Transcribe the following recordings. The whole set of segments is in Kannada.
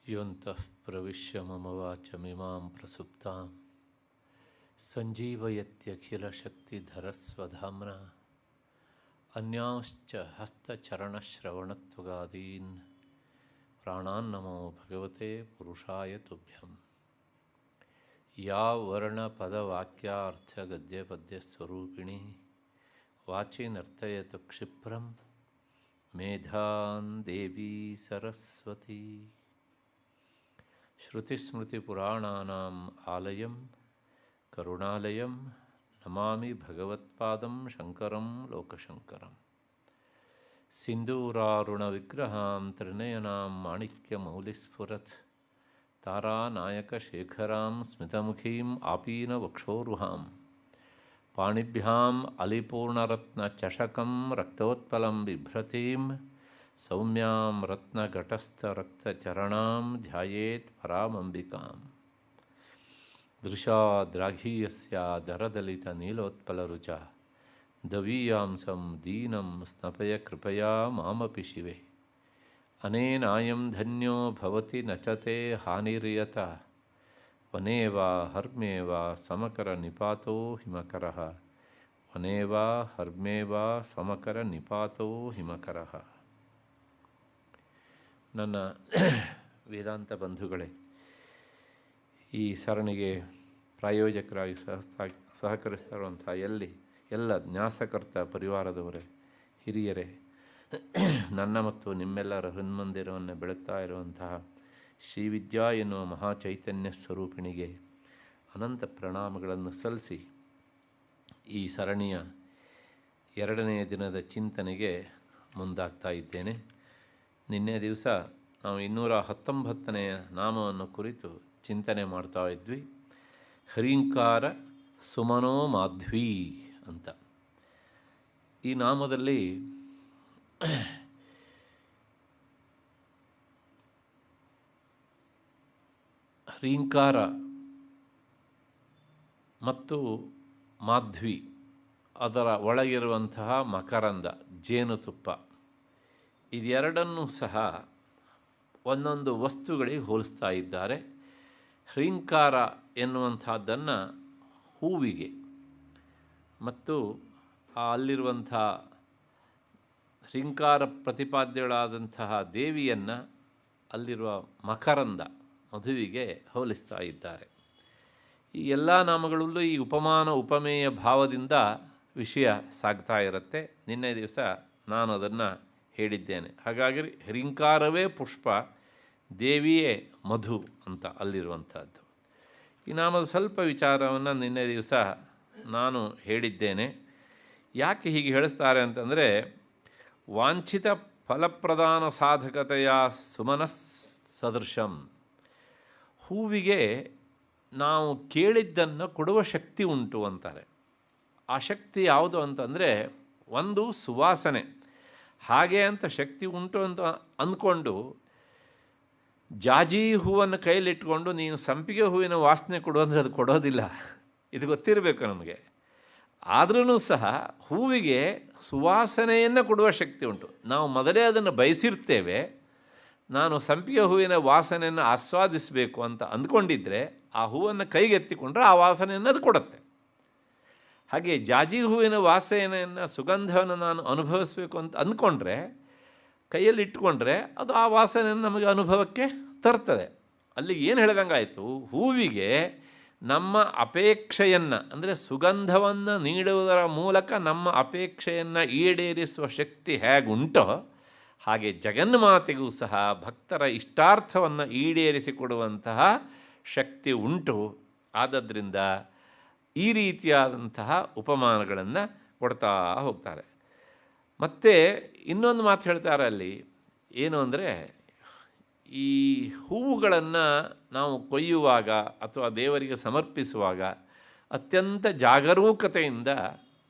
ಯೋಂತಃ ಪ್ರವಿಶ್ಯ ಮಮ ವಾಚಮಿಮಾಂ ಪ್ರಸುಪ್ತಾಂ ಸಂಜೀವಯತ್ಯಖಿಲಶಕ್ತಿಧರಸ್ವಧಾಮ್ನಾ ಅನ್ಯಾಂಶ್ಚ ಹಸ್ತಚರಣಶ್ರವಣತ್ವಗಾದೀನ್ ಪ್ರಾಣಾನ್ನಮೋ ಭಗವತೆ ಪುರುಷಾಯ ತುಭ್ಯಂ. ಯಾ ವರ್ಣಪದವಾಕ್ಯಾರ್ಥಗದ್ಯಪದ್ಯಸ್ವರೂಪಿಣಿ ವಾಚಿ ನರ್ತಯತು ಕ್ಷಿಪ್ರಂ ಮೇಧಾನ್ ದೇವಿ ಸರಸ್ವತಿ. ಶ್ರುತಿಸ್ಮೃತಿಪುರಾಣಾನಾಂ ಆಲಯಂ ಕರುಣಾಲಯಂ ನಮಾಮಿ ಭಗವತ್ಪಾದಂ ಶಂಕರಂ ಲೋಕಶಂಕರಂ. ಸಿಂಧೂರಾರುಣವಿಗ್ರಹಾಂ ತ್ರಿನಯನಾಂ ಮಾಣಿಕ್ಯಮೌಲಿಸ್ಫುರತ್ ತಾರಾನಾಯಕಶೇಖರಾಂ ಸ್ಮಿತಮುಖೀಂ ಆಪೀನವಕ್ಷೋರುಹಾಂ ಪಾಣಿಭ್ಯಾಂ ಅಲಿಪೂರ್ಣರತ್ನಚಷಕಂ ರಕ್ತೋತ್ಪಲಂ ಬಿಭ್ರತೀಂ ಸೌಮ್ಯಾಂ ರತ್ನಘಟಸ್ಥರಕ್ತಚರಣಾಂ ಧ್ಯಾಯೇತ್ ಪರಾಮಂಬಿಕಾಂ. ದೃಶಾದ್ರಾಘೀಯಸ್ಯ ದರದಲಿತನೀಲೋತ್ಪಲರುಚ ದವೀಯಾಂಸಂ ದೀನಂ ಸ್ನಪಯ ಕೃಪಯಾ ಮಾಮಪಿ ಶಿವೆ. ಅನೇನಾಯಂ ಧನ್ಯೋ ಭವತಿ ನಚತೆ ಹಾನಿರ್ಯತ ವನೇ ವಾ ಹರ್ಮೇ ವಾ ಸಮಕರ ನಿಪಾತೋ ಹಿಮಕರಃ ವನೇ ವಾ ಹರ್ಮೇ ವಾ ಸಮಕರ ನಿಪಾತೋ ಹಿಮಕರಃ. ನನ್ನ ವೇದಾಂತ ಬಂಧುಗಳೇ, ಈ ಸರಣಿಗೆ ಪ್ರಾಯೋಜಕರಾಗಿ ಸಹಕರಿಸ್ತಾ ಇರುವಂಥ ಎಲ್ಲ ನ್ಯಾಸಕರ್ತ ಪರಿವಾರದವರೇ, ಹಿರಿಯರೇ, ನನ್ನ ಮತ್ತು ನಿಮ್ಮೆಲ್ಲರ ಹೃನ್ಮಂದಿರವನ್ನು ಬೆಳಗ್ತಾ ಇರುವಂತಹ ಶ್ರೀವಿದ್ಯಾ ಎನ್ನುವ ಮಹಾಚೈತನ್ಯ ಸ್ವರೂಪಿಣಿಗೆ ಅನಂತ ಪ್ರಣಾಮಗಳನ್ನು ಸಲ್ಲಿಸಿ ಈ ಸರಣಿಯ 2ನೇ ದಿನದ ಚಿಂತನೆಗೆ ಮುಂದಾಗ್ತಾ ಇದ್ದೇನೆ. ನಿನ್ನೆ ದಿವಸ ನಾವು 219ನೇ ನಾಮವನ್ನು ಕುರಿತು ಚಿಂತನೆ ಮಾಡ್ತಾ ಇದ್ವಿ. ಹರಿಂಕಾರ ಸುಮನೋ ಮಾಧ್ವಿ ಅಂತ. ಈ ನಾಮದಲ್ಲಿ ಹರಿಂಕಾರ ಮತ್ತು ಮಾಧ್ವಿ, ಅದರ ಒಳಗಿರುವಂತಹ ಮಕರಂದ, ಜೇನುತುಪ್ಪ, ಇದೆರಡನ್ನೂ ಸಹ ಒಂದೊಂದು ವಸ್ತುಗಳಿಗೆ ಹೋಲಿಸ್ತಾ ಇದ್ದಾರೆ. ಹ್ರೀಂಕಾರ ಎನ್ನುವಂಥದ್ದನ್ನು ಹೂವಿಗೆ ಮತ್ತು ಅಲ್ಲಿರುವಂಥ ಹ್ರೀಂಕಾರ ಪ್ರತಿಪಾದ್ಯಗಳಾದಂತಹ ದೇವಿಯನ್ನು ಅಲ್ಲಿರುವ ಮಕರಂದ, ಮಧುವಿಗೆ ಹೋಲಿಸ್ತಾ ಇದ್ದಾರೆ. ಈ ಎಲ್ಲ ನಾಮಗಳಲ್ಲೂ ಈ ಉಪಮಾನ ಉಪಮೇಯ ಭಾವದಿಂದ ವಿಷಯ ಸಾಗ್ತಾ ಇರುತ್ತೆ. ನಿನ್ನೆ ದಿವಸ ನಾನು ಅದನ್ನು ಹೇಳಿದ್ದೇನೆ. ಹಾಗಾಗಿ ಹ್ರೀಂಕಾರವೇ ಪುಷ್ಪ, ದೇವಿಯೇ ಮಧು ಅಂತ ಅಲ್ಲಿರುವಂಥದ್ದು. ಈ ನಾಮದ ಸ್ವಲ್ಪ ವಿಚಾರವನ್ನು ನಿನ್ನೆ ದಿವಸ ನಾನು ಹೇಳಿದ್ದೇನೆ. ಯಾಕೆ ಹೀಗೆ ಹೇಳಿಸ್ತಾರೆ ಅಂತಂದರೆ, ವಾಂಛಿತ ಫಲಪ್ರದಾನ ಸಾಧಕತೆಯ ಸುಮನಸ್ ಸದೃಶಂ. ಹೂವಿಗೆ ನಾವು ಕೇಳಿದ್ದನ್ನು ಕೊಡುವ ಶಕ್ತಿ ಉಂಟು ಅಂತಾರೆ. ಆ ಶಕ್ತಿ ಯಾವುದು ಅಂತಂದರೆ, ಒಂದು ಸುವಾಸನೆ. ಹಾಗೆ ಅಂತ ಶಕ್ತಿ ಉಂಟು ಅಂತ ಅಂದ್ಕೊಂಡು ಜಾಜಿ ಹೂವನ್ನು ಕೈಲಿಟ್ಕೊಂಡು ನೀನು ಸಂಪಿಗೆ ಹೂವಿನ ವಾಸನೆ ಕೊಡು ಅಂದರೆ ಅದು ಕೊಡೋದಿಲ್ಲ. ಇದು ಗೊತ್ತಿರಬೇಕು ನಮಗೆ. ಆದ್ರೂ ಸಹ ಹೂವಿಗೆ ಸುವಾಸನೆಯನ್ನು ಕೊಡುವ ಶಕ್ತಿ ಉಂಟು. ನಾವು ಮೊದಲೇ ಅದನ್ನು ಬಯಸಿರ್ತೇವೆ. ನಾನು ಸಂಪಿಗೆ ಹೂವಿನ ವಾಸನೆಯನ್ನು ಆಸ್ವಾದಿಸಬೇಕು ಅಂತ ಅಂದ್ಕೊಂಡಿದ್ದರೆ ಆ ಹೂವನ್ನು ಕೈಗೆತ್ತಿಕೊಂಡ್ರೆ ಆ ವಾಸನೆಯನ್ನು ಅದು ಕೊಡುತ್ತೆ. ಹಾಗೆ ಜಾಜಿ ಹೂವಿನ ವಾಸನೆಯನ್ನು, ಸುಗಂಧವನ್ನು ನಾನು ಅನುಭವಿಸಬೇಕು ಅಂತ ಅಂದ್ಕೊಂಡ್ರೆ, ಕೈಯಲ್ಲಿ ಇಟ್ಕೊಂಡ್ರೆ ಅದು ಆ ವಾಸನೆಯನ್ನು ನಮಗೆ ಅನುಭವಕ್ಕೆ ತರ್ತದೆ. ಅಲ್ಲಿಗೆ ಏನು ಹೇಳ್ದಂಗಾಯಿತು, ಹೂವಿಗೆ ನಮ್ಮ ಅಪೇಕ್ಷೆಯನ್ನು, ಅಂದರೆ ಸುಗಂಧವನ್ನು ನೀಡುವುದರ ಮೂಲಕ ನಮ್ಮ ಅಪೇಕ್ಷೆಯನ್ನು ಈಡೇರಿಸುವ ಶಕ್ತಿ ಹೇಗುಂಟೋ ಹಾಗೆ ಜಗನ್ಮಾತೆಗೂ ಸಹ ಭಕ್ತರ ಇಷ್ಟಾರ್ಥವನ್ನು ಈಡೇರಿಸಿಕೊಡುವಂತಹ ಶಕ್ತಿ ಉಂಟು. ಆದದ್ರಿಂದ ಈ ರೀತಿಯಾದಂತಹ ಉಪಮಾನಗಳನ್ನು ಕೊಡ್ತಾ ಹೋಗ್ತಾರೆ. ಮತ್ತು ಇನ್ನೊಂದು ಮಾತು ಹೇಳ್ತಾರೆ ಅಲ್ಲಿ, ಏನು ಅಂದರೆ, ಈ ಹೂವುಗಳನ್ನು ನಾವು ಕೊಯ್ಯುವಾಗ ಅಥವಾ ದೇವರಿಗೆ ಸಮರ್ಪಿಸುವಾಗ ಅತ್ಯಂತ ಜಾಗರೂಕತೆಯಿಂದ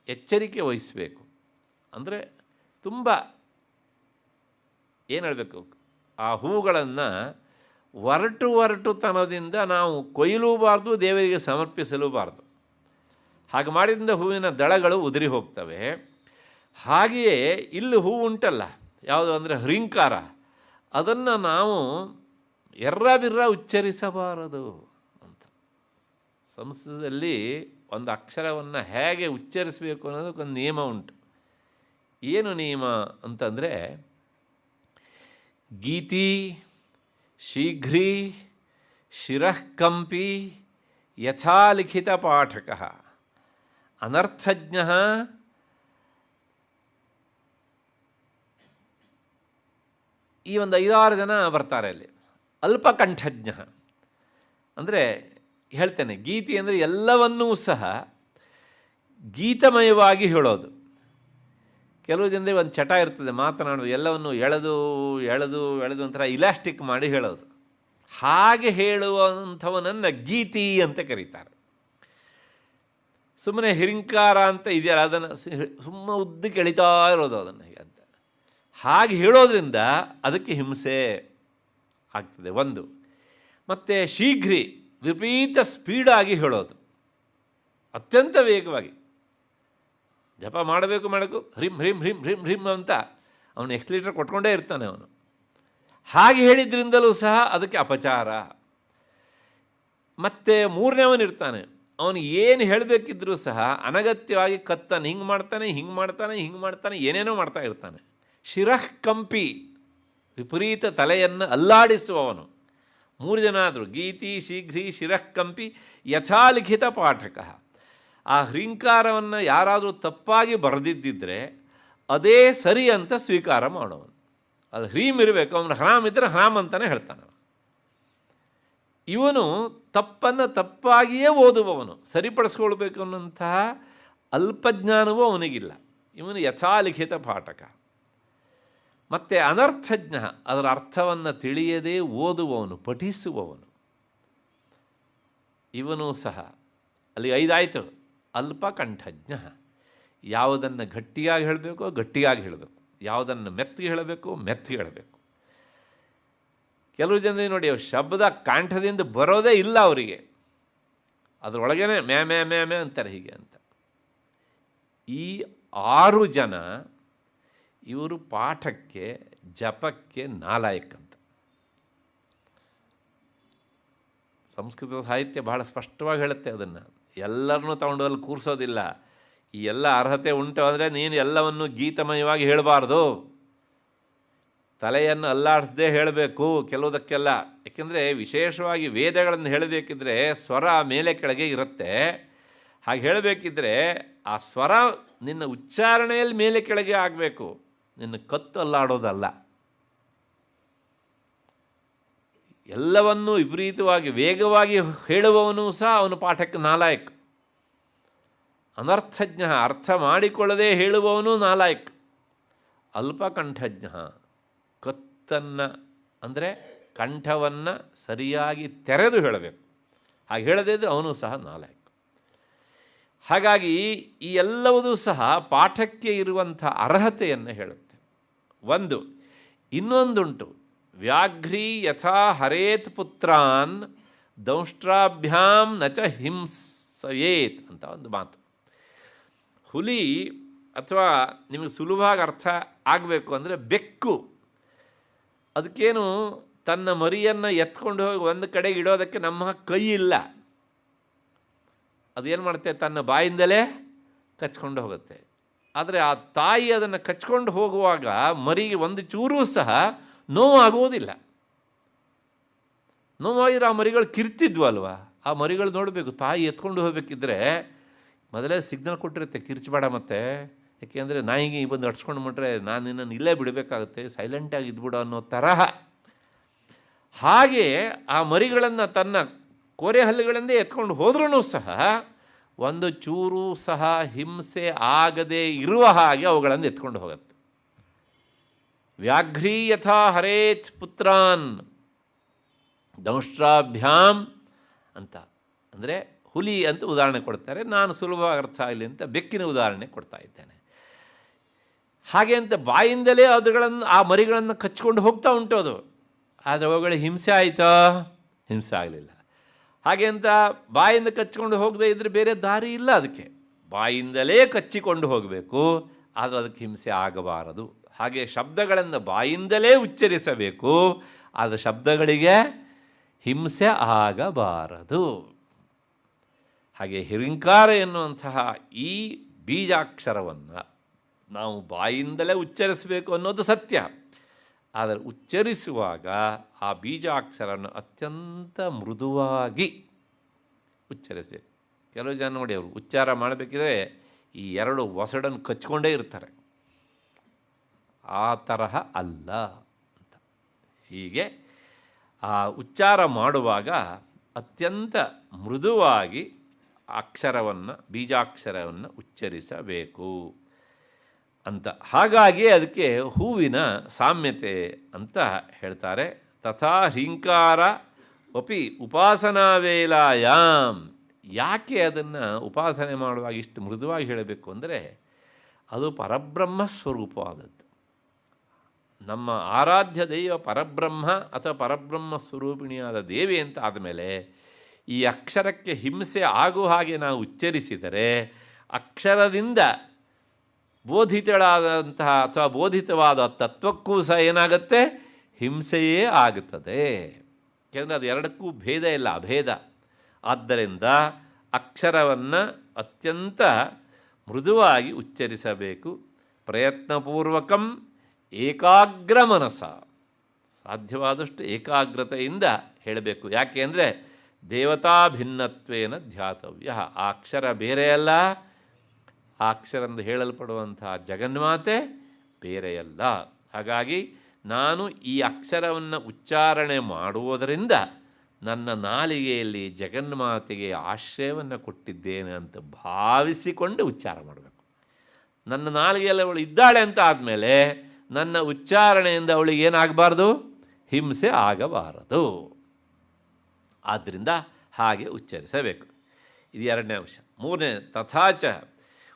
ಎಚ್ಚರಿಕೆ ವಹಿಸಬೇಕು. ಅಂದರೆ ತುಂಬ ಏನು ಹೇಳಬೇಕು, ಆ ಹೂವುಗಳನ್ನು ಒರಟುತನದಿಂದ ನಾವು ಕೊಯ್ಯಲೂಬಾರ್ದು, ದೇವರಿಗೆ ಸಮರ್ಪಿಸಲೂಬಾರ್ದು. ಹಾಗೆ ಮಾಡಿದಿಂದ ಹೂವಿನ ದಳಗಳು ಉದುರಿ ಹೋಗ್ತವೆ. ಹಾಗೆಯೇ ಇಲ್ಲಿ ಹೂವು ಉಂಟಲ್ಲ, ಯಾವುದು ಅಂದರೆ ಹ್ರೀಂಕಾರ, ಅದನ್ನು ನಾವು ಎರ್ರ ಬಿರ್ರ ಉಚ್ಚರಿಸಬಾರದು ಅಂತ. ಸಂಸ್ಕೃತದಲ್ಲಿ ಒಂದು ಅಕ್ಷರವನ್ನು ಹೇಗೆ ಉಚ್ಚರಿಸಬೇಕು ಅನ್ನೋದಕ್ಕೊಂದು ನಿಯಮ ಉಂಟು. ಏನು ನಿಯಮ ಅಂತಂದರೆ, ಗೀತಿ ಶೀಘ್ರೀ ಶಿರಃಕಂಪಿ ಯಥಾಲಿಖಿತ ಪಾಠಕ ಅನರ್ಥಜ್ಞ ಈ ಒಂದು 5-6 ಜನ ಬರ್ತಾರೆ ಅಲ್ಲಿ. ಅಲ್ಪಕಂಠಜ್ಞ ಅಂದರೆ ಹೇಳ್ತೇನೆ, ಗೀತಿ ಅಂದರೆ ಎಲ್ಲವನ್ನೂ ಸಹ ಗೀತಮಯವಾಗಿ ಹೇಳೋದು. ಕೆಲವು ಜನರಿಗೆ ಒಂದು ಚಟ ಇರ್ತದೆ, ಮಾತನಾಡೋದು ಎಲ್ಲವನ್ನು ಎಳೆದು ಎಳೆದು ಎಳೆದು ಒಂಥರ ಇಲಾಸ್ಟಿಕ್ ಮಾಡಿ ಹೇಳೋದು. ಹಾಗೆ ಹೇಳುವಂಥವನನ್ನು ಗೀತಿ ಅಂತ ಕರೀತಾರೆ. ಸುಮ್ಮನೆ ಹಿರಿಂಕಾರ ಅಂತ ಇದೆಯಲ್ಲ, ಅದನ್ನು ಸುಮ್ಮನೆ ಉದ್ದಕ್ಕೆ ಎಳಿತಾ ಇರೋದು ಅದನ್ನು ಹೀಗೆ ಅಂತ. ಹಾಗೆ ಹೇಳೋದ್ರಿಂದ ಅದಕ್ಕೆ ಹಿಂಸೆ ಆಗ್ತದೆ ಒಂದು. ಮತ್ತು ಶೀಘ್ರಿ, ವಿಪರೀತ ಸ್ಪೀಡಾಗಿ ಹೇಳೋದು, ಅತ್ಯಂತ ವೇಗವಾಗಿ ಜಪ ಮಾಡಬೇಕು ಹ್ರಿಂ ಹ್ರಿಂ ಹ್ರಿಂ ಹ್ರಿಂ ಹ್ರಿಂ ಅಂತ ಅವನು ಎಕ್ಸ್ಲೀಟರ್ ಕೊಟ್ಕೊಂಡೇ ಇರ್ತಾನೆ ಅವನು. ಹಾಗೆ ಹೇಳಿದ್ರಿಂದಲೂ ಸಹ ಅದಕ್ಕೆ ಅಪಚಾರ. ಮತ್ತು ಮೂರನೇವನಿರ್ತಾನೆ, ಅವನು ಏನು ಹೇಳಬೇಕಿದ್ರೂ ಸಹ ಅನಗತ್ಯವಾಗಿ ಕತ್ತನ್ನು ಹಿಂಗೆ ಮಾಡ್ತಾನೆ ಹಿಂಗೆ ಮಾಡ್ತಾನೆ ಹಿಂಗೆ ಮಾಡ್ತಾನೆ, ಏನೇನೋ ಮಾಡ್ತಾ ಇರ್ತಾನೆ. ಶಿರಃಕಂಪಿ, ವಿಪರೀತ ತಲೆಯನ್ನು ಅಲ್ಲಾಡಿಸುವವನು. 3 ಜನ ಆದರು, ಗೀತಿ ಶೀಘ್ರಿ ಶಿರಃಕಂಪಿ ಯಥಾಲಿಖಿತ ಪಾಠಕ. ಆ ಹ್ರಿಂಕಾರವನ್ನು ಯಾರಾದರೂ ತಪ್ಪಾಗಿ ಬರೆದಿದ್ದಿದ್ರೆ ಅದೇ ಸರಿ ಅಂತ ಸ್ವೀಕಾರ ಮಾಡೋವನು. ಅದು ಹ್ರೀಮ್ ಇರಬೇಕು, ಅವನು ಹ್ರಾಮ್ ಇದ್ದರೆ ಹ್ರಾಮ್ ಅಂತಲೇ ಹೇಳ್ತಾನೆ. ಇವನು ತಪ್ಪನ್ನು ತಪ್ಪಾಗಿಯೇ ಓದುವವನು, ಸರಿಪಡಿಸ್ಕೊಳ್ಬೇಕು ಅನ್ನೋಂತಹ ಅಲ್ಪಜ್ಞಾನವೂ ಅವನಿಗಿಲ್ಲ. ಇವನು ಯಥಾಲಿಖಿತ ಪಾಠಕ. ಮತ್ತು ಅನರ್ಥಜ್ಞ, ಅದರ ಅರ್ಥವನ್ನು ತಿಳಿಯದೇ ಓದುವವನು, ಪಠಿಸುವವನು. ಇವನು ಸಹ ಅಲ್ಲಿ 5 ಆಯಿತು. ಅಲ್ಪಕಂಠಜ್ಞ, ಯಾವುದನ್ನು ಗಟ್ಟಿಯಾಗಿ ಹೇಳಬೇಕೋ ಗಟ್ಟಿಯಾಗಿ ಹೇಳಬೇಕು, ಯಾವುದನ್ನು ಮೆತ್ತಿಗೆ ಹೇಳಬೇಕು ಮೆತ್ತಿಗೆ ಹೇಳಬೇಕು. ಕೆಲವು ಜನರಿಗೆ ನೋಡಿ, ಶಬ್ದ ಕಂಠದಿಂದ ಬರೋದೇ ಇಲ್ಲ ಅವರಿಗೆ, ಅದರೊಳಗೇ ಮೇ ಮೇ ಮೇ ಮೇ ಅಂತಾರೆ ಹೀಗೆ ಅಂತ. ಈ 6 ಜನ ಇವರು ಪಾಠಕ್ಕೆ ಜಪಕ್ಕೆ ನಾಲಾಯಕ್ ಅಂತ. ಸಂಸ್ಕೃತ ಸಾಹಿತ್ಯ ಬಹಳ ಸ್ಪಷ್ಟವಾಗಿ ಹೇಳುತ್ತೆ ಅದನ್ನು. ಎಲ್ಲರನ್ನೂ ತಗೊಂಡು ಅಲ್ಲಿ ಕೂರಿಸೋದಿಲ್ಲ. ಈ ಎಲ್ಲ ಅರ್ಹತೆ ಉಂಟು ಅಂದರೆ ನೀನು ಎಲ್ಲವನ್ನು ಗೀತಮಯವಾಗಿ ಹೇಳಬಾರ್ದು, ತಲೆಯನ್ನು ಅಲ್ಲಾಡಿಸದೇ ಹೇಳಬೇಕು ಕೆಲವುದಕ್ಕೆಲ್ಲ. ಏಕೆಂದರೆ ವಿಶೇಷವಾಗಿ ವೇದಗಳನ್ನು ಹೇಳಬೇಕಿದ್ರೆ ಸ್ವರ ಮೇಲೆ ಕೆಳಗೆ ಇರುತ್ತೆ. ಹಾಗೆ ಹೇಳಬೇಕಿದ್ರೆ ಆ ಸ್ವರ ನಿನ್ನ ಉಚ್ಚಾರಣೆಯಲ್ಲಿ ಮೇಲೆ ಕೆಳಗೆ ಆಗಬೇಕು, ನಿನ್ನ ಕತ್ತು ಅಲ್ಲಾಡೋದಲ್ಲ. ಎಲ್ಲವನ್ನೂ ವಿಪರೀತವಾಗಿ ವೇಗವಾಗಿ ಹೇಳುವವನು ಸಹ ಅವನು ಪಾಠಕ್ಕೆ ನಾಲಾಯಕ್. ಅನರ್ಥಜ್ಞ, ಅರ್ಥ ಮಾಡಿಕೊಳ್ಳದೆ ಹೇಳುವವನು ನಾಲಾಯಕ್. ಅಲ್ಪಕಂಠಜ್ಞ, ಕತ್ತನ್ನು ಅಂದರೆ ಕಂಠವನ್ನು ಸರಿಯಾಗಿ ತೆರೆದು ಹೇಳಬೇಕು, ಹಾಗೆ ಹೇಳದೇ ಇದ್ದರೆ ಅವನು ಸಹ ನಾಲಾಯಕ್. ಹಾಗಾಗಿ ಈ ಎಲ್ಲವೂ ಸಹ ಪಾಠಕ್ಕೆ ಇರುವಂಥ ಅರ್ಹತೆಯನ್ನು ಹೇಳುತ್ತೆ ಒಂದು. ಇನ್ನೊಂದುಂಟು, ವ್ಯಾಘ್ರೀ ಯಥಾ ಹರೇತ್ ಪುತ್ರಾನ್ ದೌಷ್ಟ್ರಾಭ್ಯಾಂ ನಚ ಹಿಂಸಯೇತ್ ಅಂತ ಒಂದು ಮಾತು. ಹುಲಿ ಅಥವಾ ನಿಮಗೆ ಸುಲಭವಾಗಿ ಅರ್ಥ ಆಗಬೇಕು ಅಂದರೆ ಬೆಕ್ಕು, ಅದಕ್ಕೇನು ತನ್ನ ಮರಿಯನ್ನು ಎತ್ಕೊಂಡು ಹೋಗಿ ಒಂದು ಕಡೆಗೆ ಇಡೋದಕ್ಕೆ ನಮ್ಮ ಕೈ ಇಲ್ಲ. ಅದೇನು ಮಾಡುತ್ತೆ, ತನ್ನ ಬಾಯಿಂದಲೇ ಕಚ್ಕೊಂಡು ಹೋಗುತ್ತೆ. ಆದರೆ ಆ ತಾಯಿ ಅದನ್ನು ಕಚ್ಕೊಂಡು ಹೋಗುವಾಗ ಮರಿಗೆ ಒಂದು ಚೂರೂ ಸಹ ನೋವಾಗುವುದಿಲ್ಲ. ನೋವಾಗಿದ್ರೆ ಆ ಮರಿಗಳು ಕಿರ್ತಿದ್ವು ಅಲ್ವಾ. ಆ ಮರಿಗಳು ನೋಡಬೇಕು, ತಾಯಿ ಎತ್ಕೊಂಡು ಹೋಗಬೇಕಿದ್ರೆ ಮೊದಲೇ ಸಿಗ್ನಲ್ ಕೊಟ್ಟಿರುತ್ತೆ, ಕಿರ್ಚಬೇಡ ಮತ್ತೆ, ಯಾಕೆಂದರೆ ನಾಯಿಗೆ ಬಂದು ಅಡ್ಸ್ಕೊಂಡು ಬಿಟ್ರೆ ನಾನು ನಿನ್ನನ್ನು ಇಲ್ಲೇ ಬಿಡಬೇಕಾಗುತ್ತೆ, ಸೈಲೆಂಟಾಗಿ ಇದ್ಬಿಡು ಅನ್ನೋ ತರಹ. ಹಾಗೆ ಆ ಮರಿಗಳನ್ನು ತನ್ನ ಕೋರೆ ಹಲ್ಲುಗಳಿಂದ ಎತ್ಕೊಂಡು ಹೋದ್ರೂ ಸಹ ಒಂದು ಚೂರು ಸಹ ಹಿಂಸೆ ಆಗದೆ ಇರುವ ಹಾಗೆ ಅವುಗಳನ್ನು ಎತ್ಕೊಂಡು ಹೋಗುತ್ತೆ. ವ್ಯಾಘ್ರೀ ಯಥಾ ಹರೇತ್ ಪುತ್ರಾನ್ ದೌಷ್ಟ್ರಾಭ್ಯಾಂ ಅಂತ ಅಂದರೆ ಹುಲಿ ಅಂತ ಉದಾಹರಣೆ ಕೊಡ್ತಾರೆ. ನಾನು ಸುಲಭವಾಗಿ ಅರ್ಥ ಆಗಲಿ ಅಂತ ಬೆಕ್ಕಿನ ಉದಾಹರಣೆ ಕೊಡ್ತಾ ಇದ್ದೇನೆ. ಹಾಗೆ ಅಂತ ಬಾಯಿಂದಲೇ ಅದುಗಳನ್ನು ಆ ಮರಿಗಳನ್ನು ಕಚ್ಕೊಂಡು ಹೋಗ್ತಾ ಉಂಟು ಅದು. ಆದರೆ ಅವುಗಳಿಗೆ ಹಿಂಸೆ ಆಯಿತಾ? ಹಿಂಸೆ ಆಗಲಿಲ್ಲ. ಹಾಗೆ ಅಂತ ಬಾಯಿಂದ ಕಚ್ಚಿಕೊಂಡು ಹೋಗದೇ ಇದ್ದರೆ ಬೇರೆ ದಾರಿ ಇಲ್ಲ. ಅದಕ್ಕೆ ಬಾಯಿಂದಲೇ ಕಚ್ಚಿಕೊಂಡು ಹೋಗಬೇಕು, ಆದರೆ ಅದಕ್ಕೆ ಹಿಂಸೆ ಆಗಬಾರದು. ಹಾಗೆ ಶಬ್ದಗಳನ್ನು ಬಾಯಿಂದಲೇ ಉಚ್ಚರಿಸಬೇಕು, ಆದರೆ ಶಬ್ದಗಳಿಗೆ ಹಿಂಸೆ ಆಗಬಾರದು. ಹಾಗೆ ಹಿರಿಂಕಾರ ಎನ್ನುವಂತಹ ಈ ಬೀಜಾಕ್ಷರವನ್ನು ನಾವು ಬಾಯಿಂದಲೇ ಉಚ್ಚರಿಸಬೇಕು ಅನ್ನೋದು ಸತ್ಯ. ಆದರೆ ಉಚ್ಚರಿಸುವಾಗ ಆ ಬೀಜಾಕ್ಷರವನ್ನು ಅತ್ಯಂತ ಮೃದುವಾಗಿ ಉಚ್ಚರಿಸಬೇಕು. ಕೆಲವು ಜನ ನೋಡಿ, ಅವರು ಉಚ್ಚಾರ ಮಾಡಬೇಕಿದ್ರೆ ಈ ಎರಡು ಒಸಡನ್ನು ಕಚ್ಕೊಂಡೇ ಇರ್ತಾರೆ. ಆ ತರಹ ಅಲ್ಲ ಅಂತ. ಹೀಗೆ ಆ ಉಚ್ಚಾರ ಮಾಡುವಾಗ ಅತ್ಯಂತ ಮೃದುವಾಗಿ ಅಕ್ಷರವನ್ನು, ಬೀಜಾಕ್ಷರವನ್ನು ಉಚ್ಚರಿಸಬೇಕು ಅಂತ. ಹಾಗಾಗಿ ಅದಕ್ಕೆ ಹೂವಿನ ಸಾಮ್ಯತೆ ಅಂತ ಹೇಳ್ತಾರೆ. ತಥಾ ಹ್ರೀಂಕಾರ ಅಪಿ ಉಪಾಸನಾ ವೇಲಾಯಾಮ್. ಯಾಕೆ ಅದನ್ನು ಉಪಾಸನೆ ಮಾಡುವಾಗ ಇಷ್ಟು ಮೃದುವಾಗಿ ಹೇಳಬೇಕು ಅಂದರೆ, ಅದು ಪರಬ್ರಹ್ಮ ಸ್ವರೂಪವಾದದ್ದು. ನಮ್ಮ ಆರಾಧ್ಯ ದೈವ ಪರಬ್ರಹ್ಮ ಅಥವಾ ಪರಬ್ರಹ್ಮ ಸ್ವರೂಪಿಣಿಯಾದ ದೇವಿ ಅಂತ ಆದಮೇಲೆ ಈ ಅಕ್ಷರಕ್ಕೆ ಹಿಂಸೆ ಆಗುವ ಹಾಗೆ ನಾವು ಉಚ್ಚರಿಸಿದರೆ ಅಕ್ಷರದಿಂದ ಬೋಧಿತಳಾದಂತಹ ಅಥವಾ ಬೋಧಿತವಾದ ತತ್ವಕ್ಕೂ ಸಹ ಏನಾಗುತ್ತೆ, ಹಿಂಸೆಯೇ ಆಗುತ್ತದೆ. ಯಾಕೆಂದರೆ ಅದು ಎರಡಕ್ಕೂ ಭೇದ ಇಲ್ಲ, ಅಭೇದ. ಆದ್ದರಿಂದ ಅಕ್ಷರವನ್ನು ಅತ್ಯಂತ ಮೃದುವಾಗಿ ಉಚ್ಚರಿಸಬೇಕು. ಪ್ರಯತ್ನಪೂರ್ವಕಂ ಏಕಾಗ್ರ ಮನಸ, ಸಾಧ್ಯವಾದಷ್ಟು ಏಕಾಗ್ರತೆಯಿಂದ ಹೇಳಬೇಕು. ಯಾಕೆ ಅಂದರೆ ದೇವತಾ ಭಿನ್ನತ್ವೇನ ಧ್ಯಾತವ್ಯ. ಆ ಅಕ್ಷರ ಬೇರೆಯಲ್ಲ, ಆ ಅಕ್ಷರದಿಂದ ಹೇಳಲ್ಪಡುವಂತಹ ಜಗನ್ಮಾತೆ ಬೇರೆಯಲ್ಲ. ಹಾಗಾಗಿ ನಾನು ಈ ಅಕ್ಷರವನ್ನು ಉಚ್ಚಾರಣೆ ಮಾಡುವುದರಿಂದ ನನ್ನ ನಾಲಿಗೆಯಲ್ಲಿ ಜಗನ್ಮಾತೆಗೆ ಆಶ್ರಯವನ್ನು ಕೊಟ್ಟಿದ್ದೇನೆ ಅಂತ ಭಾವಿಸಿಕೊಂಡು ಉಚ್ಚಾರ ಮಾಡಬೇಕು. ನನ್ನ ನಾಲಿಗೆಯಲ್ಲಿ ಅವಳು ಇದ್ದಾಳೆ ಅಂತ ಆದಮೇಲೆ ನನ್ನ ಉಚ್ಚಾರಣೆಯಿಂದ ಅವಳಿಗೆ ಏನಾಗಬಾರ್ದು, ಹಿಂಸೆ ಆಗಬಾರದು. ಆದ್ದರಿಂದ ಹಾಗೆ ಉಚ್ಚರಿಸಬೇಕು. ಇದು ಎರಡನೇ ಅಂಶ. ಮೂರನೇ, ತಥಾಚ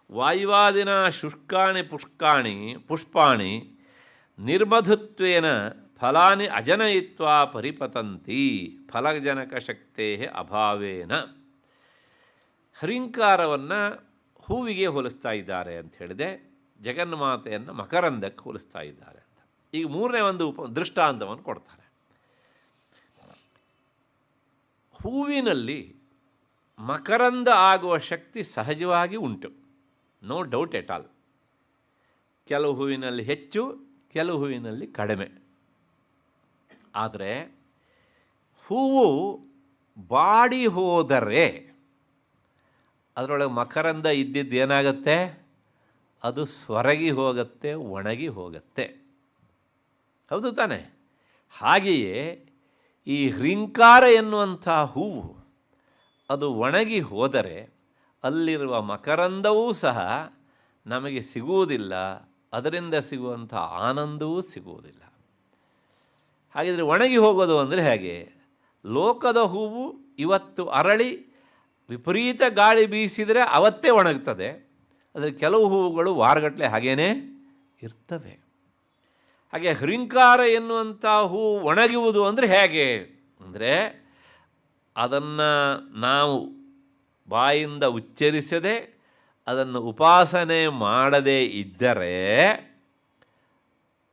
ವಾಯುವಾದಿನ ಶುಷ್ಕಾಣಿ ಪುಷ್ಪಾಣಿ ನಿರ್ಮಧುತ್ವೇನ ಫಲಾನಿ ಅಜನಯಿತ್ವಾ ಪರಿಪತಂತಿ ಫಲಜನಕಶಕ್ತೇ ಅಭಾವೇನ. ಹರಿಂಕಾರವನ್ನು ಹೂವಿಗೆ ಹೋಲಿಸ್ತಾ ಇದ್ದಾರೆ ಅಂತ ಹೇಳಿದೆ, ಜಗನ್ಮಾತೆಯನ್ನು ಮಕರಂದಕ್ಕೆ ಹೋಲಿಸ್ತಾ ಇದ್ದಾರೆ ಅಂತ. ಈಗ ಮೂರನೇ ಒಂದು ದೃಷ್ಟಾಂತವನ್ನು ಕೊಡ್ತಾರೆ. ಹೂವಿನಲ್ಲಿ ಮಕರಂದ ಆಗುವ ಶಕ್ತಿ ಸಹಜವಾಗಿ ಉಂಟು, ನೋ ಡೌಟ್ ಎಟ್ ಆಲ್. ಕೆಲವು ಹೂವಿನಲ್ಲಿ ಹೆಚ್ಚು, ಕೆಲವು ಹೂವಿನಲ್ಲಿ ಕಡಿಮೆ. ಆದರೆ ಹೂವು ಬಾಡಿ ಹೋದರೆ ಅದರೊಳಗೆ ಮಕರಂದ ಇದ್ದಿದ್ದು ಏನಾಗುತ್ತೆ, ಅದು ಸ್ವರಗಿ ಹೋಗುತ್ತೆ, ಒಣಗಿ ಹೋಗುತ್ತೆ. ಹೌದು ತಾನೆ? ಹಾಗೆಯೇ ಈ ಹ್ರೀಂಕಾರ ಎನ್ನುವಂಥ ಹೂವು ಅದು ಒಣಗಿ ಹೋದರೆ ಅಲ್ಲಿರುವ ಮಕರಂದವೂ ಸಹ ನಮಗೆ ಸಿಗುವುದಿಲ್ಲ, ಅದರಿಂದ ಸಿಗುವಂಥ ಆನಂದವೂ ಸಿಗುವುದಿಲ್ಲ. ಹಾಗಿದ್ರೆ ಒಣಗಿ ಹೋಗೋದು ಅಂದರೆ ಹೇಗೆ? ಲೋಕದ ಹೂವು ಇವತ್ತು ಅರಳಿ ವಿಪರೀತ ಗಾಳಿ ಬೀಸಿದರೆ ಅವತ್ತೇ ಒಣಗ್ತದೆ, ಆದರೆ ಕೆಲವು ಹೂವುಗಳು ವಾರಗಟ್ಟಲೆ ಹಾಗೇ ಇರ್ತವೆ. ಹಾಗೆ ಹ್ರೀಂಕಾರ ಎನ್ನುವಂಥ ಹೂವು ಒಣಗುವುದು ಅಂದರೆ ಹೇಗೆ ಅಂದರೆ, ಅದನ್ನು ನಾವು ಬಾಯಿಂದ ಉಚ್ಚರಿಸದೆ ಅದನ್ನು ಉಪಾಸನೆ ಮಾಡದೇ ಇದ್ದರೆ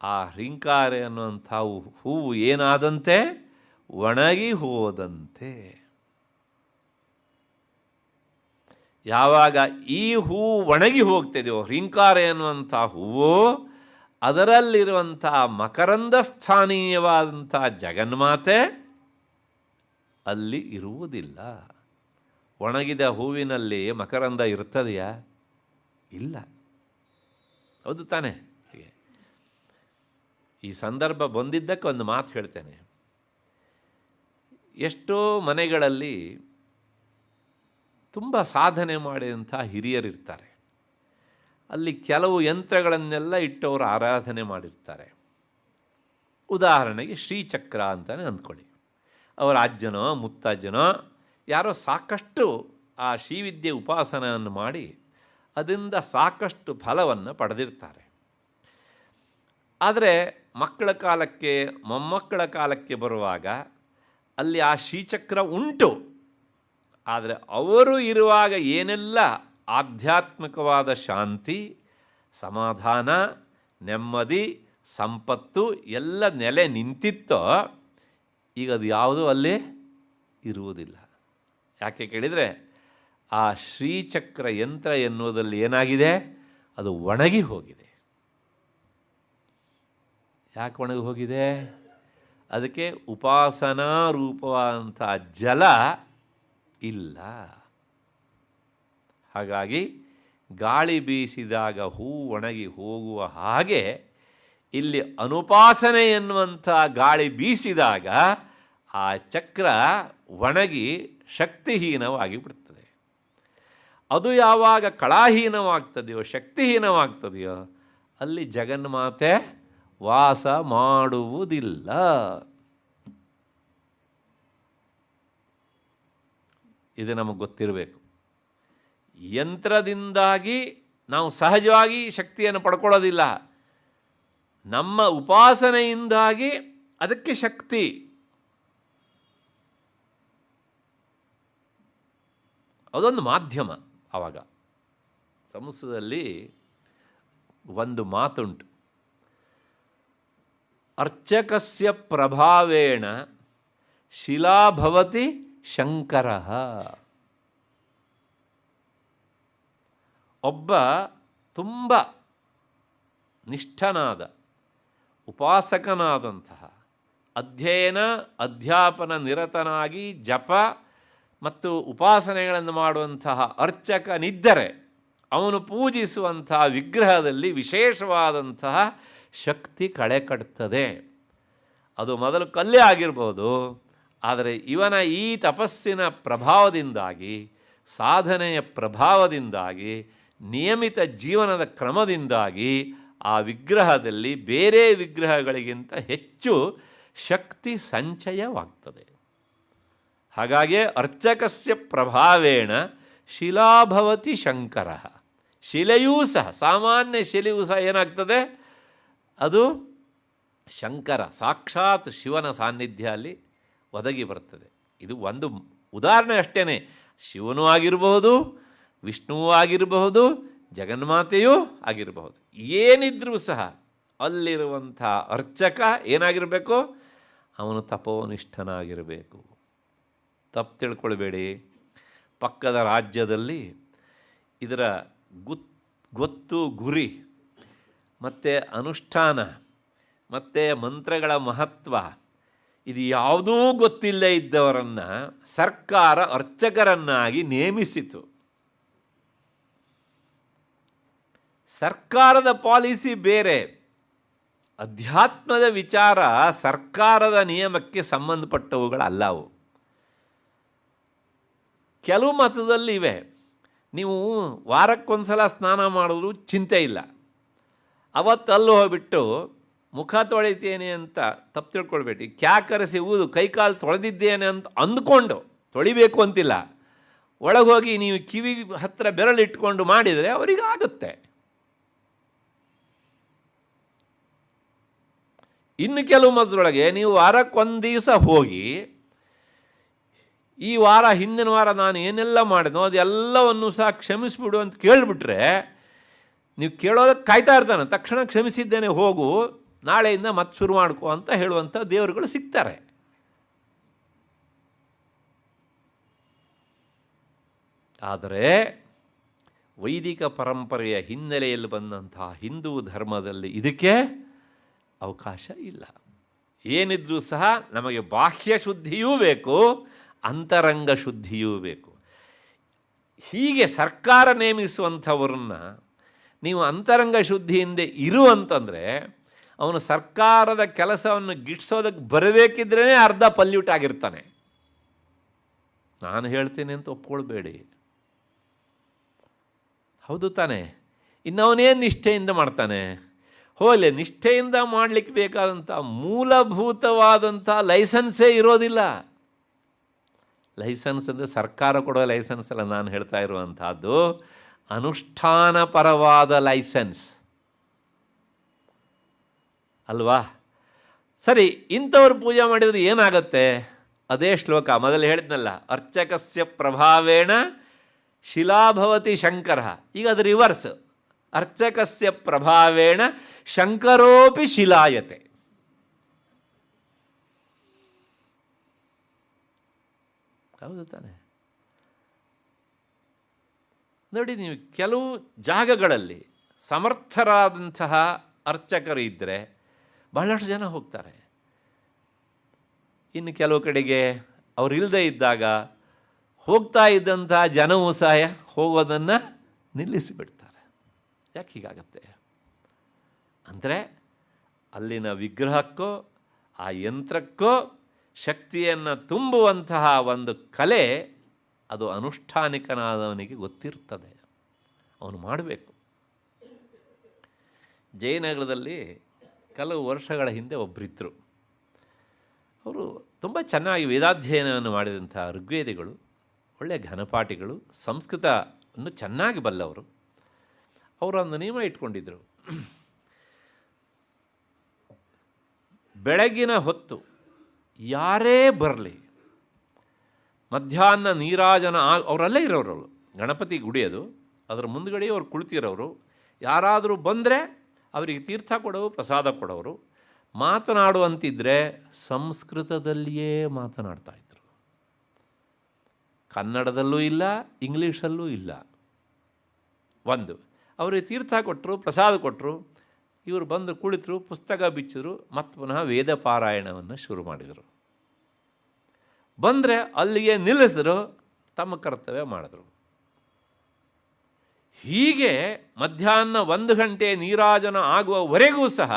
ಆ ಹ್ರೀಂಕಾರ ಎನ್ನುವಂಥ ಹೂವು ಏನಾದಂತೆ, ಒಣಗಿ ಹೋದಂತೆ. ಯಾವಾಗ ಈ ಹೂವು ಒಣಗಿ ಹೋಗ್ತಿದೆಯೋ, ಹ್ರೀಂಕಾರ ಎನ್ನುವಂಥ ಹೂವು, ಅದರಲ್ಲಿರುವಂಥ ಮಕರಂದ ಸ್ಥಾನೀಯವಾದಂಥ ಜಗನ್ಮಾತೆ ಅಲ್ಲಿ ಇರುವುದಿಲ್ಲ. ಒಣಗಿದ ಹೂವಿನಲ್ಲಿ ಮಕರಂದ ಇರ್ತದೆಯಾ? ಇಲ್ಲ. ಹೌದು ತಾನೆ? ಹೀಗೆ ಈ ಸಂದರ್ಭ ಬಂದಿದ್ದಕ್ಕೆ ಒಂದು ಮಾತು ಹೇಳ್ತೇನೆ. ಎಷ್ಟೋ ಮನೆಗಳಲ್ಲಿ ತುಂಬ ಸಾಧನೆ ಮಾಡಿದಂಥ ಹಿರಿಯರಿರ್ತಾರೆ. ಅಲ್ಲಿ ಕೆಲವು ಯಂತ್ರಗಳನ್ನೆಲ್ಲ ಇಟ್ಟವರು ಆರಾಧನೆ ಮಾಡಿರ್ತಾರೆ. ಉದಾಹರಣೆಗೆ ಶ್ರೀಚಕ್ರ ಅಂತಲೇ ಅಂದ್ಕೊಳ್ಳಿ. ಅವರ ಅಜ್ಜನೋ ಮುತ್ತಜ್ಜನೋ ಯಾರೋ ಸಾಕಷ್ಟು ಆ ಶ್ರೀವಿದ್ಯೆ ಉಪಾಸನೆಯನ್ನು ಮಾಡಿ ಅದರಿಂದ ಸಾಕಷ್ಟು ಫಲವನ್ನು ಪಡೆದಿರ್ತಾರೆ. ಆದರೆ ಮಕ್ಕಳ ಕಾಲಕ್ಕೆ, ಮೊಮ್ಮಕ್ಕಳ ಕಾಲಕ್ಕೆ ಬರುವಾಗ ಅಲ್ಲಿ ಆ ಶ್ರೀಚಕ್ರ ಉಂಟು. ಆದರೆ ಅವರು ಇರುವಾಗ ಏನೆಲ್ಲ ಆಧ್ಯಾತ್ಮಿಕವಾದ ಶಾಂತಿ, ಸಮಾಧಾನ, ನೆಮ್ಮದಿ, ಸಂಪತ್ತು ಎಲ್ಲ ನೆಲೆ ನಿಂತಿತ್ತೋ, ಈಗ ಅದು ಯಾವುದೂ ಅಲ್ಲಿ ಇರುವುದಿಲ್ಲ. ಯಾಕೆ ಕೇಳಿದರೆ ಆ ಶ್ರೀಚಕ್ರ ಯಂತ್ರ ಎನ್ನುವುದಲ್ಲಿ ಏನಾಗಿದೆ, ಅದು ಒಣಗಿ ಹೋಗಿದೆ. ಯಾಕೆ ಒಣಗಿ ಹೋಗಿದೆ? ಅದಕ್ಕೆ ಉಪಾಸನಾ ರೂಪವಾದಂಥ ಜಲ ಇಲ್ಲ. ಹಾಗಾಗಿ ಗಾಳಿ ಬೀಸಿದಾಗ ಹೂ ಒಣಗಿ ಹೋಗುವ ಹಾಗೆ ಇಲ್ಲಿ ಅನುಪಾಸನೆ ಎನ್ನುವಂಥ ಗಾಳಿ ಬೀಸಿದಾಗ ಆ ಚಕ್ರ ಒಣಗಿ ಶಕ್ತಿಹೀನವಾಗಿ ಬಿಡ್ತದೆ. ಅದು ಯಾವಾಗ ಕಳಾಹೀನವಾಗ್ತದೆಯೋ, ಶಕ್ತಿಹೀನವಾಗ್ತದೆಯೋ, ಅಲ್ಲಿ ಜಗನ್ಮಾತೆ ವಾಸ ಮಾಡುವುದಿಲ್ಲ. ಇದು ನಮಗೆ ಗೊತ್ತಿರಬೇಕು. ಯಂತ್ರದಿಂದಾಗಿ ನಾವು ಸಹಜವಾಗಿ ಶಕ್ತಿಯನ್ನು ಪಡ್ಕೊಳ್ಳೋದಿಲ್ಲ. ನಮ್ಮ ಉಪಾಸನೆಯಿಂದಾಗಿ ಅದಕ್ಕೆ ಶಕ್ತಿ. ಅದೊಂದು ಮಾಧ್ಯಮ. ಆವಾಗ ಸಂಸ್ಕೃತದಲ್ಲಿ ಒಂದು ಮಾತುಂಟು, ಅರ್ಚಕಸ್ಯ ಪ್ರಭಾವೇಣ ಶಿಲಾಭವತಿ ಶಂಕರಃ. ಒಬ್ಬ ತುಂಬ ನಿಷ್ಠನಾದ ಉಪಾಸಕನಾದಂತಹ ಅಧ್ಯಯನ ಅಧ್ಯಾಪನ ನಿರತನಾಗಿ ಜಪ ಮತ್ತು ಉಪಾಸನೆಗಳನ್ನು ಮಾಡುವಂತಹ ಅರ್ಚಕನಿದ್ದರೆ ಅವನು ಪೂಜಿಸುವಂತಹ ವಿಗ್ರಹದಲ್ಲಿ ವಿಶೇಷವಾದಂತಹ ಶಕ್ತಿ ಕಳೆ ಕಟ್ತದೆ. ಅದು ಮೊದಲು ಕಲ್ಲೇ ಆಗಿರ್ಬೋದು, ಆದರೆ ಇವನ ಈ ತಪಸ್ಸಿನ ಪ್ರಭಾವದಿಂದಾಗಿ, ಸಾಧನೆಯ ಪ್ರಭಾವದಿಂದಾಗಿ, ನಿಯಮಿತ ಜೀವನದ ಕ್ರಮದಿಂದಾಗಿ ಆ ವಿಗ್ರಹದಲ್ಲಿ ಬೇರೆ ವಿಗ್ರಹಗಳಿಗಿಂತ ಹೆಚ್ಚು ಶಕ್ತಿ ಸಂಚಯವಾಗ್ತದೆ. ಹಾಗಾಗಿ ಅರ್ಚಕಸ್ಯ ಪ್ರಭಾವೇಣ ಶಿಲಾಭವತಿ ಶಂಕರ. ಶಿಲೆಯೂ ಸಹ, ಸಾಮಾನ್ಯ ಶಿಲೆಯೂ ಸಹ ಏನಾಗ್ತದೆ, ಅದು ಶಂಕರ ಸಾಕ್ಷಾತ್ ಶಿವನ ಸಾನ್ನಿಧ್ಯ ಅಲ್ಲಿ ಒದಗಿ ಬರ್ತದೆ. ಇದು ಒಂದು ಉದಾಹರಣೆ ಅಷ್ಟೇ. ಶಿವನೂ ಆಗಿರಬಹುದು, ವಿಷ್ಣುವೂ ಆಗಿರಬಹುದು, ಜಗನ್ಮಾತೆಯೂ ಆಗಿರಬಹುದು. ಏನಿದ್ರೂ ಸಹ ಅಲ್ಲಿರುವಂಥ ಅರ್ಚಕ ಏನಾಗಿರಬೇಕು, ಅವನು ತಪೋನಿಷ್ಠನಾಗಿರಬೇಕು. ತಪ್ಪು ತಿಳ್ಕೊಳ್ಬೇಡಿ. ಪಕ್ಕದ ರಾಜ್ಯದಲ್ಲಿ ಇದರ ಗೊತ್ತು ಗುರಿ ಮತ್ತು ಅನುಷ್ಠಾನ ಮತ್ತು ಮಂತ್ರಗಳ ಮಹತ್ವ ಇದು ಯಾವುದೂ ಗೊತ್ತಿಲ್ಲದೇ ಇದ್ದವರನ್ನು ಸರ್ಕಾರ ಅರ್ಚಕರನ್ನಾಗಿ ನೇಮಿಸಿತು. ಸರ್ಕಾರದ ಪಾಲಿಸಿ ಬೇರೆ. ಅಧ್ಯಾತ್ಮದ ವಿಚಾರ ಸರ್ಕಾರದ ನಿಯಮಕ್ಕೆ ಸಂಬಂಧಪಟ್ಟವುಗಳಲ್ಲವು. ಕೆಲವು ಮತದಲ್ಲಿ ಇವೆ, ನೀವು ವಾರಕ್ಕೊಂದ್ಸಲ ಸ್ನಾನ ಮಾಡಿದ್ರು ಚಿಂತೆ ಇಲ್ಲ, ಅವತ್ತಲ್ಲೂ ಹೋಗ್ಬಿಟ್ಟು ಮುಖ ತೊಳಿತೇನೆ ಅಂತ ತಪ್ಪು ತಿಳ್ಕೊಳ್ಬೇಡಿ. ಕ್ಯಾಕರಿಸಿ ಊದು ಕೈಕಾಲು ತೊಳೆದಿದ್ದೇನೆ ಅಂತ ಅಂದ್ಕೊಂಡು ತೊಳಿಬೇಕು ಅಂತಿಲ್ಲ. ಒಳಗೋಗಿ ನೀವು ಕಿವಿ ಹತ್ತಿರ ಬೆರಳಿಟ್ಕೊಂಡು ಮಾಡಿದರೆ ಅವರಿಗೆ ಆಗುತ್ತೆ. ಇನ್ನು ಕೆಲವು ಮತದೊಳಗೆ ನೀವು ವಾರಕ್ಕೊಂದು ದಿವಸ ಹೋಗಿ ಈ ವಾರ ಹಿಂದಿನ ವಾರ ನಾನು ಏನೆಲ್ಲ ಮಾಡಿದ್ನೋ ಅದೆಲ್ಲವನ್ನು ಸಹ ಕ್ಷಮಿಸಿಬಿಡು ಅಂತ ಕೇಳಿಬಿಟ್ರೆ ನೀವು ಕೇಳೋದಕ್ಕೆ ಕಾಯ್ತಾ ಇರ್ತಾನೆ. ತಕ್ಷಣ ಕ್ಷಮಿಸಿದ್ದೇನೆ, ಹೋಗು, ನಾಳೆಯಿಂದ ಮತ್ತೆ ಶುರು ಮಾಡ್ಕೋ ಅಂತ ಹೇಳುವಂಥ ದೇವರುಗಳು ಸಿಗ್ತಾರೆ. ಆದರೆ ವೈದಿಕ ಪರಂಪರೆಯ ಹಿನ್ನೆಲೆಯಲ್ಲಿ ಬಂದಂತಹ ಹಿಂದೂ ಧರ್ಮದಲ್ಲಿ ಇದಕ್ಕೆ ಅವಕಾಶ ಇಲ್ಲ. ಏನಿದ್ರೂ ಸಹ ನಮಗೆ ಬಾಹ್ಯ ಶುದ್ಧಿಯೂ ಬೇಕು, ಅಂತರಂಗ ಶುದ್ಧಿಯೂ ಬೇಕು. ಹೀಗೆ ಸರ್ಕಾರ ನೇಮಿಸುವಂಥವ್ರನ್ನ ನೀವು ಅಂತರಂಗ ಶುದ್ಧಿಯಿಂದ ಇರುವಂತಂದರೆ ಅವನು ಸರ್ಕಾರದ ಕೆಲಸವನ್ನು ಗಿಟ್ಟಿಸೋದಕ್ಕೆ ಬರಬೇಕಿದ್ರೇ ಅರ್ಧ ಪಲ್ಯೂಟ್ ಆಗಿರ್ತಾನೆ. ನಾನು ಹೇಳ್ತೀನಿ ಅಂತ ಒಪ್ಕೊಳ್ಬೇಡಿ. ಹೌದು ತಾನೆ? ಇನ್ನು ಅವನೇನು ನಿಷ್ಠೆಯಿಂದ ಮಾಡ್ತಾನೆ? ಹೋಲೆ, ನಿಷ್ಠೆಯಿಂದ ಮಾಡಲಿಕ್ಕೆ ಬೇಕಾದಂಥ ಮೂಲಭೂತವಾದಂಥ ಲೈಸೆನ್ಸೇ ಇರೋದಿಲ್ಲ. ಲೈಸೆನ್ಸ್ ಅಂದರೆ ಸರ್ಕಾರ ಕೊಡೋ ಲೈಸೆನ್ಸ್ ಅಲ್ಲ ನಾನು ಹೇಳ್ತಾ ಇರುವಂಥದ್ದು, ಅನುಷ್ಠಾನಪರವಾದ ಲೈಸೆನ್ಸ್ ಅಲ್ವಾ? ಸರಿ, ಇಂಥವ್ರು ಪೂಜೆ ಮಾಡಿದರೆ ಏನಾಗುತ್ತೆ? ಅದೇ ಶ್ಲೋಕ ಮೊದಲು ಹೇಳಿದ್ನಲ್ಲ, ಅರ್ಚಕಸ್ಯ ಪ್ರಭಾವೇಣ ಶಿಲಾಭವತಿ ಶಂಕರ. ಈಗ ಅದು ರಿವರ್ಸ್, ಅರ್ಚಕಸ್ಯ ಪ್ರಭಾವೇಣ ಶಂಕರೋಪಿ ಶಿಲಾಯತೆ. ಹೌದು ತಾನೆ? ನೋಡಿ, ನೀವು ಕೆಲವು ಜಾಗಗಳಲ್ಲಿ ಸಮರ್ಥರಾದಂತಹ ಅರ್ಚಕರು ಇದ್ದರೆ ಬಹಳಷ್ಟು ಜನ ಹೋಗ್ತಾರೆ. ಇನ್ನು ಕೆಲವು ಕಡೆಗೆ ಅವರು ಇಲ್ಲದೇ ಇದ್ದಾಗ ಹೋಗ್ತಾ ಇದ್ದಂಥ ಜನವೂ ಸಹ ಹೋಗೋದನ್ನು ನಿಲ್ಲಿಸಿಬಿಡ್ತಾರೆ. ಯಾಕೆ ಹೀಗಾಗತ್ತೆ? ಅಂದರೆ ಅಲ್ಲಿನ ವಿಗ್ರಹಕ್ಕೋ ಆ ಯಂತ್ರಕ್ಕೋ ಶಕ್ತಿಯನ್ನು ತುಂಬುವಂತಹ ಒಂದು ಕಲೆ ಅದು ಅನುಷ್ಠಾನಿಕನಾದವನಿಗೆ ಗೊತ್ತಿರ್ತದೆ, ಅವನು ಮಾಡಬೇಕು. ಜಯನಗರದಲ್ಲಿ ಕೆಲವು ವರ್ಷಗಳ ಹಿಂದೆ ಒಬ್ಬರಿದ್ದರು. ಅವರು ತುಂಬ ಚೆನ್ನಾಗಿ ವೇದಾಧ್ಯಯನವನ್ನು ಮಾಡಿದಂಥ ಋಗ್ವೇದಿಗಳು, ಒಳ್ಳೆಯ ಘನಪಾಠಿಗಳು, ಸಂಸ್ಕೃತವನ್ನು ಚೆನ್ನಾಗಿ ಬಲ್ಲವರು. ಅವರೊಂದು ನಿಯಮ ಇಟ್ಕೊಂಡಿದ್ದರು. ಬೆಳಗಿನ ಹೊತ್ತು ಯಾರೇ ಬರಲಿ, ಮಧ್ಯಾಹ್ನ ನೀರಾಜನ ಅವರಲ್ಲೇ ಇರೋರು, ಗಣಪತಿ ಗುಡಿ ಅದು, ಅದರ ಮುಂದುಗಡೆ ಅವ್ರು ಕುಳಿತಿರೋರು. ಯಾರಾದರೂ ಬಂದರೆ ಅವರಿಗೆ ತೀರ್ಥ ಕೊಡೋರು, ಪ್ರಸಾದ ಕೊಡೋರು. ಮಾತನಾಡುವಂತಿದ್ದರೆ ಸಂಸ್ಕೃತದಲ್ಲಿಯೇ ಮಾತನಾಡ್ತಾಯಿದ್ರು. ಕನ್ನಡದಲ್ಲೂ ಇಲ್ಲ, ಇಂಗ್ಲೀಷಲ್ಲೂ ಇಲ್ಲ. ಒಂದು ಅವರಿಗೆ ತೀರ್ಥ ಕೊಟ್ಟರು, ಪ್ರಸಾದ ಕೊಟ್ಟರು. ಇವರು ಬಂದು ಕುಳಿತರು, ಪುಸ್ತಕ ಬಿಚ್ಚಿದ್ರು, ಮತ್ತು ಪುನಃ ವೇದ ಪಾರಾಯಣವನ್ನು ಶುರು ಮಾಡಿದರು. ಬಂದರೆ ಅಲ್ಲಿಗೆ ನಿಲ್ಲಿಸಿದ್ರು, ತಮ್ಮ ಕರ್ತವ್ಯ ಮಾಡಿದ್ರು. ಹೀಗೆ ಮಧ್ಯಾಹ್ನ 1 ಗಂಟೆ ನೀರಾಜನ ಆಗುವವರೆಗೂ ಸಹ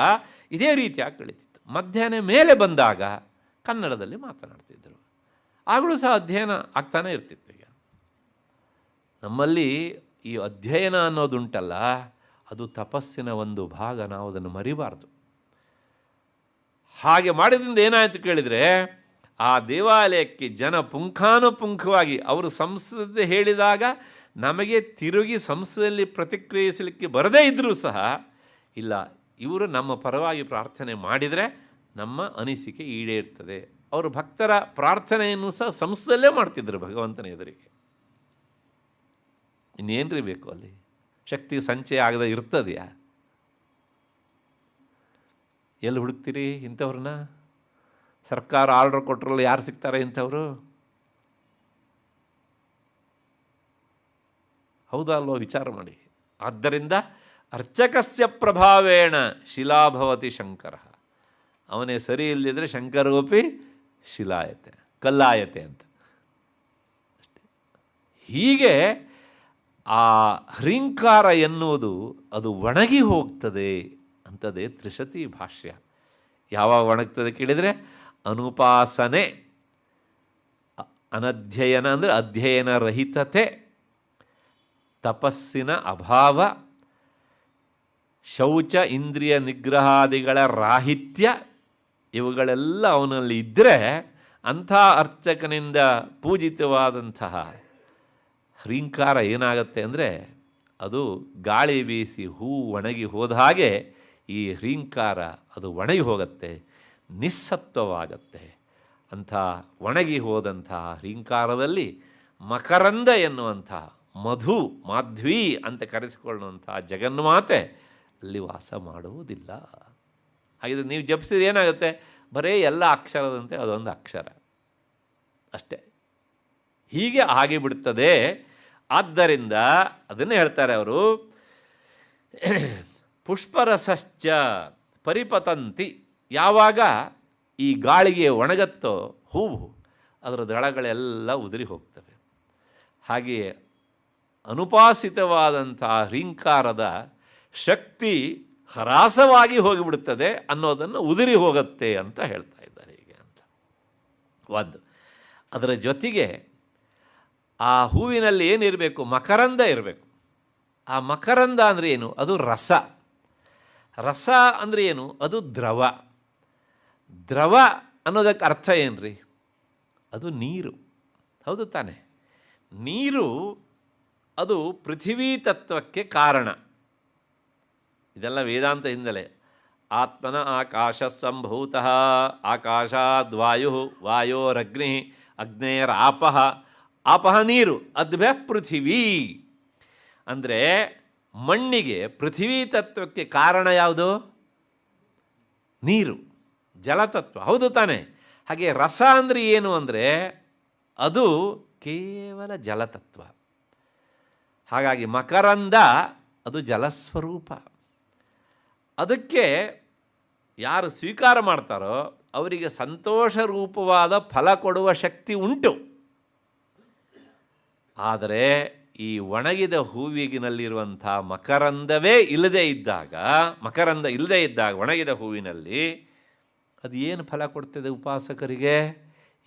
ಇದೇ ರೀತಿಯಾಗಿ ಕಳೀತಿತ್ತು. ಮಧ್ಯಾಹ್ನ ಮೇಲೆ ಬಂದಾಗ ಕನ್ನಡದಲ್ಲಿ ಮಾತನಾಡ್ತಿದ್ದರು. ಆಗಲೂ ಸಹ ಅಧ್ಯಯನ ಆಗ್ತಾನೆ ಇರ್ತಿತ್ತು. ಈಗ ನಮ್ಮಲ್ಲಿ ಈ ಅಧ್ಯಯನ ಅನ್ನೋದುಂಟಲ್ಲ, ಅದು ತಪಸ್ಸಿನ ಒಂದು ಭಾಗ. ನಾವು ಅದನ್ನು ಮರಿಬಾರ್ದು. ಹಾಗೆ ಮಾಡಿದ್ರಿಂದ ಏನಾಯಿತು ಕೇಳಿದರೆ, ಆ ದೇವಾಲಯಕ್ಕೆ ಜನ ಪುಂಖಾನುಪುಂಖವಾಗಿ ಅವರು ಸಂಸ್ಕೃತ ಹೇಳಿದಾಗ ನಮಗೆ ತಿರುಗಿ ಸಂಸ್ಕೃತದಲ್ಲಿ ಪ್ರತಿಕ್ರಿಯಿಸಲಿಕ್ಕೆ ಬರದೇ ಇದ್ದರೂ ಸಹ, ಇಲ್ಲ ಇವರು ನಮ್ಮ ಪರವಾಗಿ ಪ್ರಾರ್ಥನೆ ಮಾಡಿದರೆ ನಮ್ಮ ಅನಿಸಿಕೆ ಈಡೇರ್ತದೆ. ಅವರು ಭಕ್ತರ ಪ್ರಾರ್ಥನೆಯನ್ನು ಸಹ ಸಂಸ್ಕೃತದಲ್ಲೇ ಮಾಡ್ತಿದ್ದರು ಭಗವಂತನ ಎದುರಿಗೆ. ಇನ್ನೇನ್ರಿ ಬೇಕು ಅಲ್ಲಿ? ಶಕ್ತಿ ಸಂಚಯ ಆಗದೆ ಇರ್ತದೆಯಾ? ಎಲ್ಲಿ ಹುಡುಕ್ತೀರಿ ಇಂಥವ್ರನ್ನ? ಸರ್ಕಾರ ಆರ್ಡರ್ ಕೊಟ್ಟರಲ್ಲ, ಯಾರು ಸಿಗ್ತಾರೆ ಇಂಥವರು? ಹೌದಾ ಅಲ್ವೋ? ವಿಚಾರ ಮಾಡಿ. ಆದ್ದರಿಂದ ಅರ್ಚಕಸ್ಯ ಪ್ರಭಾವೇಣ ಶಿಲಾಭವತಿ ಶಂಕರ. ಅವನೇ ಸರಿ ಇಲ್ಲದಿದ್ದರೆ ಶಂಕರೋಪಿ ಶಿಲಾಯತೆ, ಕಲ್ಲಾಯತೆ ಅಂತ. ಅಷ್ಟೇ. ಹೀಗೆ ಆ ಹ್ರೀಂಕಾರ ಎನ್ನುವುದು ಅದು ಒಣಗಿ ಹೋಗ್ತದೆ ಅಂತದೇ ತ್ರಿಶತಿ ಭಾಷ್ಯ. ಯಾವಾಗ ಒಣಗ್ತದೆ ಕೇಳಿದರೆ, ಅನುಪಾಸನೆ, ಅನಧ್ಯಯನ ಅಂದರೆ ಅಧ್ಯಯನ ರಹಿತತೆ, ತಪಸ್ಸಿನ ಅಭಾವ, ಶೌಚ ಇಂದ್ರಿಯ ನಿಗ್ರಹಾದಿಗಳ ರಾಹಿತ್ಯ, ಇವುಗಳೆಲ್ಲ ಅವನಲ್ಲಿ ಇದ್ದರೆ ಅಂಥ ಅರ್ಚಕನಿಂದ ಪೂಜಿತವಾದಂತಹ ಹ್ರೀಂಕಾರ ಏನಾಗುತ್ತೆ ಅಂದರೆ, ಅದು ಗಾಳಿ ಬೀಸಿ ಹೂ ಒಣಗಿ ಹೋದ ಹಾಗೆ ಈ ಹ್ರೀಂಕಾರ ಅದು ಒಣಗಿ ಹೋಗುತ್ತೆ, ನಿಸ್ಸತ್ವವಾಗತ್ತೆ. ಅಂಥ ಒಣಗಿ ಹೋದಂಥ ಹ್ರೀಂಕಾರದಲ್ಲಿ ಮಕರಂದ ಎನ್ನುವಂಥ ಮಧು, ಮಾಧ್ವಿ ಅಂತ ಕರೆಸಿಕೊಳ್ಳುವಂಥ ಜಗನ್ಮಾತೆ ಅಲ್ಲಿ ವಾಸ ಮಾಡುವುದಿಲ್ಲ. ಹಾಗಿದ್ರೆ ನೀವು ಜಪಿಸಿದ್ರೆ ಏನಾಗುತ್ತೆ? ಬರೀ ಎಲ್ಲ ಅಕ್ಷರದಂತೆ ಅದೊಂದು ಅಕ್ಷರ ಅಷ್ಟೇ. ಹೀಗೆ ಆಗಿಬಿಡ್ತದೆ. ಆದ್ದರಿಂದ ಅದನ್ನೇ ಹೇಳ್ತಾರೆ ಅವರು, ಪುಷ್ಪರಸಶ್ಚ ಪರಿಪತಂತಿ. ಯಾವಾಗ ಈ ಗಾಳಿಗೆ ಒಣಗತ್ತೋ ಹೂವು, ಅದರ ದಳಗಳೆಲ್ಲ ಉದುರಿ ಹೋಗ್ತವೆ. ಹಾಗೆಯೇ ಅನುಪಾಸಿತವಾದಂಥ ಹ್ರೀಂಕಾರದ ಶಕ್ತಿ ಹ್ರಾಸವಾಗಿ ಹೋಗಿಬಿಡುತ್ತದೆ ಅನ್ನೋದನ್ನು ಉದುರಿ ಹೋಗುತ್ತೆ ಅಂತ ಹೇಳ್ತಾ ಇದ್ದಾರೆ ಹೀಗೆ ಅಂತ. ಒಂದು ಅದರ ಜೊತೆಗೆ ಆ ಹೂವಿನಲ್ಲಿ ಏನಿರಬೇಕು? ಮಕರಂದ ಇರಬೇಕು. ಆ ಮಕರಂದ ಅಂದರೆ ಏನು? ಅದು ರಸ. ರಸ ಅಂದರೆ ಏನು? ಅದು ದ್ರವ. ದ್ರವ ಅನ್ನೋದಕ್ಕೆ ಅರ್ಥ ಏನು ರೀ? ಅದು ನೀರು. ಹೌದು ತಾನೆ? ನೀರು ಅದು ಪೃಥ್ವೀ ತತ್ವಕ್ಕೆ ಕಾರಣ. ಇದೆಲ್ಲ ವೇದಾಂತ ಹಿನ್ನೆಲೆ. ಆತ್ಮನ ಆಕಾಶ ಸಂಭೂತಃ, ಆಕಾಶಾದ್ವಾಯು, ವಾಯೋರಗ್ನಿ, ಅಗ್ನೇಯರಾಪಃ, ಆಪಃ ನೀರು, ಅದ್ಭ್ಯ ಪೃಥಿವೀ. ಅಂದರೆ ಮಣ್ಣಿಗೆ ಪೃಥ್ವೀ ತತ್ವಕ್ಕೆ ಕಾರಣ ಯಾವುದು? ನೀರು, ಜಲತತ್ವ. ಹೌದು ತಾನೆ? ಹಾಗೆ ರಸ ಅಂದರೆ ಏನು ಅಂದರೆ ಅದು ಕೇವಲ ಜಲತತ್ವ. ಹಾಗಾಗಿ ಮಕರಂದ ಅದು ಜಲಸ್ವರೂಪ. ಅದಕ್ಕೆ ಯಾರು ಸ್ವೀಕಾರ ಮಾಡ್ತಾರೋ ಅವರಿಗೆ ಸಂತೋಷ ರೂಪವಾದ ಫಲ ಕೊಡುವ ಶಕ್ತಿ ಉಂಟು. ಆದರೆ ಈ ಒಣಗಿದ ಹೂವಿನಲ್ಲಿರುವಂಥ ಮಕರಂದವೇ ಇಲ್ಲದೇ ಇದ್ದಾಗ, ಮಕರಂದ ಇಲ್ಲದೇ ಇದ್ದಾಗ ಒಣಗಿದ ಹೂವಿನಲ್ಲಿ ಅದು ಏನು ಫಲ ಕೊಡ್ತದೆ ಉಪಾಸಕರಿಗೆ?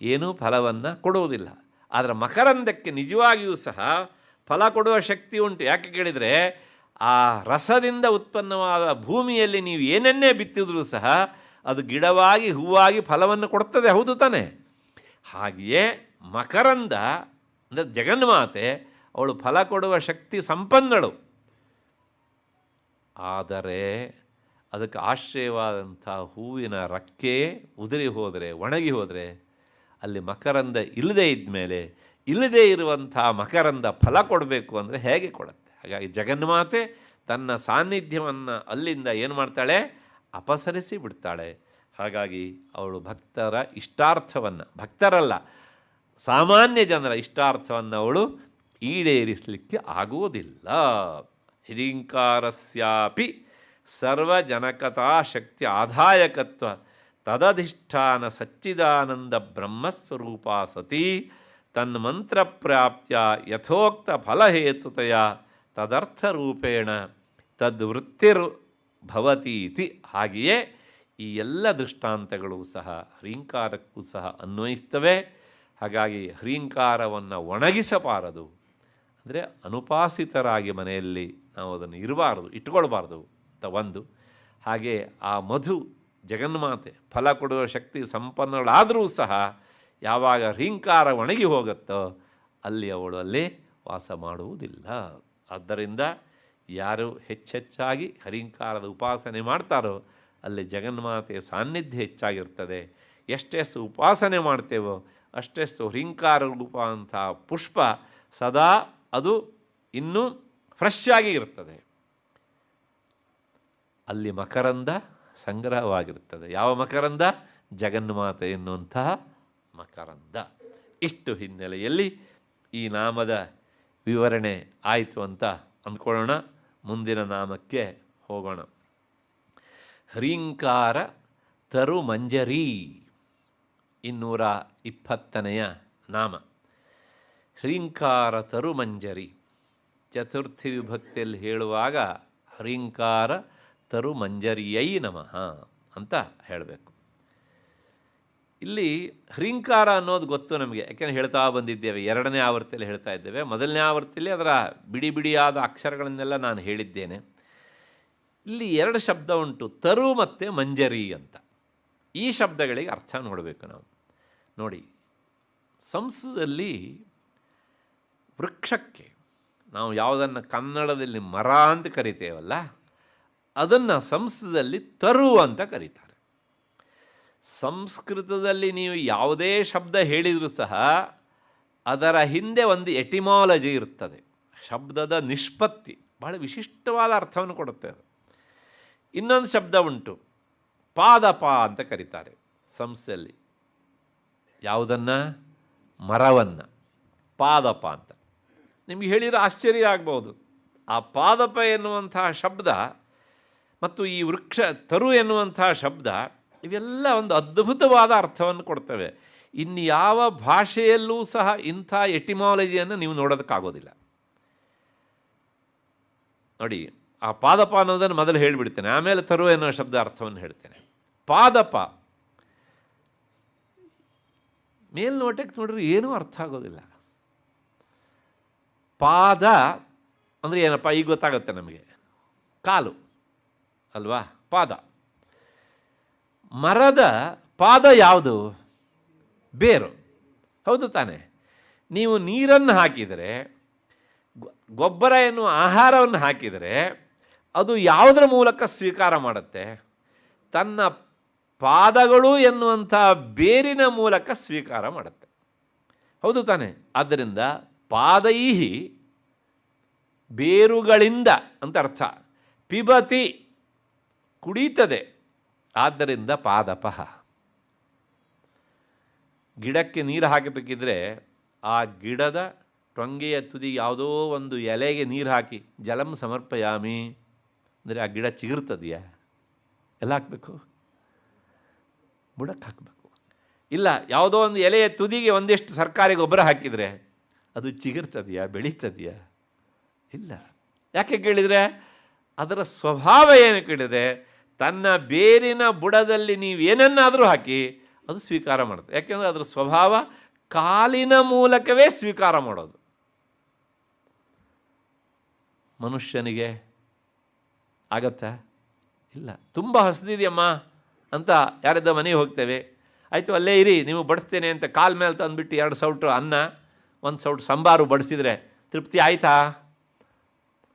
ಏನೂ ಫಲವನ್ನು ಕೊಡುವುದಿಲ್ಲ. ಆದರೆ ಮಕರಂದಕ್ಕೆ ನಿಜವಾಗಿಯೂ ಸಹ ಫಲ ಕೊಡುವ ಶಕ್ತಿ ಉಂಟು. ಯಾಕೆ ಕೇಳಿದರೆ, ಆ ರಸದಿಂದ ಉತ್ಪನ್ನವಾದ ಭೂಮಿಯಲ್ಲಿ ನೀವು ಏನನ್ನೇ ಬಿತ್ತಿದ್ರೂ ಸಹ ಅದು ಗಿಡವಾಗಿ ಹೂವಾಗಿ ಫಲವನ್ನು ಕೊಡ್ತದೆ, ಹೌದು ತಾನೆ? ಹಾಗೆಯೇ ಮಕರಂದ ಅಂದರೆ ಜಗನ್ಮಾತೆ, ಅವಳು ಫಲ ಕೊಡುವ ಶಕ್ತಿ ಸಂಪನ್ನಳು. ಆದರೆ ಅದಕ್ಕೆ ಆಶ್ರಯವಾದಂಥ ಹೂವಿನ ರಕ್ಕೆ ಉದುರಿ ಹೋದರೆ, ಒಣಗಿ ಹೋದರೆ, ಅಲ್ಲಿ ಮಕರಂದ ಇಲ್ಲದೇ ಇದ್ಮೇಲೆ ಇಲ್ಲದೇ ಇರುವಂಥ ಮಕರಂದ ಫಲ ಕೊಡಬೇಕು ಅಂದರೆ ಹೇಗೆ ಕೊಡುತ್ತೆ? ಹಾಗಾಗಿ ಜಗನ್ಮಾತೆ ತನ್ನ ಸಾನ್ನಿಧ್ಯವನ್ನು ಅಲ್ಲಿಂದ ಏನು ಮಾಡ್ತಾಳೆ? ಅಪಸರಿಸಿ ಬಿಡ್ತಾಳೆ. ಹಾಗಾಗಿ ಅವಳು ಭಕ್ತರ ಇಷ್ಟಾರ್ಥವನ್ನು, ಭಕ್ತರಲ್ಲ ಸಾಮಾನ್ಯ ಜನರ ಇಷ್ಟಾರ್ಥವನ್ನು ಅವಳು ಈಡೇರಿಸಲಿಕ್ಕೆ ಆಗುವುದಿಲ್ಲ. ಹಿರಿಂಕಾರಸ್ಯಾಪಿ ಸರ್ವಜನಕತಾ ಶಕ್ತಿ ಆದಾಯಕತ್ವ ತದಧಿಷ್ಠಾನ ಸಚ್ಚಿದಾನಂದ ಬ್ರಹ್ಮಸ್ವರೂಪ ಸತಿ ತನ್ಮಂತ್ರ ಪ್ರಾಪ್ತ್ಯ ಯಥೋಕ್ತ ಫಲಹೇತುತೆಯ ತದರ್ಥರೂಪೇಣ ತದ್ವೃತ್ತಿರ್ಭವತೀತಿ. ಹಾಗೆಯೇ ಈ ಎಲ್ಲ ದೃಷ್ಟಾಂತಗಳು ಸಹ ಹ್ರೀಂಕಾರಕ್ಕೂ ಸಹ ಅನ್ವಯಿಸ್ತವೆ. ಹಾಗಾಗಿ ಹ್ರೀಂಕಾರವನ್ನು ಒಣಗಿಸಬಾರದು, ಅಂದರೆ ಅನುಪಾಸಿತರಾಗಿ ಮನೆಯಲ್ಲಿ ನಾವು ಅದನ್ನು ಇರಬಾರದು, ಇಟ್ಕೊಳ್ಬಾರ್ದು ಅಂತ ಒಂದು. ಹಾಗೆ ಆ ಮಧು ಜಗನ್ಮಾತೆ ಫಲ ಕೊಡುವ ಶಕ್ತಿ ಸಂಪನ್ನಗಳಾದರೂ ಸಹ ಯಾವಾಗ ಹ್ರೀಂಕಾರ ಒಣಗಿ ಹೋಗುತ್ತೋ ಅಲ್ಲಿ ಅವಳು ಅಲ್ಲಿ ವಾಸ ಮಾಡುವುದಿಲ್ಲ. ಆದ್ದರಿಂದ ಯಾರು ಹೆಚ್ಚೆಚ್ಚಾಗಿ ಹ್ರೀಂಕಾರದ ಉಪಾಸನೆ ಮಾಡ್ತಾರೋ ಅಲ್ಲಿ ಜಗನ್ಮಾತೆಯ ಸಾನ್ನಿಧ್ಯ ಹೆಚ್ಚಾಗಿರ್ತದೆ. ಎಷ್ಟೆಷ್ಟು ಉಪಾಸನೆ ಮಾಡ್ತೇವೋ ಅಷ್ಟೆಷ್ಟು ಹ್ರೀಂಕಾರ ರೂಪ ಅಂಥ ಪುಷ್ಪ ಸದಾ ಅದು ಇನ್ನೂ ಫ್ರೆಶ್ ಆಗಿ ಇರ್ತದೆ. ಅಲ್ಲಿ ಮಕರಂದ ಸಂಗ್ರಹವಾಗಿರ್ತದೆ. ಯಾವ ಮಕರಂದ? ಜಗನ್ಮಾತೆ ಎನ್ನುವಂತಹ ಮಕರಂದ. ಇಷ್ಟು ಹಿನ್ನೆಲೆಯಲ್ಲಿ ಈ ನಾಮದ ವಿವರಣೆ ಆಯಿತು ಅಂತ ಅಂದ್ಕೊಳ್ಳೋಣ. ಮುಂದಿನ ನಾಮಕ್ಕೆ ಹೋಗೋಣ. ಹ್ರೀಂಕಾರ ತರುಮಂಜರಿ 220ನೆಯ ನಾಮ. ಹ್ರೀಂಕಾರ ತರುಮಂಜರಿ ಚತುರ್ಥಿ ವಿಭಕ್ತಿಯಲ್ಲಿ ಹೇಳುವಾಗ ಹ್ರೀಂಕಾರ ತರುಮಂಜರಿಯೈ ನಮಃ ಅಂತ ಹೇಳಬೇಕು. ಇಲ್ಲಿ ಹ್ರೀಂಕಾರ ಅನ್ನೋದು ಗೊತ್ತು ನಮಗೆ, ಯಾಕೆಂದರೆ ಹೇಳ್ತಾ ಬಂದಿದ್ದೇವೆ. 2ನೇ ಆವೃತ್ತಿಯಲ್ಲಿ ಹೇಳ್ತಾ ಇದ್ದೇವೆ. 1ನೇ ಆವೃತ್ತಿಯಲ್ಲಿ ಅದರ ಬಿಡಿ ಬಿಡಿಯಾದ ಅಕ್ಷರಗಳನ್ನೆಲ್ಲ ನಾನು ಹೇಳಿದ್ದೇನೆ. ಇಲ್ಲಿ 2 ಶಬ್ದ ಉಂಟು, ತರು ಮತ್ತು ಮಂಜರಿ ಅಂತ. ಈ ಶಬ್ದಗಳಿಗೆ ಅರ್ಥ ನೋಡಬೇಕು ನಾವು. ನೋಡಿ, ಸಂಸ್ಕೃತದಲ್ಲಿ ವೃಕ್ಷಕ್ಕೆ ನಾವು ಯಾವುದನ್ನು ಕನ್ನಡದಲ್ಲಿ ಮರ ಅಂತ ಕರಿತೇವಲ್ಲ, ಅದನ್ನು ಸಂಸ್ಕೃತದಲ್ಲಿ ತರು ಅಂತ ಕರೀತಾರೆ. ಸಂಸ್ಕೃತದಲ್ಲಿ ನೀವು ಯಾವುದೇ ಶಬ್ದ ಹೇಳಿದರೂ ಸಹ ಅದರ ಹಿಂದೆ ಒಂದು ಎಟಿಮಾಲಜಿ ಇರ್ತದೆ. ಶಬ್ದದ ನಿಷ್ಪತ್ತಿ ಬಹಳ ವಿಶಿಷ್ಟವಾದ ಅರ್ಥವನ್ನು ಕೊಡುತ್ತೆ. ಇನ್ನೊಂದು ಶಬ್ದ ಉಂಟು, ಪಾದಪ ಅಂತ ಕರೀತಾರೆ ಸಂಸ್ಕೃತದಲ್ಲಿ. ಯಾವುದನ್ನು? ಮರವನ್ನು ಪಾದಪ ಅಂತ. ನಿಮಗೆ ಹೇಳಿದರೆ ಆಶ್ಚರ್ಯ ಆಗ್ಬೋದು. ಆ ಪಾದಪ ಎನ್ನುವಂತಹ ಶಬ್ದ ಮತ್ತು ಈ ವೃಕ್ಷ ತರು ಎನ್ನುವಂತಹ ಶಬ್ದ ಇವೆಲ್ಲ ಒಂದು ಅದ್ಭುತವಾದ ಅರ್ಥವನ್ನು ಕೊಡ್ತವೆ. ಇನ್ಯಾವ ಭಾಷೆಯಲ್ಲೂ ಸಹ ಇಂಥ ಎಟಿಮಾಲಜಿಯನ್ನು ನೀವು ನೋಡೋದಕ್ಕಾಗೋದಿಲ್ಲ. ನೋಡಿ, ಆ ಪಾದಪ ಅನ್ನೋದನ್ನು ಮೊದಲು ಹೇಳಿಬಿಡ್ತೇನೆ, ಆಮೇಲೆ ತರು ಎನ್ನುವ ಶಬ್ದ ಅರ್ಥವನ್ನು ಹೇಳ್ತೇನೆ. ಪಾದಪ ಮೇಲ್ನೋಟಕ್ಕೆ ನೋಡ್ರಿ ಏನೂ ಅರ್ಥ ಆಗೋದಿಲ್ಲ. ಪಾದ ಅಂದರೆ ಏನಪ್ಪ? ಈಗ ಗೊತ್ತಾಗುತ್ತೆ ನಮಗೆ, ಕಾಲು ಅಲ್ವಾ ಪಾದ. ಮರದ ಪಾದ ಯಾವುದು? ಬೇರು, ಹೌದು ತಾನೆ? ನೀವು ನೀರನ್ನು ಹಾಕಿದರೆ, ಗೊಬ್ಬರ ಎನ್ನುವ ಆಹಾರವನ್ನು ಹಾಕಿದರೆ ಅದು ಯಾವುದರ ಮೂಲಕ ಸ್ವೀಕಾರ ಮಾಡುತ್ತೆ? ತನ್ನ ಪಾದಗಳು ಎನ್ನುವಂಥ ಬೇರಿನ ಮೂಲಕ ಸ್ವೀಕಾರ ಮಾಡುತ್ತೆ, ಹೌದು ತಾನೆ? ಆದ್ದರಿಂದ ಪಾದೈಹಿ ಬೇರುಗಳಿಂದ ಅಂತ ಅರ್ಥ. ಪಿಬತಿ ಕುಡಿತದೆ, ಆದ್ದರಿಂದ ಪಾದಪಃ. ಗಿಡಕ್ಕೆ ನೀರು ಹಾಕಬೇಕಿದ್ರೆ ಆ ಗಿಡದ ಟೊಂಗೆಯ ತುದಿ ಯಾವುದೋ ಒಂದು ಎಲೆಗೆ ನೀರು ಹಾಕಿ ಜಲಂ ಸಮರ್ಪಯಾಮಿ ಅಂದರೆ ಆ ಗಿಡ ಚಿಗುರ್ತದೆಯಾ? ಎಲ್ಲ ಹಾಕಬೇಕು, ಬುಡಕ್ಕೆ ಹಾಕಬೇಕು. ಇಲ್ಲ ಯಾವುದೋ ಒಂದು ಎಲೆಯ ತುದಿಗೆ ಒಂದಿಷ್ಟು ಸರ್ಕಾರಿ ಗೊಬ್ಬರ ಹಾಕಿದರೆ ಅದು ಚಿಗುರ್ತದೆಯಾ, ಬೆಳೀತದೆಯಾ? ಇಲ್ಲ. ಯಾಕೆ ಕೇಳಿದರೆ ಅದರ ಸ್ವಭಾವ ಏನು ಕೇಳಿದರೆ ತನ್ನ ಬೇರಿನ ಬುಡದಲ್ಲಿ ನೀವು ಏನನ್ನಾದರೂ ಹಾಕಿ ಅದು ಸ್ವೀಕಾರ ಮಾಡುತ್ತೆ. ಯಾಕೆಂದರೆ ಅದರ ಸ್ವಭಾವ ಕಾಲಿನ ಮೂಲಕವೇ ಸ್ವೀಕಾರ ಮಾಡೋದು. ಮನುಷ್ಯನಿಗೆ ಆಗತ್ತಾ? ಇಲ್ಲ. ತುಂಬ ಹಸಿದಿದೆಯಮ್ಮ ಅಂತ ಯಾರಿದ್ದ ಮನೆಗೆ ಹೋಗ್ತೇವೆ, ಆಯಿತು ಅಲ್ಲೇ ಇರಿ ನೀವು ಬಡಿಸ್ತೇನೆ ಅಂತ ಕಾಲ ಮೇಲೆ ತಂದುಬಿಟ್ಟು 2 ಸೌಟು ಅನ್ನ 1 ಸೌಟು ಸಾಂಬಾರು ಬಡಿಸಿದರೆ ತೃಪ್ತಿ ಆಯಿತಾ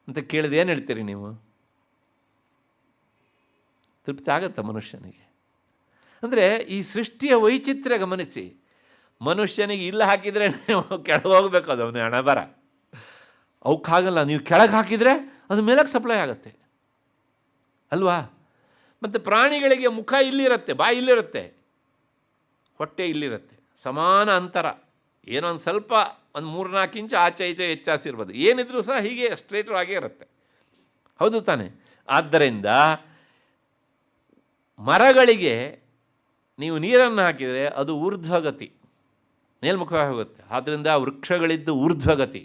ಅಂತ ಕೇಳಿದ್ರೆ ಏನು ಹೇಳ್ತೀರಿ ನೀವು? ತೃಪ್ತಿ ಆಗತ್ತಾ ಮನುಷ್ಯನಿಗೆ? ಅಂದರೆ ಈ ಸೃಷ್ಟಿಯ ವೈಚಿತ್ರ್ಯ ಗಮನಿಸಿ. ಮನುಷ್ಯನಿಗೆ ಇಲ್ಲ ಹಾಕಿದರೆ ನೀವು ಕೆಳಗೆ ಹೋಗಬೇಕು, ಅದು ಅವನ ಹಣ ಬರ. ಅವಕ್ಕಾಗಲ್ಲ, ನೀವು ಕೆಳಗೆ ಹಾಕಿದರೆ ಅದು ಮೇಲಕ್ಕೆ ಸಪ್ಲೈ ಆಗುತ್ತೆ ಅಲ್ವಾ? ಮತ್ತು ಪ್ರಾಣಿಗಳಿಗೆ ಮುಖ ಇಲ್ಲಿರುತ್ತೆ, ಬಾಯಿ ಇಲ್ಲಿರುತ್ತೆ, ಹೊಟ್ಟೆ ಇಲ್ಲಿರುತ್ತೆ, ಸಮಾನ ಅಂತರ. ಏನೋ ಒಂದು ಸ್ವಲ್ಪ ಒಂದು 3-4 ಇಂಚು ಆಚೆ ಈಚೆ ಹೆಚ್ಚಾಸಿರ್ಬೋದು, ಏನಿದ್ರೂ ಸಹ ಹೀಗೆ ಸ್ಟ್ರೇಟು ಆಗೇ ಇರುತ್ತೆ. ಹೌದು ತಾನೆ? ಆದ್ದರಿಂದ ಮರಗಳಿಗೆ ನೀವು ನೀರನ್ನು ಹಾಕಿದರೆ ಅದು ಊರ್ಧ್ವಗತಿ, ಮೇಲ್ಮುಖವಾಗಿ ಹೋಗುತ್ತೆ. ಆದ್ದರಿಂದ ವೃಕ್ಷಗಳಿದ್ದು ಊರ್ಧ್ವಗತಿ,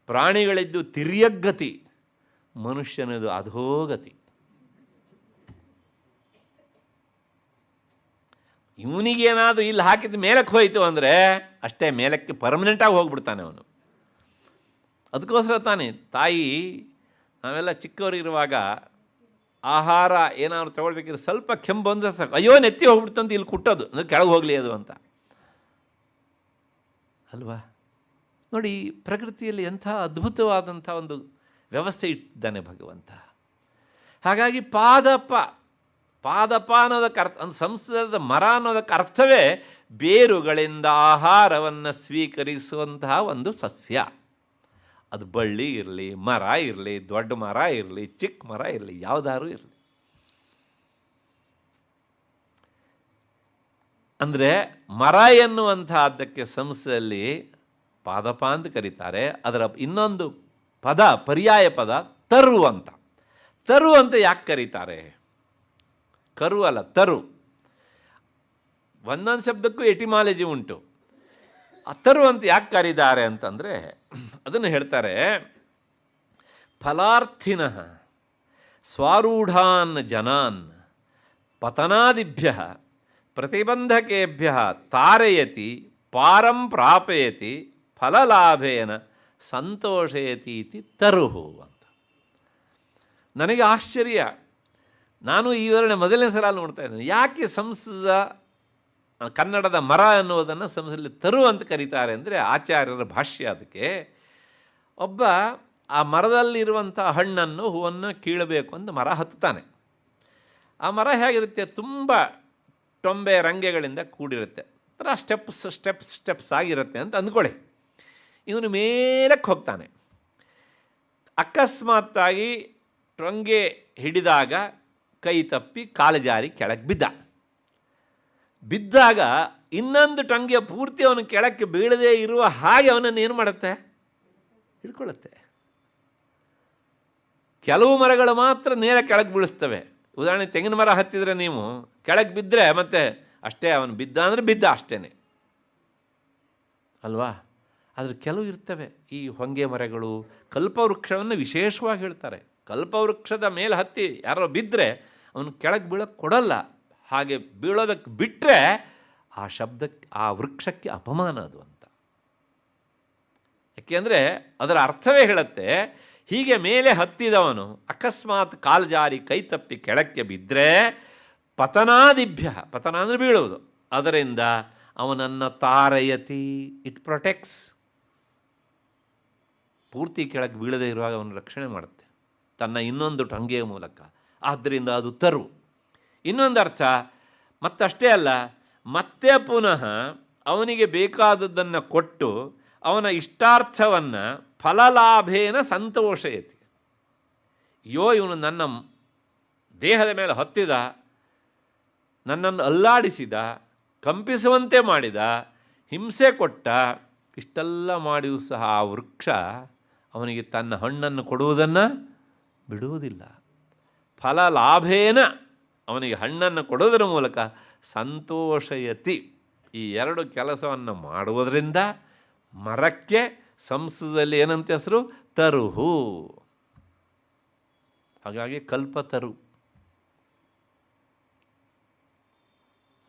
ಪ್ರಾಣಿಗಳಿದ್ದು ತಿರ್ಯಗ್ಗತಿ, ಮನುಷ್ಯನದು ಅಧೋಗತಿ. ಇವನಿಗೇನಾದರೂ ಇಲ್ಲಿ ಹಾಕಿದ ಮೇಲಕ್ಕೆ ಹೋಯಿತು ಅಂದರೆ ಅಷ್ಟೇ, ಮೇಲಕ್ಕೆ ಪರ್ಮನೆಂಟಾಗಿ ಹೋಗ್ಬಿಡ್ತಾನೆ ಅವನು. ಅದಕ್ಕೋಸ್ಕರ ತಾನೆ ತಾಯಿ ನಾವೆಲ್ಲ ಚಿಕ್ಕವರಿರುವಾಗ ಆಹಾರ ಏನಾದ್ರು ತೊಗೊಳ್ಬೇಕಿದ್ರೆ ಸ್ವಲ್ಪ ಕೆಮ್ಮು ಬಂದರೆ ಸಾಕು, ಅಯ್ಯೋ ನೆತ್ತಿ ಹೋಗ್ಬಿಡ್ತು ಅಂತ ಇಲ್ಲಿ ಕುಟ್ಟೋದು, ಅಂದರೆ ಕೆಳಗೆ ಹೋಗಲಿ ಅದು ಅಂತ ಅಲ್ವಾ? ನೋಡಿ, ಪ್ರಕೃತಿಯಲ್ಲಿ ಎಂಥ ಅದ್ಭುತವಾದಂಥ ಒಂದು ವ್ಯವಸ್ಥೆ ಇಟ್ಟಿದ್ದಾನೆ ಭಗವಂತ. ಹಾಗಾಗಿ ಪಾದಪ ಅನ್ನೋದಕ್ಕೆ ಅರ್ಥ, ಒಂದು ಸಂಸ್ಕೃತದ ಮರ ಅನ್ನೋದಕ್ಕೆ ಅರ್ಥವೇ ಬೇರುಗಳಿಂದ ಆಹಾರವನ್ನು ಸ್ವೀಕರಿಸುವಂತಹ ಒಂದು ಸಸ್ಯ. ಅದು ಬಳ್ಳಿ ಇರಲಿ, ಮರ ಇರಲಿ, ದೊಡ್ಡ ಮರ ಇರಲಿ, ಚಿಕ್ಕ ಮರ ಇರಲಿ, ಯಾವುದಾದ್ರೂ ಇರಲಿ. ಅಂದರೆ ಮರ ಎನ್ನುವಂತಹದ್ದಕ್ಕೆ ಸಂಸ್ಕೃತದಲ್ಲಿ ಪಾದಪ ಅಂತ ಕರೀತಾರೆ. ಅದರ ಇನ್ನೊಂದು ಪದ, ಪರ್ಯಾಯ ಪದ ತರು ಅಂತ. ತರು ಅಂತ ಯಾಕೆ ಕರೀತಾರೆ? ಕರು ಅಲ್ಲ, ತರು. ಒಂದೊಂದು ಶಬ್ದಕ್ಕೂ ಎಟಿಮಾಲಜಿ ಉಂಟು. ತರು ಅಂತ ಯಾಕೆ ಕರೀತಾರೆ ಅಂತಂದರೆ ಅದನ್ನು ಹೇಳ್ತಾರೆ, ಫಲಾರ್ಥಿನಃ ಸ್ವಾರೂಢಾನ್ ಜನಾನ್ ಪತನಾದಿಭ್ಯ ಪ್ರತಿಬಂಧಕೇಭ್ಯ ತಾರಯತಿ ಪಾರಂ ಪ್ರಾಪಯತಿ ಫಲಲಾಭೇನ ಸಂತೋಷಯತಿ ಇತಿ ತರುಹು ಅಂತ. ನನಗೆ ಆಶ್ಚರ್ಯ, ನಾನು ಈ ವಿವರಣೆ ಮೊದಲನೇ ಸಲ ನೋಡ್ತಾ ಇದ್ದೇನೆ. ಯಾಕೆ ಸಂಸ್ಕೃತ ಕನ್ನಡದ ಮರ ಅನ್ನೋದನ್ನು ಸಂಸ್ಕೃತದಲ್ಲಿ ತರು ಅಂತ ಕರೀತಾರೆ ಅಂದರೆ ಆಚಾರ್ಯರ ಭಾಷ್ಯ ಅದಕ್ಕೆ. ಒಬ್ಬ ಆ ಮರದಲ್ಲಿರುವಂಥ ಹಣ್ಣನ್ನು ಹೂವನ್ನು ಕೀಳಬೇಕು ಅಂತ ಮರ ಹತ್ತುತ್ತಾನೆ. ಆ ಮರ ಹೇಗಿರುತ್ತೆ? ತುಂಬ ಟೊಂಬೆ ರಂಗೆಗಳಿಂದ ಕೂಡಿರುತ್ತೆ, ಥರ ಸ್ಟೆಪ್ಸ್ ಆಗಿರುತ್ತೆ ಅಂತ ಅಂದ್ಕೊಳ್ಳಿ. ಇವನು ಮೇಲಕ್ಕೆ ಹೋಗ್ತಾನೆ. ಅಕಸ್ಮಾತ್ತಾಗಿ ಟೊಂಗೆ ಹಿಡಿದಾಗ ಕೈ ತಪ್ಪಿ ಕಾಲು ಜಾರಿ ಕೆಳಗೆ ಬಿದ್ದಾಗ ಇನ್ನೊಂದು ಟೊಂಗೆ ಪೂರ್ತಿ ಅವನು ಕೆಳಕ್ಕೆ ಬೀಳದೇ ಇರುವ ಹಾಗೆ ಅವನನ್ನು ಏನು ಮಾಡುತ್ತೆ? ಹಿಡ್ಕೊಳ್ಳುತ್ತೆ. ಕೆಲವು ಮರಗಳು ಮಾತ್ರ ನೇರ ಕೆಳಗೆ ಬೀಳಿಸ್ತವೆ. ಉದಾಹರಣೆ ತೆಂಗಿನ ಮರ ಹತ್ತಿದರೆ ನೀವು ಕೆಳಗೆ ಬಿದ್ದರೆ ಮತ್ತೆ ಅಷ್ಟೇ, ಅವನು ಬಿದ್ದ ಅಂದರೆ ಬಿದ್ದ ಅಷ್ಟೇ ಅಲ್ವಾ? ಆದರೆ ಕೆಲವು ಇರ್ತವೆ, ಈ ಹೊಂಗೆ ಮರಗಳು, ಕಲ್ಪವೃಕ್ಷವನ್ನು ವಿಶೇಷವಾಗಿ ಹೇಳ್ತಾರೆ. ಕಲ್ಪವೃಕ್ಷದ ಮೇಲೆ ಹತ್ತಿ ಯಾರೋ ಬಿದ್ದರೆ ಅವನು ಕೆಳಗೆ ಬೀಳೋಕ್ಕೆ ಕೊಡಲ್ಲ. ಹಾಗೆ ಬೀಳೋದಕ್ಕೆ ಬಿಟ್ಟರೆ ಆ ಶಬ್ದಕ್ಕೆ, ಆ ವೃಕ್ಷಕ್ಕೆ ಅಪಮಾನ ಅದು ಅಂತ. ಯಾಕೆಂದರೆ ಅದರ ಅರ್ಥವೇ ಹೇಳುತ್ತೆ, ಹೀಗೆ ಮೇಲೆ ಹತ್ತಿದವನು ಅಕಸ್ಮಾತ್ ಕಾಲು ಜಾರಿ ಕೈ ತಪ್ಪಿ ಕೆಳಕ್ಕೆ ಬಿದ್ದರೆ ಪತನಾದಿಭ್ಯ, ಪತನ ಅಂದರೆ ಬೀಳುವುದು, ಅದರಿಂದ ಅವನನ್ನು ತಾರಯತಿ, ಇಟ್ ಪ್ರೊಟೆಕ್ಟ್ಸ್. ಪೂರ್ತಿ ಕೆಳಗೆ ಬೀಳದೇ ಇರುವಾಗ ಅವನು ರಕ್ಷಣೆ ಮಾಡುತ್ತೆ ತನ್ನ ಇನ್ನೊಂದು ಟೊಂಗೆಯ ಮೂಲಕ. ಆದ್ದರಿಂದ ಅದು ತರು. ಇನ್ನೊಂದು ಅರ್ಥ ಮತ್ತಷ್ಟೇ ಅಲ್ಲ, ಮತ್ತೆ ಪುನಃ ಅವನಿಗೆ ಬೇಕಾದದ್ದನ್ನು ಕೊಟ್ಟು ಅವನ ಇಷ್ಟಾರ್ಥವನ್ನು ಫಲಲಾಭೇನ ಸಂತೋಷಯತಿ. ಅಯ್ಯೋ, ಇವನು ನನ್ನ ದೇಹದ ಮೇಲೆ ಹತ್ತಿದ, ನನ್ನನ್ನು ಅಲ್ಲಾಡಿಸಿದ, ಕಂಪಿಸುವಂತೆ ಮಾಡಿದ, ಹಿಂಸೆ ಕೊಟ್ಟ, ಇಷ್ಟೆಲ್ಲ ಮಾಡಿಯೂ ಸಹ ಆ ವೃಕ್ಷ ಅವನಿಗೆ ತನ್ನ ಹಣ್ಣನ್ನು ಕೊಡುವುದನ್ನು ಬಿಡುವುದಿಲ್ಲ. ಫಲ ಲಾಭೇನ ಅವನಿಗೆ ಹಣ್ಣನ್ನು ಕೊಡೋದರ ಮೂಲಕ ಸಂತೋಷಯತಿ, ಈ ಎರಡು ಕೆಲಸವನ್ನು ಮಾಡುವುದರಿಂದ ಮರಕ್ಕೆ ಸಂಸ್ಕೃತದಲ್ಲಿ ಏನಂತ ಹೆಸರು? ತರುಹು. ಹಾಗಾಗಿ ಕಲ್ಪತರು.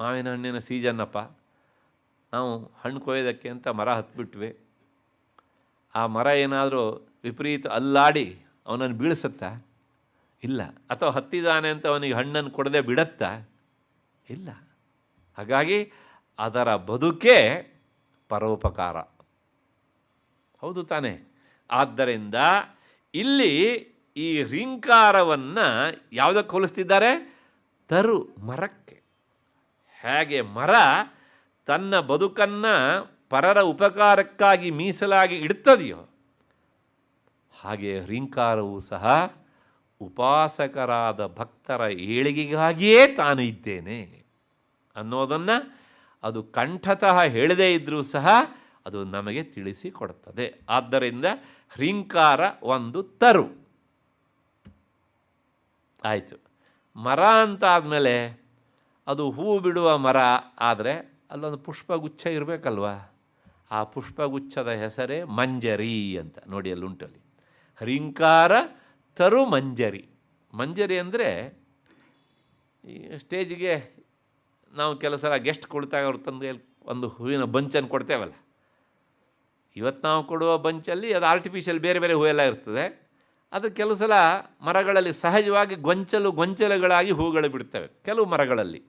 ಮಾವಿನ ಹಣ್ಣಿನ ಸೀಸನ್ನಪ್ಪ, ನಾವು ಹಣ್ಣು ಕೊಯ್ಯೋದಕ್ಕೆ ಅಂತ ಮರ ಹತ್ಬಿಟ್ವಿ. ಆ ಮರ ಏನಾದರೂ ವಿಪರೀತ ಅಲ್ಲಾಡಿ ಅವನನ್ನು ಬೀಳಿಸುತ್ತಾ? ಇಲ್ಲ. ಅಥವಾ ಹತ್ತಿದಾನೆ ಅಂತ ಅವನಿಗೆ ಹಣ್ಣನ್ನು ಕೊಡದೆ ಬಿಡತ್ತಾ? ಇಲ್ಲ. ಹಾಗಾಗಿ ಅದರ ಬದುಕೇ ಪರೋಪಕಾರ. ಹೌದು ತಾನೇ? ಆದ್ದರಿಂದ ಇಲ್ಲಿ ಈ ಹ್ರೀಂಕಾರವನ್ನು ಯಾವುದಕ್ಕೆ ಹೋಲಿಸ್ತಿದ್ದಾರೆ? ತರು, ಮರಕ್ಕೆ. ಹೇಗೆ ಮರ ತನ್ನ ಬದುಕನ್ನು ಪರರ ಉಪಕಾರಕ್ಕಾಗಿ ಮೀಸಲಾಗಿ ಇಡ್ತದೆಯೋ, ಹಾಗೆ ಹ್ರೀಂಕಾರವೂ ಸಹ ಉಪಾಸಕರಾದ ಭಕ್ತರ ಏಳಿಗೆಗಾಗಿಯೇ ತಾನು ಇದ್ದೇನೆ ಅನ್ನೋದನ್ನು ಅದು ಕಂಠತಃ ಹೇಳದೇ ಇದ್ದರೂ ಸಹ ಅದು ನಮಗೆ ತಿಳಿಸಿಕೊಡುತ್ತದೆ. ಆದ್ದರಿಂದ ಹ್ರೀಂಕಾರ ಒಂದು ತರು ಆಯಿತು. ಮರ ಅಂತ ಆದಮೇಲೆ ಅದು ಹೂವು ಬಿಡುವ ಮರ ಆದರೆ ಅಲ್ಲೊಂದು ಪುಷ್ಪಗುಚ್ಛ ಇರಬೇಕಲ್ವ? ಆ ಪುಷ್ಪಗುಚ್ಛದ ಹೆಸರೇ ಮಂಜರಿ ಅಂತ. ನೋಡಿ ಅಲ್ಲುಂಟಲ್ಲಿ ಹ್ರೀಂಕಾರ ತರು ಮಂಜರಿ. ಮಂಜರಿ ಅಂದರೆ ಈ ಸ್ಟೇಜಿಗೆ ನಾವು ಕೆಲವು ಸಲ ಗೆಸ್ಟ್ ಕೊಡ್ತಾಗ ಅವ್ರು ತಂದು ಒಂದು ಹೂವಿನ ಬಂಚನ್ನು ಕೊಡ್ತೇವಲ್ಲ, ಇವತ್ತು ನಾವು ಕೊಡುವ ಬಂಚಲ್ಲಿ ಅದು ಆರ್ಟಿಫಿಷಿಯಲ್ ಬೇರೆ ಬೇರೆ ಹೂವೆಲ್ಲ ಇರ್ತದೆ. ಅದು ಕೆಲವು ಸಲ ಮರಗಳಲ್ಲಿ ಸಹಜವಾಗಿ ಗೊಂಚಲುಗಳಾಗಿ ಹೂಗಳು ಬಿಡ್ತವೆ ಕೆಲವು ಮರಗಳಲ್ಲಿ.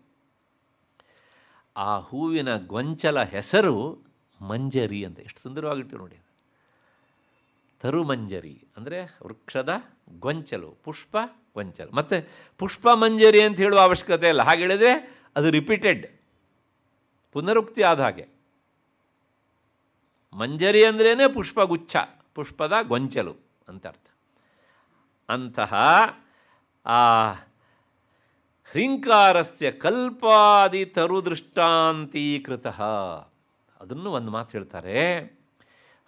ಆ ಹೂವಿನ ಗೊಂಚಲ ಹೆಸರು ಮಂಜರಿ ಅಂತ. ಎಷ್ಟು ಸುಂದರವಾಗಿಟ್ಟು ನೋಡಿ. ತರುಮಂಜರಿ ಅಂದರೆ ವೃಕ್ಷದ ಗೊಂಚಲು, ಪುಷ್ಪ ಗೊಂಚಲು. ಮತ್ತು ಪುಷ್ಪ ಮಂಜರಿ ಅಂತ ಹೇಳುವ ಅವಶ್ಯಕತೆ ಇಲ್ಲ. ಹಾಗೆ ಹೇಳಿದರೆ ಅದು ರಿಪೀಟೆಡ್, ಪುನರುಕ್ತಿ ಆದ ಹಾಗೆ. ಮಂಜರಿ ಅಂದ್ರೇ ಪುಷ್ಪಗುಚ್ಛ, ಪುಷ್ಪದ ಗೊಂಚಲು ಅಂತ ಅರ್ಥ. ಅಂತಹ ಆ ಹ್ರೀಂಕಾರಸ್ಯ ಕಲ್ಪಾದಿ ತರುದೃಷ್ಟಾಂತೀಕೃತ. ಅದನ್ನು ಒಂದು ಮಾತು ಹೇಳ್ತಾರೆ,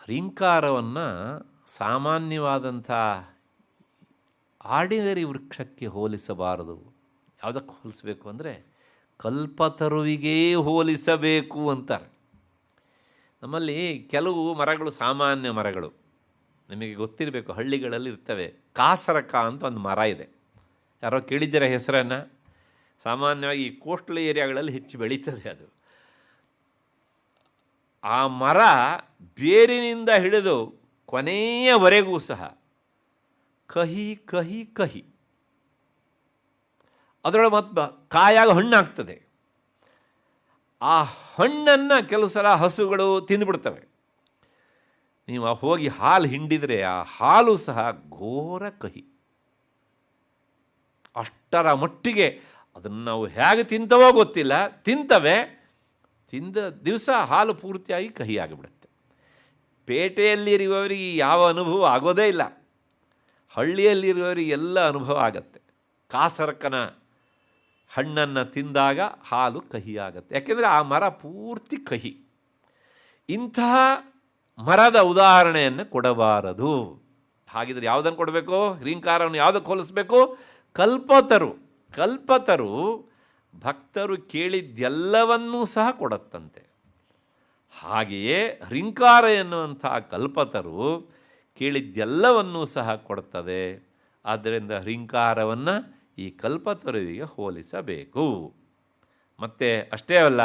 ಹ್ರೀಂಕಾರವನ್ನು ಸಾಮಾನ್ಯವಾದಂಥ ಆರ್ಡಿನರಿ ವೃಕ್ಷಕ್ಕೆ ಹೋಲಿಸಬಾರದು. ಯಾವುದಕ್ಕೆ ಹೋಲಿಸಬೇಕು ಅಂದರೆ ಕಲ್ಪತರುವಿಗೇ ಹೋಲಿಸಬೇಕು ಅಂತಾರೆ. ನಮ್ಮಲ್ಲಿ ಕೆಲವು ಮರಗಳು ಸಾಮಾನ್ಯ ಮರಗಳು, ನಿಮಗೆ ಗೊತ್ತಿರಬೇಕು, ಹಳ್ಳಿಗಳಲ್ಲಿ ಇರ್ತವೆ. ಕಾಸರಕ ಅಂತ ಒಂದು ಮರ ಇದೆ. ಯಾರೋ ಕೇಳಿದ್ದೀರ ಹೆಸರನ್ನು? ಸಾಮಾನ್ಯವಾಗಿ ಈ ಕೋಸ್ಟಲ್ ಏರಿಯಾಗಳಲ್ಲಿ ಹೆಚ್ಚು ಬೆಳೀತದೆ ಅದು. ಆ ಮರ ಬೇರಿನಿಂದ ಹಿಡಿದು ಕೊನೆಯವರೆಗೂ ಸಹ ಕಹಿ ಕಹಿ ಕಹಿ, ಅದರೊಳಗೆ ಮತ್ತು ಕಾಯಾಗ ಹಣ್ಣಾಗ್ತದೆ. ಆ ಹಣ್ಣನ್ನು ಕೆಲವು ಸಲ ಹಸುಗಳು ತಿಂದುಬಿಡ್ತವೆ. ನೀವು ಹೋಗಿ ಹಾಲು ಹಿಂಡಿದರೆ ಆ ಹಾಲು ಸಹ ಘೋರ ಕಹಿ. ಅಷ್ಟರ ಮಟ್ಟಿಗೆ ಅದನ್ನು ನಾವು ಹೇಗೆ ತಿಂತವೋ ಗೊತ್ತಿಲ್ಲ, ತಿಂತವೆ. ತಿಂದ ದಿವಸ ಹಾಲು ಪೂರ್ತಿಯಾಗಿ ಕಹಿ ಆಗಿಬಿಡುತ್ತೆ. ಪೇಟೆಯಲ್ಲಿರುವವರಿಗೆ ಯಾವ ಅನುಭವ ಆಗೋದೇ ಇಲ್ಲ, ಹಳ್ಳಿಯಲ್ಲಿರುವವರಿಗೆ ಎಲ್ಲ ಅನುಭವ ಆಗತ್ತೆ. ಕಾಸರಕನ ಹಣ್ಣನ್ನು ತಿಂದಾಗ ಹಾಲು ಕಹಿ ಆಗತ್ತೆ, ಯಾಕೆಂದರೆ ಆ ಮರ ಪೂರ್ತಿ ಕಹಿ. ಇಂತಹ ಮರದ ಉದಾಹರಣೆಯನ್ನು ಕೊಡಬಾರದು. ಹಾಗಿದ್ರೆ ಯಾವುದನ್ನು ಕೊಡಬೇಕು? ಹ್ರೀಂಕಾರವನ್ನು ಯಾವುದಕ್ಕೆ ಹೋಲಿಸಬೇಕು? ಕಲ್ಪತರು. ಕಲ್ಪತರು ಭಕ್ತರು ಕೇಳಿದ್ದೆಲ್ಲವನ್ನೂ ಸಹ ಕೊಡುತ್ತಂತೆ. ಹಾಗೆಯೇ ಹ್ರೀಂಕಾರ ಎನ್ನುವಂಥ ಕಲ್ಪತರು ಕೇಳಿದ್ದೆಲ್ಲವನ್ನೂ ಸಹ ಕೊಡುತ್ತದೆ. ಆದ್ದರಿಂದ ಹ್ರೀಂಕಾರವನ್ನು ಈ ಕಲ್ಪತರುವಿಗೆ ಹೋಲಿಸಬೇಕು. ಮತ್ತು ಅಷ್ಟೇ ಅಲ್ಲ,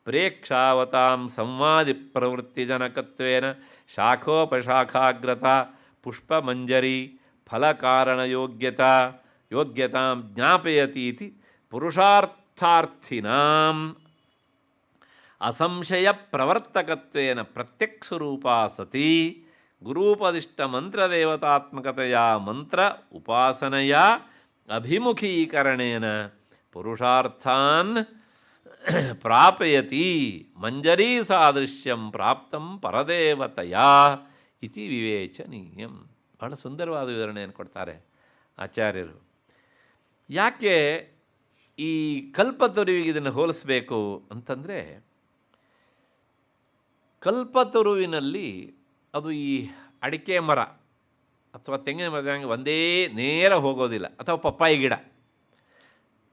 ಪ್ರೇಕ್ಷಾವತಾಂ ಸಂವಾದಿ ಪ್ರವೃತ್ತಿಜನಕತ್ವೇನ ಶಾಖೋಪಶಾಖಾಗ್ರತ ಪುಷ್ಪಮಂಜರಿ ಫಲಕಾರಣಯೋಗ್ಯತಾಂ ಜ್ಞಾಪಯತೀತಿ ಪುರುಷಾರ್ಥಾರ್ಥಿನಾಂ ಅಸಂಶಯ ಪ್ರವರ್ತಕತ್ವೇನ ಪ್ರತ್ಯಕ್ಷರೂಪಾ ಸತಿ ಗುರೂಪದಿಷ್ಟ ಮಂತ್ರದೇವತಾತ್ಮಕತೆಯ ಮಂತ್ರ ಉಪಾಸನೆಯ ಅಭಿಮುಖೀಕರಣೇನ ಪುರುಷಾರ್ಥಾನ್ ಪ್ರಾಪಯತಿ ಮಂಜರೀ ಸಾದೃಶ್ಯಂ ಪ್ರಾಪ್ತಂ ಪರದೇವತೆಯ ಇತಿ ವಿವೇಚನೀಯಂ. ಬಹಳ ಸುಂದರವಾದ ವಿವರಣೆಯನ್ನು ಕೊಡ್ತಾರೆ ಆಚಾರ್ಯರು. ಯಾಕೆ ಈ ಕಲ್ಪತರುವಿಗೆ ಇದನ್ನು ಹೋಲಿಸಬೇಕು ಅಂತಂದರೆ, ಕಲ್ಪತರುವಿನಲ್ಲಿ ಅದು ಈ ಅಡಿಕೆ ಮರ ಅಥವಾ ತೆಂಗಿನ ಮರದಂಗೆ ಒಂದೇ ನೇರ ಹೋಗೋದಿಲ್ಲ, ಅಥವಾ ಪಪ್ಪಾಯಿ ಗಿಡ,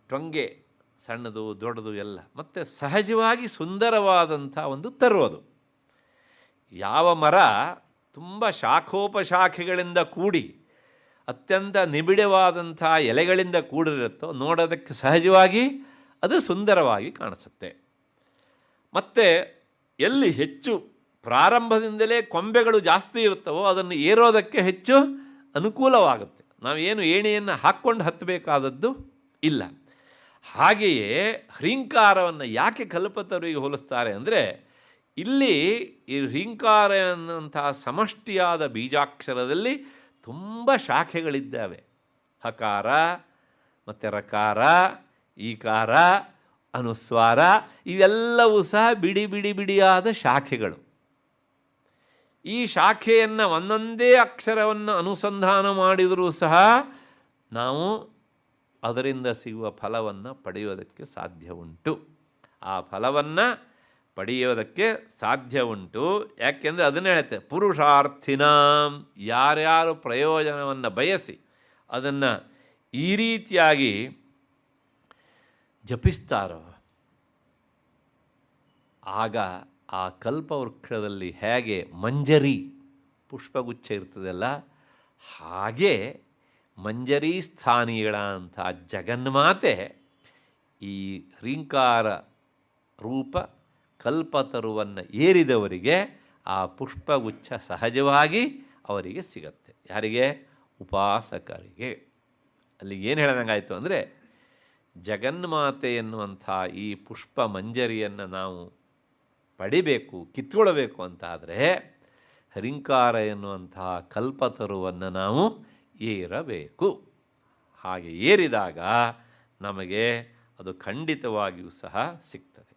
ಟೊಂಗೆ ಸಣ್ಣದು ದೊಡ್ಡದು ಎಲ್ಲ, ಮತ್ತು ಸಹಜವಾಗಿ ಸುಂದರವಾದಂಥ ಒಂದು ತರು ಅದು. ಯಾವ ಮರ ತುಂಬ ಶಾಖೋಪಶಾಖೆಗಳಿಂದ ಕೂಡಿ ಅತ್ಯಂತ ನಿಬಿಡವಾದಂಥ ಎಲೆಗಳಿಂದ ಕೂಡಿರುತ್ತೋ ನೋಡೋದಕ್ಕೆ ಸಹಜವಾಗಿ ಅದು ಸುಂದರವಾಗಿ ಕಾಣಿಸುತ್ತೆ. ಮತ್ತು ಎಲ್ಲಿ ಹೆಚ್ಚು ಪ್ರಾರಂಭದಿಂದಲೇ ಕೊಂಬೆಗಳು ಜಾಸ್ತಿ ಇರ್ತವೋ ಅದನ್ನು ಏರೋದಕ್ಕೆ ಹೆಚ್ಚು ಅನುಕೂಲವಾಗುತ್ತೆ. ನಾವೇನು ಏಣಿಯನ್ನು ಹಾಕ್ಕೊಂಡು ಹತ್ತಬೇಕಾದದ್ದು ಇಲ್ಲ. ಹಾಗೆಯೇ ಹ್ರೀಂಕಾರವನ್ನು ಯಾಕೆ ಕಲ್ಪತರುವಿಗೆ ಹೋಲಿಸ್ತಾರೆ ಅಂದರೆ, ಇಲ್ಲಿ ಈ ಹ್ರೀಂಕಾರ ಅನ್ನುವಂತಹ ಸಮಷ್ಟಿಯಾದ ಬೀಜಾಕ್ಷರದಲ್ಲಿ ತುಂಬ ಶಾಖೆಗಳಿದ್ದಾವೆ. ಹಕಾರ ಮತ್ತು ರಕಾರ, ಈಕಾರ, ಅನುಸ್ವಾರ ಇವೆಲ್ಲವೂ ಸಹ ಬಿಡಿ ಬಿಡಿ ಬಿಡಿಯಾದ ಶಾಖೆಗಳು. ಈ ಶಾಖೆಯನ್ನು ಒಂದೊಂದೇ ಅಕ್ಷರವನ್ನು ಅನುಸಂಧಾನ ಮಾಡಿದರೂ ಸಹ ನಾವು ಅದರಿಂದ ಸಿಗುವ ಫಲವನ್ನು ಪಡೆಯೋದಕ್ಕೆ ಸಾಧ್ಯ ಉಂಟು. ಆ ಫಲವನ್ನು ಪಡೆಯೋದಕ್ಕೆ ಸಾಧ್ಯ ಉಂಟು. ಯಾಕೆಂದರೆ ಅದನ್ನೇ ಹೇಳುತ್ತೆ, ಪುರುಷಾರ್ಥಿನ, ಯಾರ್ಯಾರು ಪ್ರಯೋಜನವನ್ನು ಬಯಸಿ ಅದನ್ನು ಈ ರೀತಿಯಾಗಿ ಜಪಿಸ್ತಾರೋ ಆಗ ಆ ಕಲ್ಪವೃಕ್ಷದಲ್ಲಿ ಹೇಗೆ ಮಂಜರಿ ಪುಷ್ಪಗುಚ್ಛ ಇರ್ತದಲ್ಲ, ಹಾಗೆ ಮಂಜರಿ ಸ್ಥಾನೀಯಳಂಥ ಜಗನ್ಮಾತೆ ಈ ಹ್ರೀಂಕಾರ ರೂಪ ಕಲ್ಪತರುವನ್ನು ಏರಿದವರಿಗೆ ಆ ಪುಷ್ಪಗುಚ್ಛ ಸಹಜವಾಗಿ ಅವರಿಗೆ ಸಿಗತ್ತೆ. ಯಾರಿಗೆ? ಉಪಾಸಕರಿಗೆ. ಅಲ್ಲಿ ಏನು ಹೇಳ್ದಂಗಾಯಿತು ಅಂದರೆ, ಜಗನ್ಮಾತೆ ಎನ್ನುವಂಥ ಈ ಪುಷ್ಪ ಮಂಜರಿಯನ್ನು ನಾವು ಪಡಿಬೇಕು, ಕಿತ್ಕೊಳ್ಬೇಕು ಅಂತಾದರೆ ಹ್ರೀಂಕಾರ ಎನ್ನುವಂತಹ ಕಲ್ಪತರುವನ್ನು ನಾವು ಏರಬೇಕು. ಹಾಗೆ ಏರಿದಾಗ ನಮಗೆ ಅದು ಖಂಡಿತವಾಗಿಯೂ ಸಹ ಸಿಗ್ತದೆ.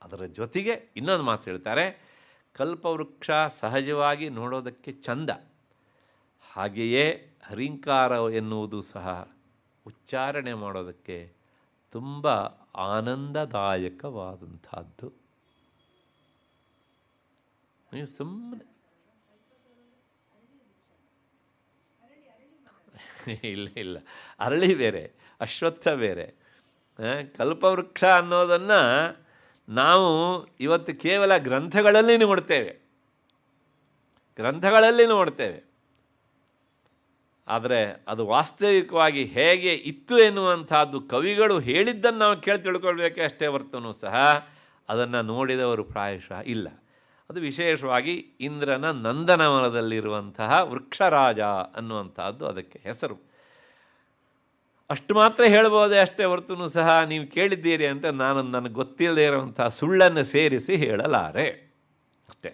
ಅದರ ಜೊತೆಗೆ ಇನ್ನೊಂದು ಮಾತು ಹೇಳ್ತಾರೆ, ಕಲ್ಪವೃಕ್ಷ ಸಹಜವಾಗಿ ನೋಡೋದಕ್ಕೆ ಚಂದ, ಹಾಗೆಯೇ ಹ್ರೀಂಕಾರ ಎನ್ನುವುದು ಸಹ ಉಚ್ಚಾರಣೆ ಮಾಡೋದಕ್ಕೆ ತುಂಬ ಆನಂದದಾಯಕವಾದಂಥದ್ದು. ನೀವು ಸುಮ್ಮನೆ ಇಲ್ಲ, ಅರಳಿ ಬೇರೆ, ಅಶ್ವತ್ಥ ಬೇರೆ. ಕಲ್ಪವೃಕ್ಷ ಅನ್ನೋದನ್ನು ನಾವು ಇವತ್ತು ಕೇವಲ ಗ್ರಂಥಗಳಲ್ಲಿ ನೋಡ್ತೇವೆ. ಆದರೆ ಅದು ವಾಸ್ತವಿಕವಾಗಿ ಹೇಗೆ ಇತ್ತು ಎನ್ನುವಂಥದ್ದು ಕವಿಗಳು ಹೇಳಿದ್ದನ್ನು ನಾವು ಕೇಳಿ ತಿಳ್ಕೊಳ್ಬೇಕೆ ಅಷ್ಟೇ ಹೊರತೂ ಸಹ ಅದನ್ನು ನೋಡಿದವರು ಪ್ರಾಯಶಃ ಇಲ್ಲ. ಅದು ವಿಶೇಷವಾಗಿ ಇಂದ್ರನ ನಂದನವನದಲ್ಲಿರುವಂತಹ ವೃಕ್ಷರಾಜ ಅನ್ನುವಂಥದ್ದು ಅದಕ್ಕೆ ಹೆಸರು. ಅಷ್ಟು ಮಾತ್ರ ಹೇಳ್ಬೋದೇ ಅಷ್ಟೇ ಹೊರತೂ ಸಹ ನೀವು ಕೇಳಿದ್ದೀರಿ ಅಂತ ನಾನು ನನಗೆ ಗೊತ್ತಿಲ್ಲದೆ ಇರುವಂಥ ಸುಳ್ಳನ್ನು ಸೇರಿಸಿ ಹೇಳಲಾರೆ ಅಷ್ಟೇ.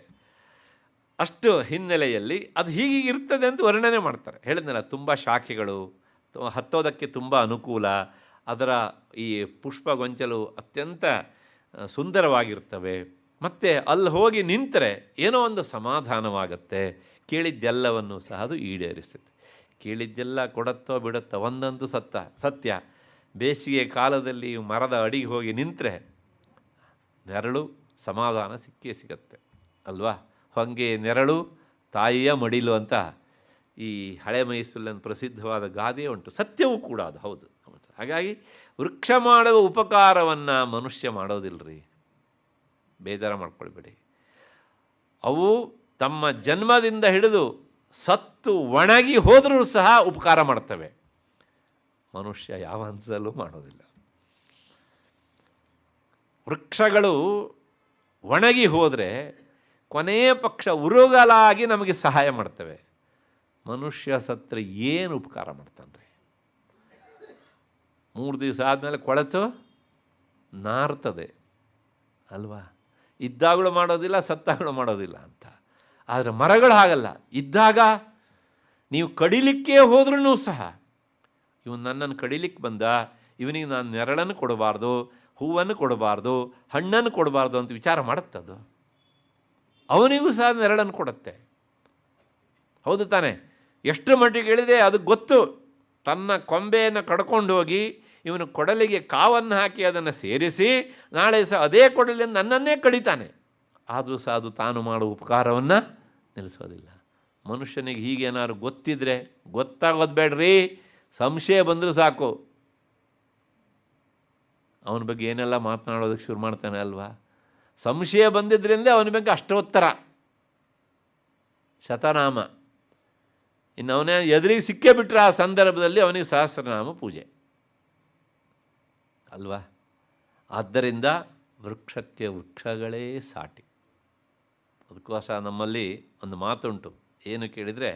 ಅಷ್ಟು ಹಿನ್ನೆಲೆಯಲ್ಲಿ ಅದು ಹೀಗೆ ಇರ್ತದೆ ಅಂತ ವರ್ಣನೆ ಮಾಡ್ತಾರೆ. ಹೇಳಿದ್ನಲ್ಲ, ತುಂಬ ಶಾಖೆಗಳು, ಹತ್ತೋದಕ್ಕೆ ತುಂಬ ಅನುಕೂಲ, ಅದರ ಈ ಪುಷ್ಪಗೊಂಚಲು ಅತ್ಯಂತ ಸುಂದರವಾಗಿರ್ತವೆ. ಮತ್ತು ಅಲ್ಲಿ ಹೋಗಿ ನಿಂತರೆ ಏನೋ ಒಂದು ಸಮಾಧಾನವಾಗುತ್ತೆ. ಕೇಳಿದ್ದೆಲ್ಲವನ್ನು ಸಹ ಅದು ಈಡೇರಿಸುತ್ತೆ. ಕೇಳಿದ್ದೆಲ್ಲ ಕೊಡುತ್ತೋ ಬಿಡುತ್ತೋ ಒಂದಂತೂ ಸತ್ಯ, ಬೇಸಿಗೆ ಕಾಲದಲ್ಲಿ ಮರದ ಅಡಿಗೆ ಹೋಗಿ ನಿಂತರೆ ನೆರಳು ಸಮಾಧಾನ ಸಿಗತ್ತೆ ಅಲ್ವಾ. ಹೊಂಗೆ ನೆರಳು ತಾಯಿಯ ಮಡಿಲು ಅಂತ ಈ ಹಳೆ ಮೈಸೂರಿನ ಪ್ರಸಿದ್ಧವಾದ ಗಾದೆ ಉಂಟು. ಸತ್ಯವೂ ಕೂಡ ಅದು ಹೌದು. ಹಾಗಾಗಿ ವೃಕ್ಷ ಮಾಡುವ ಉಪಕಾರವನ್ನು ಮನುಷ್ಯ ಮಾಡೋದಿಲ್ಲರಿ, ಬೇಜಾರು ಮಾಡ್ಕೊಳ್ಬೇಡಿ. ಅವು ತಮ್ಮ ಜನ್ಮದಿಂದ ಹಿಡಿದು ಸತ್ತು ಒಣಗಿ ಹೋದರೂ ಸಹ ಉಪಕಾರ ಮಾಡ್ತವೆ. ಮನುಷ್ಯ ಯಾವ ಹಂತದಲ್ಲೂ ಮಾಡೋದಿಲ್ಲ. ವೃಕ್ಷಗಳು ಒಣಗಿ ಹೋದರೆ ಕೊನೆಯ ಪಕ್ಷ ಉರುಗಲಾಗಿ ನಮಗೆ ಸಹಾಯ ಮಾಡ್ತವೆ. ಮನುಷ್ಯ ಸತ್ರ ಏನು ಉಪಕಾರ ಮಾಡ್ತಾನೆ ರೀ? 3 ದಿವಸ ಆದಮೇಲೆ ಕೊಳೆತು ನಾರ್ತದೆ ಅಲ್ವಾ. ಇದ್ದಾಗಲೂ ಮಾಡೋದಿಲ್ಲ, ಸತ್ತಾಗಲೂ ಮಾಡೋದಿಲ್ಲ ಅಂತ. ಆದರೆ ಮರಗಳು ಹಾಗಲ್ಲ. ಇದ್ದಾಗ ನೀವು ಕಡಿಲಿಕ್ಕೆ ಹೋದ್ರೂ ಸಹ, ಇವನು ನನ್ನನ್ನು ಕಡಿಲಿಕ್ಕೆ ಬಂದ, ಇವನಿಗೆ ನಾನು ನೆರಳನ್ನು ಕೊಡಬಾರ್ದು, ಹೂವನ್ನು ಕೊಡಬಾರ್ದು, ಹಣ್ಣನ್ನು ಕೊಡಬಾರ್ದು ಅಂತ ವಿಚಾರ ಮಾಡುತ್ತದು. ಅವನಿಗೂ ಸಹ ನೆರಳನ್ನು ಕೊಡುತ್ತೆ. ಹೌದು ತಾನೆ? ಎಷ್ಟು ಮಟ್ಟಿಗೆ ಹೇಳಿದೆ ಅದು ಗೊತ್ತು. ತನ್ನ ಕೊಂಬೆಯನ್ನು ಕಡ್ಕೊಂಡು ಹೋಗಿ ಇವನು ಕೊಡಲಿಗೆ ಕಾವನ್ನು ಹಾಕಿ ಅದನ್ನು ಸೇರಿಸಿ ನಾಳೆ ಸಹ ಅದೇ ಕೊಡಲಿಂದ ನನ್ನನ್ನೇ ಕಡಿತಾನೆ. ಆದರೂ ಸಹ ಅದು ತಾನು ಮಾಡುವ ಉಪಕಾರವನ್ನು ನಿಲ್ಲಿಸೋದಿಲ್ಲ. ಮನುಷ್ಯನಿಗೆ ಹೀಗೇನಾದ್ರು ಗೊತ್ತಿದ್ರೆ, ಗೊತ್ತಾಗೋದು ಬೇಡ್ರಿ, ಸಂಶಯ ಬಂದರೂ ಸಾಕು ಅವನ ಬಗ್ಗೆ ಏನೆಲ್ಲ ಮಾತನಾಡೋದಕ್ಕೆ ಶುರು ಮಾಡ್ತಾನೆ ಅಲ್ವಾ. ಸಂಶಯ ಬಂದಿದ್ದರಿಂದ ಅವನ ಬಗ್ಗೆ ಅಷ್ಟೋತ್ತರ ಶತನಾಮ. ಇನ್ನು ಅವನೇ ಎದುರಿಗೆ ಸಿಕ್ಕೇ ಬಿಟ್ಟರೆ ಆ ಸಂದರ್ಭದಲ್ಲಿ ಅವನಿಗೆ ಸಹಸ್ರನಾಮ ಪೂಜೆ ಅಲ್ವಾ. ಆದ್ದರಿಂದ ವೃಕ್ಷಕ್ಕೆ ವೃಕ್ಷಗಳೇ ಸಾಟಿ. ಅದಕ್ಕೋಸ್ಕರ ನಮ್ಮಲ್ಲಿ ಒಂದು ಮಾತುಂಟು, ಏನು ಕೇಳಿದರೆ,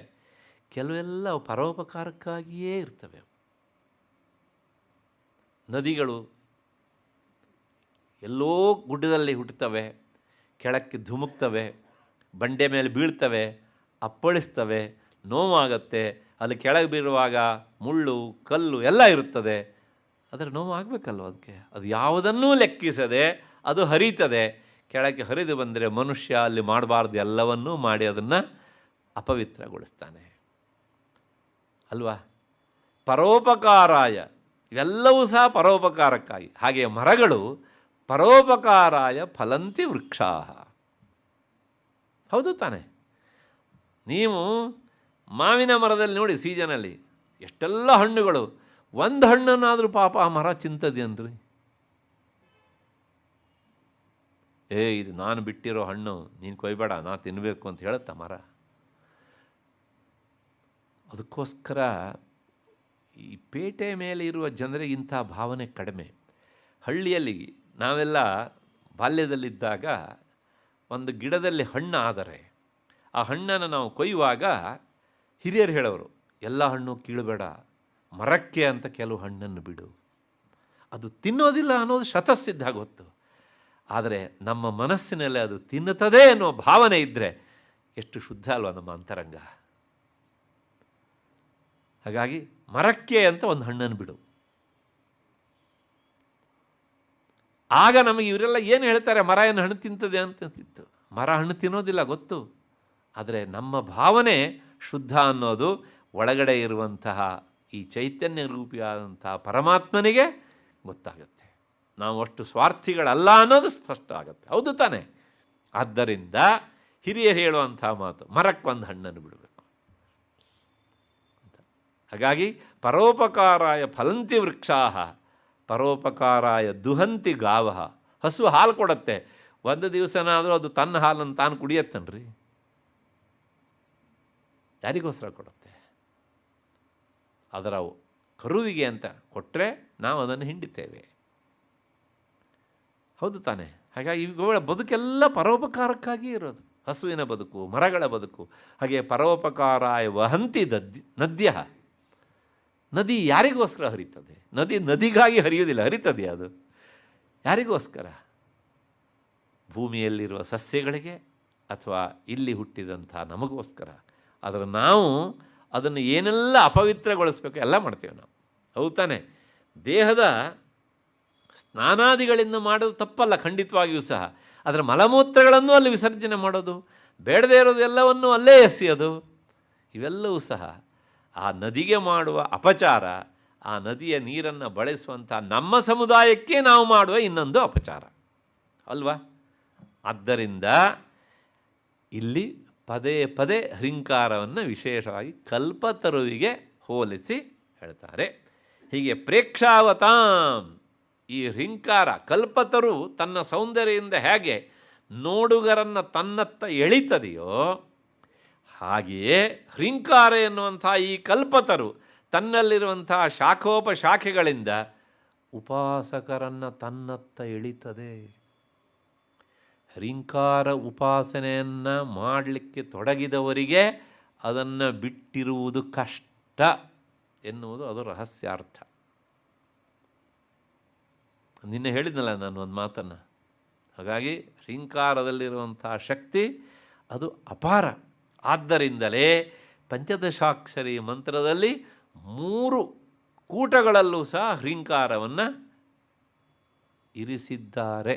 ಕೆಲವೆಲ್ಲ ಪರೋಪಕಾರಕ್ಕಾಗಿಯೇ ಇರ್ತವೆ. ನದಿಗಳು ಎಲ್ಲೋ ಗುಡ್ಡದಲ್ಲಿ ಹುಟ್ಟುತ್ತವೆ, ಕೆಳಕ್ಕೆ ಧುಮುಕ್ತವೆ, ಬಂಡೆ ಮೇಲೆ ಬೀಳ್ತವೆ, ಅಪ್ಪಳಿಸ್ತವೆ, ನೋವಾಗತ್ತೆ. ಅಲ್ಲಿ ಕೆಳಗೆ ಬೀರುವಾಗ ಮುಳ್ಳು ಕಲ್ಲು ಎಲ್ಲ ಇರುತ್ತದೆ. ಆದರೆ ನೋವು ಆಗಬೇಕಲ್ವ ಅದಕ್ಕೆ. ಅದು ಯಾವುದನ್ನೂ ಲೆಕ್ಕಿಸದೆ ಅದು ಹರಿತದೆ. ಕೆಳಗೆ ಹರಿದು ಬಂದರೆ ಮನುಷ್ಯ ಅಲ್ಲಿ ಮಾಡಬಾರ್ದು ಎಲ್ಲವನ್ನೂ ಮಾಡಿ ಅದನ್ನು ಅಪವಿತ್ರಗೊಳಿಸ್ತಾನೆ ಅಲ್ವಾ. ಪರೋಪಕಾರಾಯ, ಇವೆಲ್ಲವೂ ಸಹ ಪರೋಪಕಾರಕ್ಕಾಗಿ. ಹಾಗೆ ಮರಗಳು ಪರೋಪಕಾರಾಯ ಫಲಂತಿ ವೃಕ್ಷಾ. ಹೌದು ತಾನೆ. ನೀವು ಮಾವಿನ ಮರದಲ್ಲಿ ನೋಡಿ, ಸೀಸನಲ್ಲಿ ಎಷ್ಟೆಲ್ಲ ಹಣ್ಣುಗಳು, ಒಂದು ಹಣ್ಣನ್ನಾದರೂ ಪಾಪ ಆ ಮರ ಚಿಂತದೆಯನ್ರಿ. ಇದು ನಾನು ಬಿಟ್ಟಿರೋ ಹಣ್ಣು, ನೀನು ಕೊಯ್ಬೇಡ, ನಾನು ತಿನ್ನಬೇಕು ಅಂತ ಹೇಳುತ್ತಾ ಮರ. ಅದಕ್ಕೋಸ್ಕರ ಈ ಪೇಟೆ ಮೇಲೆ ಇರುವ ಜನರಿಗೆ ಇಂಥ ಭಾವನೆ ಕಡಿಮೆ. ಹಳ್ಳಿಯಲ್ಲಿ ನಾವೆಲ್ಲ ಬಾಲ್ಯದಲ್ಲಿದ್ದಾಗ ಒಂದು ಗಿಡದಲ್ಲಿ ಹಣ್ಣು ಆದರೆ ಆ ಹಣ್ಣನ್ನು ನಾವು ಕೊಯ್ಯುವಾಗ ಹಿರಿಯರು ಹೇಳೋರು, ಎಲ್ಲ ಹಣ್ಣು ಕೀಳಬೇಡ, ಮರಕ್ಕೆ ಅಂತ ಕೆಲವು ಹಣ್ಣನ್ನು ಬಿಡು, ಅದು ತಿನ್ನೋದಿಲ್ಲ ಅನ್ನೋದು ಶತಸಿದ್ಧ ಗೊತ್ತು. ಆದರೆ ನಮ್ಮ ಮನಸ್ಸಿನಲ್ಲಿ ಅದು ತಿನ್ನುತ್ತದೆ ಅನ್ನೋ ಭಾವನೆ ಇದ್ದರೆ ಎಷ್ಟು ಶುದ್ಧ ಅಲ್ವ ನಮ್ಮ ಅಂತರಂಗ. ಹಾಗಾಗಿ ಮರಕ್ಕೆ ಅಂತ ಒಂದು ಹಣ್ಣನ್ನು ಬಿಡು. ಆಗ ನಮಗೆ ಇವರೆಲ್ಲ ಏನು ಹೇಳ್ತಾರೆ, ಮರ ಏನು ಹಣ್ಣು ತಿಂತದೆ ಅಂತಿತ್ತು. ಮರ ಹಣ್ಣು ತಿನ್ನೋದಿಲ್ಲ ಗೊತ್ತು, ಆದರೆ ನಮ್ಮ ಭಾವನೆ ಶುದ್ಧ ಅನ್ನೋದು ಒಳಗಡೆ ಇರುವಂತಹ ಈ ಚೈತನ್ಯ ರೂಪಿಯಾದಂತಹ ಪರಮಾತ್ಮನಿಗೆ ಗೊತ್ತಾಗುತ್ತೆ. ನಾವು ಅಷ್ಟು ಸ್ವಾರ್ಥಿಗಳಲ್ಲ ಅನ್ನೋದು ಸ್ಪಷ್ಟ ಆಗುತ್ತೆ. ಹೌದು ತಾನೆ. ಆದ್ದರಿಂದ ಹಿರಿಯರು ಹೇಳುವಂಥ ಮಾತು, ಮರಕ್ಕೊಂದು ಹಣ್ಣನ್ನು ಬಿಡಬೇಕು ಅಂತ. ಹಾಗಾಗಿ ಪರೋಪಕಾರಾಯ ಫಲಂತಿ ವೃಕ್ಷಾ ಪರೋಪಕಾರಾಯ ದುಹಂತಿ ಗಾವ. ಹಸು ಹಾಲು ಕೊಡುತ್ತೆ, ಒಂದು ದಿವಸನಾದರೂ ಅದು ತನ್ನ ಹಾಲನ್ನು ತಾನು ಕುಡಿಯತ್ತನ್ರಿ. ಯಾರಿಗೋಸ್ಕರ ಕೊಡುತ್ತೆ? ಅದರ ಕರುವಿಗೆ ಅಂತ ಕೊಟ್ಟರೆ ನಾವು ಅದನ್ನು ಹಿಂಡಿತೇವೆ. ಹೌದು ತಾನೆ. ಹಾಗಾಗಿ ಇವುಗಳ ಬದುಕೆಲ್ಲ ಪರೋಪಕಾರಕ್ಕಾಗಿ ಇರೋದು. ಹಸುವಿನ ಬದುಕು, ಮರಗಳ ಬದುಕು. ಹಾಗೆ ಪರೋಪಕಾರಾಯ ವಹಂತಿ ನದ್ಯ. ನದಿ ಯಾರಿಗೋಸ್ಕರ ಹರಿತದೆ? ನದಿಗಾಗಿ ಹರಿಯೋದಿಲ್ಲ, ಹರಿತದೆ. ಅದು ಯಾರಿಗೋಸ್ಕರ? ಭೂಮಿಯಲ್ಲಿರುವ ಸಸ್ಯಗಳಿಗೆ ಅಥವಾ ಇಲ್ಲಿ ಹುಟ್ಟಿದಂಥ ನಮಗೋಸ್ಕರ. ಆದರೆ ನಾವು ಅದನ್ನು ಏನೆಲ್ಲ ಅಪವಿತ್ರಗೊಳಿಸ್ಬೇಕು ಎಲ್ಲ ಮಾಡ್ತೇವೆ ನಾವು. ಹೌದು ತಾನೆ. ದೇಹದ ಸ್ನಾನಾದಿಗಳಿಂದ ಮಾಡೋದು ತಪ್ಪಲ್ಲ, ಖಂಡಿತವಾಗಿಯೂ ಸಹ. ಅದರ ಮಲಮೂತ್ರಗಳನ್ನು ಅಲ್ಲಿ ವಿಸರ್ಜನೆ ಮಾಡೋದು, ಬೇಡದೇ ಇರೋದೆಲ್ಲವನ್ನು ಅಲ್ಲೇ ಎಸೆಯೋದು, ಇವೆಲ್ಲವೂ ಸಹ ಆ ನದಿಗೆ ಮಾಡುವ ಅಪಚಾರ. ಆ ನದಿಯ ನೀರನ್ನು ಬಳಸುವಂಥ ನಮ್ಮ ಸಮುದಾಯಕ್ಕೆ ನಾವು ಮಾಡುವ ಇನ್ನೊಂದು ಅಪಚಾರ ಅಲ್ವಾ. ಆದ್ದರಿಂದ ಇಲ್ಲಿ ಪದೇ ಪದೇ ಹೃಂಕಾರವನ್ನು ವಿಶೇಷವಾಗಿ ಕಲ್ಪತರುವಿಗೆ ಹೋಲಿಸಿ ಹೇಳ್ತಾರೆ. ಹೀಗೆ ಪ್ರೇಕ್ಷಾವತಾಂ, ಈ ಹೃಂಕಾರ ಕಲ್ಪತರು ತನ್ನ ಸೌಂದರ್ಯದಿಂದ ಹೇಗೆ ನೋಡುಗರನ್ನು ತನ್ನತ್ತ ಎಳಿತದೆಯೋ, ಹಾಗೆಯೇ ಹೃಂಕಾರ ಎನ್ನುವಂಥ ಈ ಕಲ್ಪತರು ತನ್ನಲ್ಲಿರುವಂಥ ಶಾಖೋಪಶಾಖೆಗಳಿಂದ ಉಪಾಸಕರನ್ನು ತನ್ನತ್ತ ಎಳಿತದೆ. ಹೃಂಕಾರ ಉಪಾಸನೆಯನ್ನು ಮಾಡಲಿಕ್ಕೆ ತೊಡಗಿದವರಿಗೆ ಅದನ್ನು ಬಿಟ್ಟಿರುವುದು ಕಷ್ಟ ಎನ್ನುವುದು ಅದು ರಹಸ್ಯಾರ್ಥ. ನಿನ್ನೆ ಹೇಳಿದ್ನಲ್ಲ ನಾನು ಒಂದು ಮಾತನ್ನು. ಹಾಗಾಗಿ ಹೃಂಕಾರದಲ್ಲಿರುವಂಥ ಶಕ್ತಿ ಅದು ಅಪಾರ. ಆದ್ದರಿಂದಲೇ ಪಂಚದಶಾಕ್ಷರಿ ಮಂತ್ರದಲ್ಲಿ 3 ಕೂಟಗಳಲ್ಲೂ ಸಹ ಹೃಂಕಾರವನ್ನು ಇರಿಸಿದ್ದಾರೆ.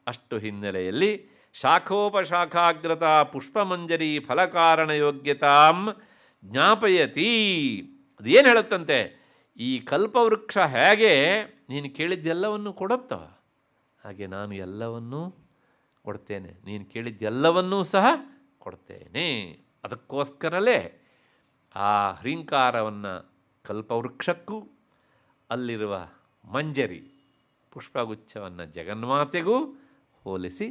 ಅಷ್ಟು ಹಿನ್ನೆಲೆಯಲ್ಲಿ ಶಾಖೋಪಶಾಖಾಗ್ರತಾ ಪುಷ್ಪಮಂಜರಿ ಫಲಕಾರಣ ಯೋಗ್ಯತಾಂ ಜ್ಞಾಪಯತಿ. ಅದೇನು ಹೇಳುತ್ತಂತೆ, ಈ ಕಲ್ಪವೃಕ್ಷ ಹೇಗೆ ನೀನು ಕೇಳಿದ್ದೆಲ್ಲವನ್ನು ಕೊಡುತ್ತವ, ಹಾಗೆ ನಾನು ಎಲ್ಲವನ್ನೂ ಕೊಡ್ತೇನೆ, ನೀನು ಕೇಳಿದ್ದೆಲ್ಲವನ್ನೂ ಸಹ ಕೊಡ್ತೇನೆ. ಅದಕ್ಕೋಸ್ಕರಲೇ ಆ ಹ್ರೀಂಕಾರವನ್ನು ಕಲ್ಪವೃಕ್ಷಕ್ಕೂ ಅಲ್ಲಿರುವ ಮಂಜರಿ ಪುಷ್ಪಗುಚ್ಛವನ್ನು ಜಗನ್ಮಾತೆಗೂ ಹೋಲಿಸಿ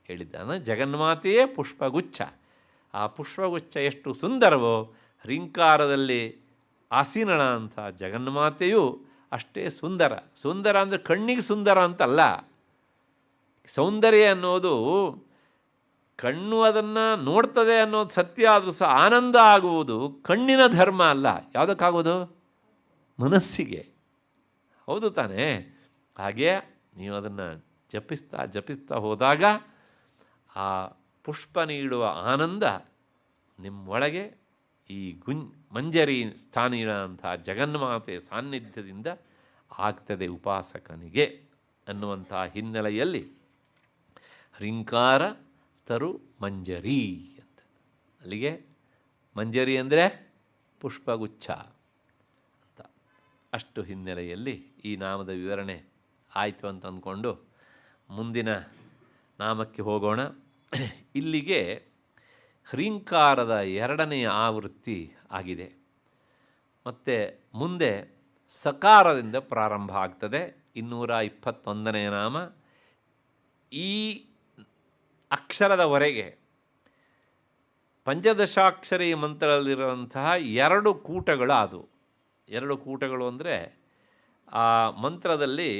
ಹೇಳಿದ್ದಾನೆ. ಜಗನ್ಮಾತೆಯೇ ಪುಷ್ಪಗುಚ್ಛ. ಆ ಪುಷ್ಪಗುಚ್ಛ ಎಷ್ಟು ಸುಂದರವೋ ಹ್ರೀಂಕಾರದಲ್ಲಿ ಆಸೀನಳ ಅಂತ ಜಗನ್ಮಾತೆಯು ಅಷ್ಟೇ ಸುಂದರ. ಸುಂದರ ಅಂದರೆ ಕಣ್ಣಿಗೆ ಸುಂದರ ಅಂತಲ್ಲ. ಸೌಂದರ್ಯ ಅನ್ನೋದು ಕಣ್ಣು ಅದನ್ನು ನೋಡ್ತದೆ ಅನ್ನೋದು ಸತ್ಯ ಆದರೂ ಸಹ ಆನಂದ ಆಗುವುದು ಕಣ್ಣಿನ ಧರ್ಮ ಅಲ್ಲ. ಯಾವುದಕ್ಕಾಗೋದು? ಮನಸ್ಸಿಗೆ. ಹೌದು ತಾನೇ? ಹಾಗೆ ನೀವು ಅದನ್ನು ಜಪಿಸ್ತಾ ಜಪಿಸ್ತಾ ಹೋದಾಗ ಆ ಪುಷ್ಪ ನೀಡುವ ಆನಂದ ನಿಮ್ಮೊಳಗೆ ಈ ಮಂಜರಿ ಸ್ಥಾನೀಯಂಥ ಜಗನ್ಮಾತೆ ಸಾನ್ನಿಧ್ಯದಿಂದ ಆಗ್ತದೆ ಉಪಾಸಕನಿಗೆ ಅನ್ನುವಂಥ ಹಿನ್ನೆಲೆಯಲ್ಲಿ ಹ್ರೀಂಕಾರ ತರು ಮಂಜರಿ ಅಂತ. ಅಲ್ಲಿಗೆ ಮಂಜರಿ ಅಂದರೆ ಪುಷ್ಪಗುಚ್ಛ ಅಂತ. ಅಷ್ಟು ಹಿನ್ನೆಲೆಯಲ್ಲಿ ಈ ನಾಮದ ವಿವರಣೆ ಆಯಿತು ಅಂತ ಅಂದ್ಕೊಂಡು ಮುಂದಿನ ನಾಮಕ್ಕೆ ಹೋಗೋಣ. ಇಲ್ಲಿಗೆ ಹ್ರೀಂಕಾರದ 2ನೆಯ ಆವೃತ್ತಿ ಆಗಿದೆ. ಮತ್ತು ಮುಂದೆ ಸಕಾರದಿಂದ ಪ್ರಾರಂಭ ಆಗ್ತದೆ 221ನೆಯ ನಾಮ. ಈ ಅಕ್ಷರದವರೆಗೆ ಪಂಚದಶಾಕ್ಷರಿ ಮಂತ್ರದಲ್ಲಿರುವಂತಹ 2 ಕೂಟಗಳು ಆದವು. 2 ಕೂಟಗಳು ಅಂದರೆ ಆ ಮಂತ್ರದಲ್ಲಿ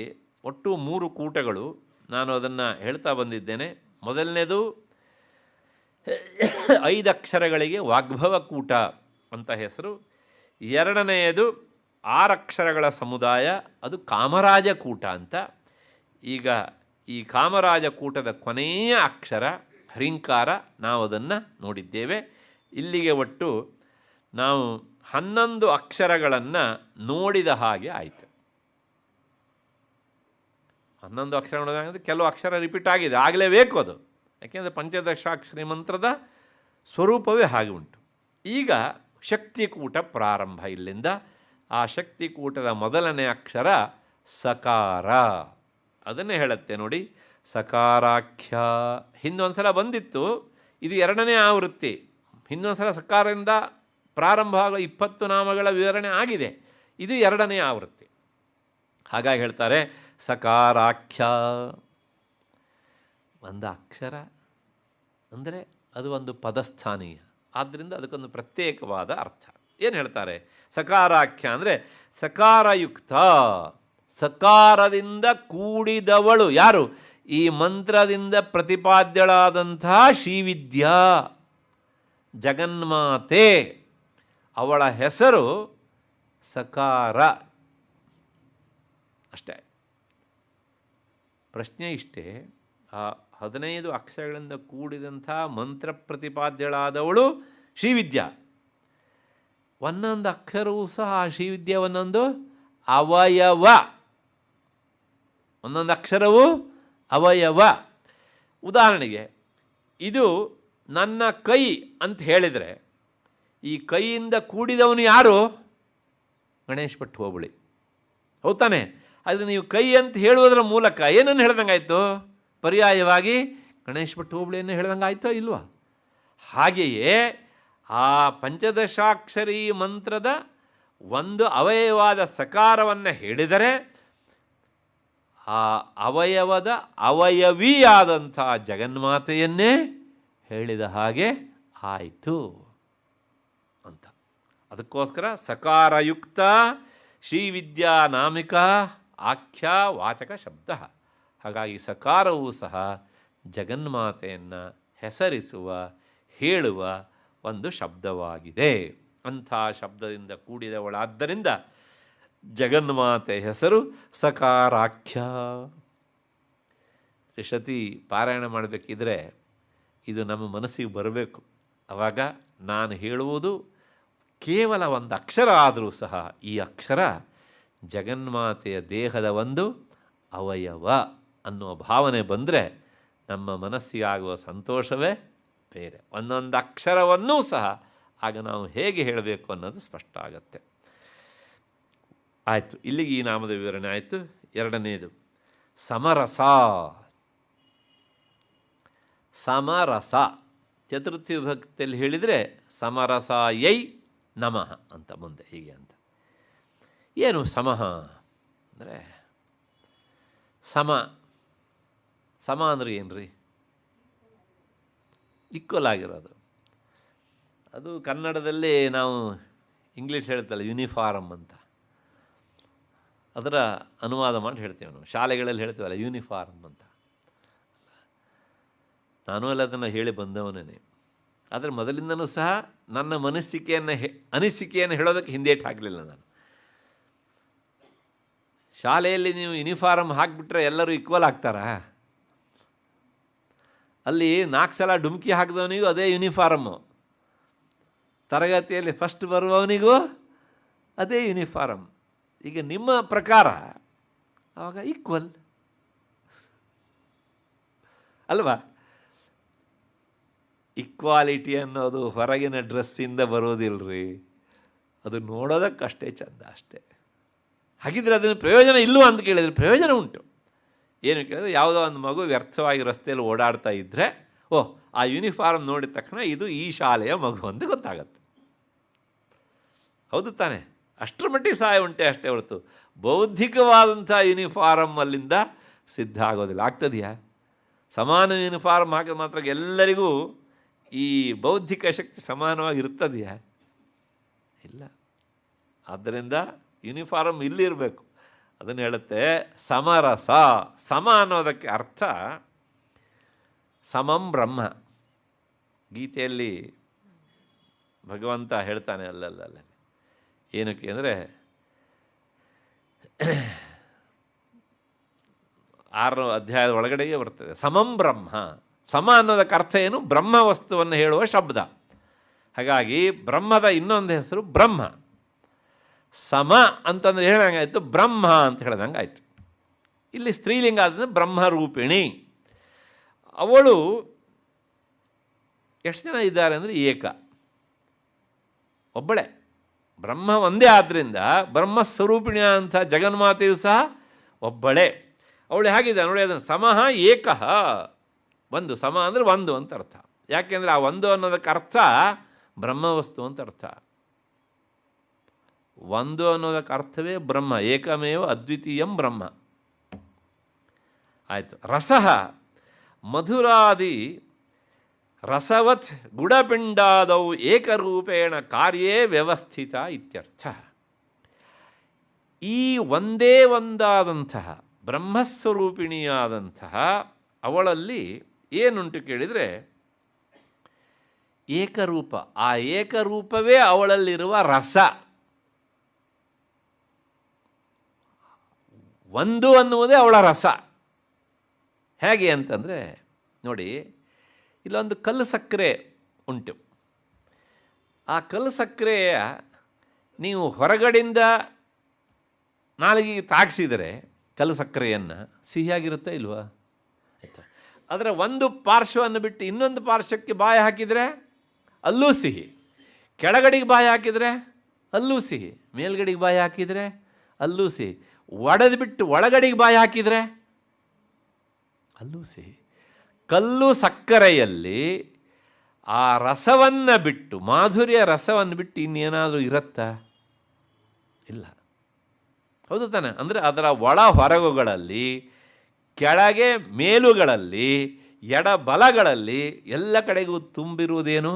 ಒಟ್ಟು 3 ಕೂಟಗಳು. ನಾನು ಅದನ್ನು ಹೇಳ್ತಾ ಬಂದಿದ್ದೇನೆ. ಮೊದಲನೇದು 5 ಅಕ್ಷರಗಳಿಗೆ ವಾಗ್ಭವ ಕೂಟ ಅಂತ ಹೆಸರು. 2ನೆಯದು 6 ಅಕ್ಷರಗಳ ಸಮುದಾಯ, ಅದು ಕಾಮರಾಜ ಕೂಟ ಅಂತ. ಈಗ ಈ ಕಾಮರಾಜ ಕೂಟದ ಕೊನೆಯ ಅಕ್ಷರ ಹ್ರೀಂಕಾರ, ನಾವು ಅದನ್ನು ನೋಡಿದ್ದೇವೆ. ಇಲ್ಲಿಗೆ ಒಟ್ಟು ನಾವು 11 ಅಕ್ಷರಗಳನ್ನು ನೋಡಿದ ಹಾಗೆ ಆಯಿತು. 11 ಅಕ್ಷರ ನೋಡಿದಾಗ ಕೆಲವು ಅಕ್ಷರ ರಿಪೀಟ್ ಆಗಿದೆ, ಆಗಲೇಬೇಕು ಅದು. ಯಾಕೆಂದರೆ ಪಂಚದಶಾಕ್ಷರಿ ಮಂತ್ರದ ಸ್ವರೂಪವೇ ಹಾಗೆ ಉಂಟು. ಈಗ ಶಕ್ತಿಕೂಟ ಪ್ರಾರಂಭ. ಇಲ್ಲಿಂದ ಆ ಶಕ್ತಿಕೂಟದ ಮೊದಲನೇ ಅಕ್ಷರ ಸಕಾರ. ಅದನ್ನೇ ಹೇಳುತ್ತೆ ನೋಡಿ, ಸಕಾರಾಖ್ಯ. ಹಿಂದೊಂದು ಸಲ ಬಂದಿತ್ತು, ಇದು 2ನೇ ಆವೃತ್ತಿ. ಹಿಂದೊಂದು ಸಲ ಸಕಾರದಿಂದ ಪ್ರಾರಂಭ ಆಗೋ 20 ನಾಮಗಳ ವಿವರಣೆ ಆಗಿದೆ. ಇದು 2ನೇ ಆವೃತ್ತಿ. ಹಾಗಾಗಿ ಹೇಳ್ತಾರೆ ಸಕಾರಾಖ್ಯ. ಒಂದು ಅಕ್ಷರ ಅಂದರೆ ಅದು ಒಂದು ಪದಸ್ಥಾನೀಯ, ಆದ್ದರಿಂದ ಅದಕ್ಕೊಂದು ಪ್ರತ್ಯೇಕವಾದ ಅರ್ಥ. ಏನು ಹೇಳ್ತಾರೆ? ಸಕಾರಾಖ್ಯ ಅಂದರೆ ಸಕಾರಯುಕ್ತ, ಸಕಾರದಿಂದ ಕೂಡಿದವಳು. ಯಾರು? ಈ ಮಂತ್ರದಿಂದ ಪ್ರತಿಪಾದ್ಯಳಾದಂತಹ ಶ್ರೀವಿದ್ಯಾ ಜಗನ್ಮಾತೆ. ಅವಳ ಹೆಸರು ಸಕಾರ ಅಷ್ಟೇ. ಪ್ರಶ್ನೆ ಇಷ್ಟೇ, ಆ 15 ಅಕ್ಷರಗಳಿಂದ ಕೂಡಿದಂಥ ಮಂತ್ರ ಪ್ರತಿಪಾದ್ಯಳಾದವಳು ಶ್ರೀವಿದ್ಯಾ. ಒಂದೊಂದು ಅಕ್ಷರವೂ ಸಹ ಆ ಶ್ರೀವಿದ್ಯಾ ಒಂದೊಂದು ಅವಯವ. ಒಂದೊಂದು ಅಕ್ಷರವು ಅವಯವ. ಉದಾಹರಣೆಗೆ ಇದು ನನ್ನ ಕೈ ಅಂತ ಹೇಳಿದರೆ, ಈ ಕೈಯಿಂದ ಕೂಡಿದವನು ಯಾರು? ಗಣೇಶ್ ಭಟ್ ಹೋಬಳಿ. ಹೌದಾನೆ? ಅದು ನೀವು ಕೈ ಅಂತ ಹೇಳುವುದರ ಮೂಲಕ ಏನನ್ನು ಹೇಳ್ದಂಗಾಯಿತು? ಪರ್ಯಾಯವಾಗಿ ಗಣೇಶ್ ಭಟ್ ಹೋಬಳಿಯನ್ನು ಹೇಳ್ದಂಗಾಯ್ತೋ ಇಲ್ವಾ? ಹಾಗೆಯೇ ಆ ಪಂಚದಶಾಕ್ಷರಿ ಮಂತ್ರದ ಒಂದು ಅವಯವವಾದ ಸಕಾರವನ್ನು ಹೇಳಿದರೆ ಆ ಅವಯವದ ಅವಯವಿಯಾದಂಥ ಜಗನ್ಮಾತೆಯನ್ನೇ ಹೇಳಿದ ಹಾಗೆ ಆಯಿತು ಅಂತ. ಅದಕ್ಕೋಸ್ಕರ ಸಕಾರಯುಕ್ತ ಶ್ರೀವಿದ್ಯಾ ನಾಮಿಕ ಆಖ್ಯ ವಾಚಕ ಶಬ್ದ. ಹಾಗಾಗಿ ಸಕಾರವೂ ಸಹ ಜಗನ್ಮಾತೆಯನ್ನು ಹೆಸರಿಸುವ, ಹೇಳುವ ಒಂದು ಶಬ್ದವಾಗಿದೆ. ಅಂಥ ಶಬ್ದದಿಂದ ಕೂಡಿದವಳಾದ್ದರಿಂದ ಜಗನ್ಮಾತೆ ಹೆಸರು ಸಕಾರಾಖ್ಯ. ತ್ರಿಶತಿ ಪಾರಾಯಣ ಮಾಡಬೇಕಿದ್ರೆ ಇದು ನಮ್ಮ ಮನಸ್ಸಿಗೆ ಬರಬೇಕು. ಆವಾಗ ನಾನು ಹೇಳುವುದು ಕೇವಲ ಒಂದು ಅಕ್ಷರ ಆದರೂ ಸಹ ಈ ಅಕ್ಷರ ಜಗನ್ಮಾತೆಯ ದೇಹದ ಒಂದು ಅವಯವ ಅನ್ನುವ ಭಾವನೆ ಬಂದರೆ ನಮ್ಮ ಮನಸ್ಸಿಗಾಗುವ ಸಂತೋಷವೇ ಬೇರೆ. ಒಂದೊಂದು ಅಕ್ಷರವನ್ನೂ ಸಹ ಆಗ ನಾವು ಹೇಗೆ ಹೇಳಬೇಕು ಅನ್ನೋದು ಸ್ಪಷ್ಟ ಆಗುತ್ತೆ. ಆಯಿತು, ಇಲ್ಲಿಗೆ ಈ ನಾಮದ ವಿವರಣೆ ಆಯಿತು. 2ನೇದು ಸಮರಸ. ಸಮರಸ ಚತುರ್ಥಿ ವಿಭಕ್ತಿಯಲ್ಲಿ ಹೇಳಿದರೆ ಸಮರಸಾಯೈ ನಮಃ ಅಂತ ಮುಂದೆ ಹೀಗೆ ಅಂತ. ಏನು ಸಮಃ ಅಂದರೆ ಸಮ ಅಂದರೆ ಏನು ರೀ? ಈಕ್ವಲ್ ಆಗಿರೋದು. ಅದು ಕನ್ನಡದಲ್ಲಿ ನಾವು ಇಂಗ್ಲೀಷ್ ಹೇಳ್ತಲ್ಲ ಯೂನಿಫಾರ್ಮ್ ಅಂತ, ಅದರ ಅನುವಾದ ಮಾಡಿ ಹೇಳ್ತೀವಿ ನಾವು. ಶಾಲೆಗಳಲ್ಲಿ ಹೇಳ್ತೀವಲ್ಲ ಯೂನಿಫಾರ್ಮ್ ಅಂತ. ನಾನು ಎಲ್ಲ ಅದನ್ನು ಹೇಳಿ ಬಂದವನೇ. ಆದರೆ ಮೊದಲಿಂದನೂ ಸಹ ನನ್ನ ಅನಿಸಿಕೆಯನ್ನು ಹೇಳೋದಕ್ಕೆ ಹಿಂದೇಟು ಹಾಕಲಿಲ್ಲ ನಾನು. ಶಾಲೆಯಲ್ಲಿ ನೀವು ಯೂನಿಫಾರ್ಮ್ ಹಾಕಿಬಿಟ್ರೆ ಎಲ್ಲರೂ ಈಕ್ವಲ್ ಆಗ್ತಾರಾ? ಅಲ್ಲಿ 4 ಸಲ ಡುಮ್ಕಿ ಹಾಕಿದವನಿಗೂ ಅದೇ ಯೂನಿಫಾರ್ಮು, ತರಗತಿಯಲ್ಲಿ ಫಸ್ಟ್ ಬರುವವನಿಗೂ ಅದೇ ಯೂನಿಫಾರ್ಮ್. ಈಗ ನಿಮ್ಮ ಪ್ರಕಾರ ಆವಾಗ ಈಕ್ವಲ್ ಅಲ್ವಾ? ಈಕ್ವಾಲಿಟಿ ಅನ್ನೋದು ಹೊರಗಿನ ಡ್ರೆಸ್ಸಿಂದ ಬರೋದಿಲ್ಲರಿ, ಅದು ನೋಡೋದಕ್ಕಷ್ಟೇ ಚಂದ ಅಷ್ಟೇ. ಹಾಗಿದ್ರೆ ಅದನ್ನು ಪ್ರಯೋಜನ ಇಲ್ಲವೋ ಅಂತ ಕೇಳಿದರೆ ಪ್ರಯೋಜನ ಉಂಟು. ಏನು ಕೇಳಿದ್ರೆ, ಯಾವುದೋ ಒಂದು ಮಗು ವ್ಯರ್ಥವಾಗಿ ರಸ್ತೆಯಲ್ಲಿ ಓಡಾಡ್ತಾ ಇದ್ದರೆ ಆ ಯೂನಿಫಾರ್ಮ್ ನೋಡಿದ ತಕ್ಷಣ ಇದು ಈ ಶಾಲೆಯ ಮಗು ಅಂತ ಗೊತ್ತಾಗತ್ತೆ. ಹೌದು ತಾನೆ? ಅಷ್ಟರ ಮಟ್ಟಿಗೆ ಸಹಾಯ ಉಂಟೆ ಅಷ್ಟೇ ಹೊರತು ಬೌದ್ಧಿಕವಾದಂಥ ಯೂನಿಫಾರ್ಮ್ ಅಲ್ಲಿಂದ ಸಿದ್ಧ ಆಗೋದಿಲ್ಲ. ಆಗ್ತದೆಯಾ? ಸಮಾನ ಯೂನಿಫಾರ್ಮ್ ಹಾಕಿದ ಮಾತ್ರ ಎಲ್ಲರಿಗೂ ಈ ಬೌದ್ಧಿಕ ಶಕ್ತಿ ಸಮಾನವಾಗಿರ್ತದೆಯಾ? ಇಲ್ಲ. ಆದ್ದರಿಂದ ಯೂನಿಫಾರ್ಮ್ ಇಲ್ಲಿರಬೇಕು. ಅದನ್ನು ಹೇಳುತ್ತೆ ಸಮರಸ. ಸಮ ಅನ್ನೋದಕ್ಕೆ ಅರ್ಥ ಸಮಂ ಬ್ರಹ್ಮ. ಗೀತೆಯಲ್ಲಿ ಭಗವಂತ ಹೇಳ್ತಾನೆ ಅಲ್ಲಲ್ಲ, ಏನಕ್ಕೆ ಅಂದರೆ 6ನೇ ಅಧ್ಯಾಯದ ಒಳಗಡೆಗೆ ಬರ್ತದೆ ಸಮಂ ಬ್ರಹ್ಮ. ಸಮ ಅನ್ನೋದಕ್ಕೆ ಅರ್ಥ ಏನು? ಬ್ರಹ್ಮ ವಸ್ತುವನ್ನು ಹೇಳುವ ಶಬ್ದ. ಹಾಗಾಗಿ ಬ್ರಹ್ಮದ ಇನ್ನೊಂದು ಹೆಸರು ಬ್ರಹ್ಮ. ಸಮ ಅಂತಂದರೆ ಹೇಳಂಗಾಯಿತು, ಬ್ರಹ್ಮ ಅಂತ ಹೇಳ್ದಂಗೆ ಆಯಿತು. ಇಲ್ಲಿ ಸ್ತ್ರೀಲಿಂಗ ಆದ್ದರಿಂದ ಬ್ರಹ್ಮರೂಪಿಣಿ. ಅವಳು ಎಷ್ಟು ಜನ ಇದ್ದಾರೆ ಅಂದರೆ ಏಕ, ಒಬ್ಬಳೇ. ಬ್ರಹ್ಮ ಒಂದೇ ಆದ್ದರಿಂದ ಬ್ರಹ್ಮಸ್ವರೂಪಿಣಿ ಅಂತ ಜಗನ್ಮಾತೆಯು ಸಹ ಒಬ್ಬಳೇ. ಅವಳು ಹೇಗಿದೆ ನೋಡಿ, ಅದನ್ನು ಸಮಃ ಏಕಃ, ಒಂದು. ಸಮ ಅಂದರೆ ಒಂದು ಅಂತ ಅರ್ಥ. ಯಾಕೆಂದರೆ ಆ ಒಂದು ಅನ್ನೋದಕ್ಕೆ ಅರ್ಥ ಬ್ರಹ್ಮವಸ್ತು ಅಂತ ಅರ್ಥ. ಒಂದು ಅನ್ನೋದಕ್ಕೆ ಅರ್ಥವೇ ಬ್ರಹ್ಮ, ಏಕಮೇವ ಅದ್ವಿತೀಯಂ ಬ್ರಹ್ಮ. ಆಯಿತು. ರಸಃ ಮಧುರಾದಿ ರಸವತ್ ಗುಡಪಿಂಡಾದೌ ಏಕರೂಪೇಣ ಕಾರ್ಯೇ ವ್ಯವಸ್ಥಿತ ಇತ್ಯರ್ಥ. ಈ ಒಂದೇ ಒಂದಾದಂತಹ ಬ್ರಹ್ಮಸ್ವರೂಪಿಣಿಯಾದಂತಹ ಅವಳಲ್ಲಿ ಏನುಂಟು ಕೇಳಿದರೆ ಏಕರೂಪ. ಆ ಏಕರೂಪವೇ ಅವಳಲ್ಲಿರುವ ರಸ. ಒಂದು ಅನ್ನುವುದೇ ಅವಳ ರಸ. ಹೇಗೆ ಅಂತಂದರೆ ನೋಡಿ, ಇಲ್ಲೊಂದು ಕಲ್ಲು ಸಕ್ಕರೆ ಉಂಟು. ಆ ಕಲ್ಲು ಸಕ್ಕರೆಯ ನೀವು ಹೊರಗಡೆಯಿಂದ ನಾಲಿಗೆಗೆ ತಾಗಿಸಿದರೆ ಕಲ್ಲು ಸಕ್ಕರೆಯನ್ನು ಸಿಹಿಯಾಗಿರುತ್ತೆ ಇಲ್ವಾ? ಆಯಿತಾ? ಅದರ ಒಂದು ಪಾರ್ಶ್ವವನ್ನು ಬಿಟ್ಟು ಇನ್ನೊಂದು ಪಾರ್ಶ್ವಕ್ಕೆ ಬಾಯಿ ಹಾಕಿದರೆ ಅಲ್ಲೂ ಸಿಹಿ, ಕೆಳಗಡೆಗೆ ಬಾಯಿ ಹಾಕಿದರೆ ಅಲ್ಲೂ ಸಿಹಿ, ಮೇಲ್ಗಡೆಗೆ ಬಾಯಿ ಹಾಕಿದರೆ ಅಲ್ಲೂ ಸಿಹಿ, ಒಡೆದು ಬಿಟ್ಟು ಒಳಗಡೆಗೆ ಬಾಯಿ ಹಾಕಿದರೆ ಅಲ್ಲೂ ಸಿಹಿ. ಕಲ್ಲು ಸಕ್ಕರೆಯಲ್ಲಿ ಆ ರಸವನ್ನು ಬಿಟ್ಟು, ಮಾಧುರ್ಯ ರಸವನ್ನು ಬಿಟ್ಟು ಇನ್ನೇನಾದರೂ ಇರುತ್ತಾ? ಇಲ್ಲ. ಹೌದು ತಾನೆ? ಅಂದರೆ ಅದರ ಒಳ ಹೊರಗುಗಳಲ್ಲಿ, ಕೆಳಗೆ ಮೇಲುಗಳಲ್ಲಿ, ಎಡ ಬಲಗಳಲ್ಲಿ ಎಲ್ಲ ಕಡೆಗೂ ತುಂಬಿರುವುದೇನು?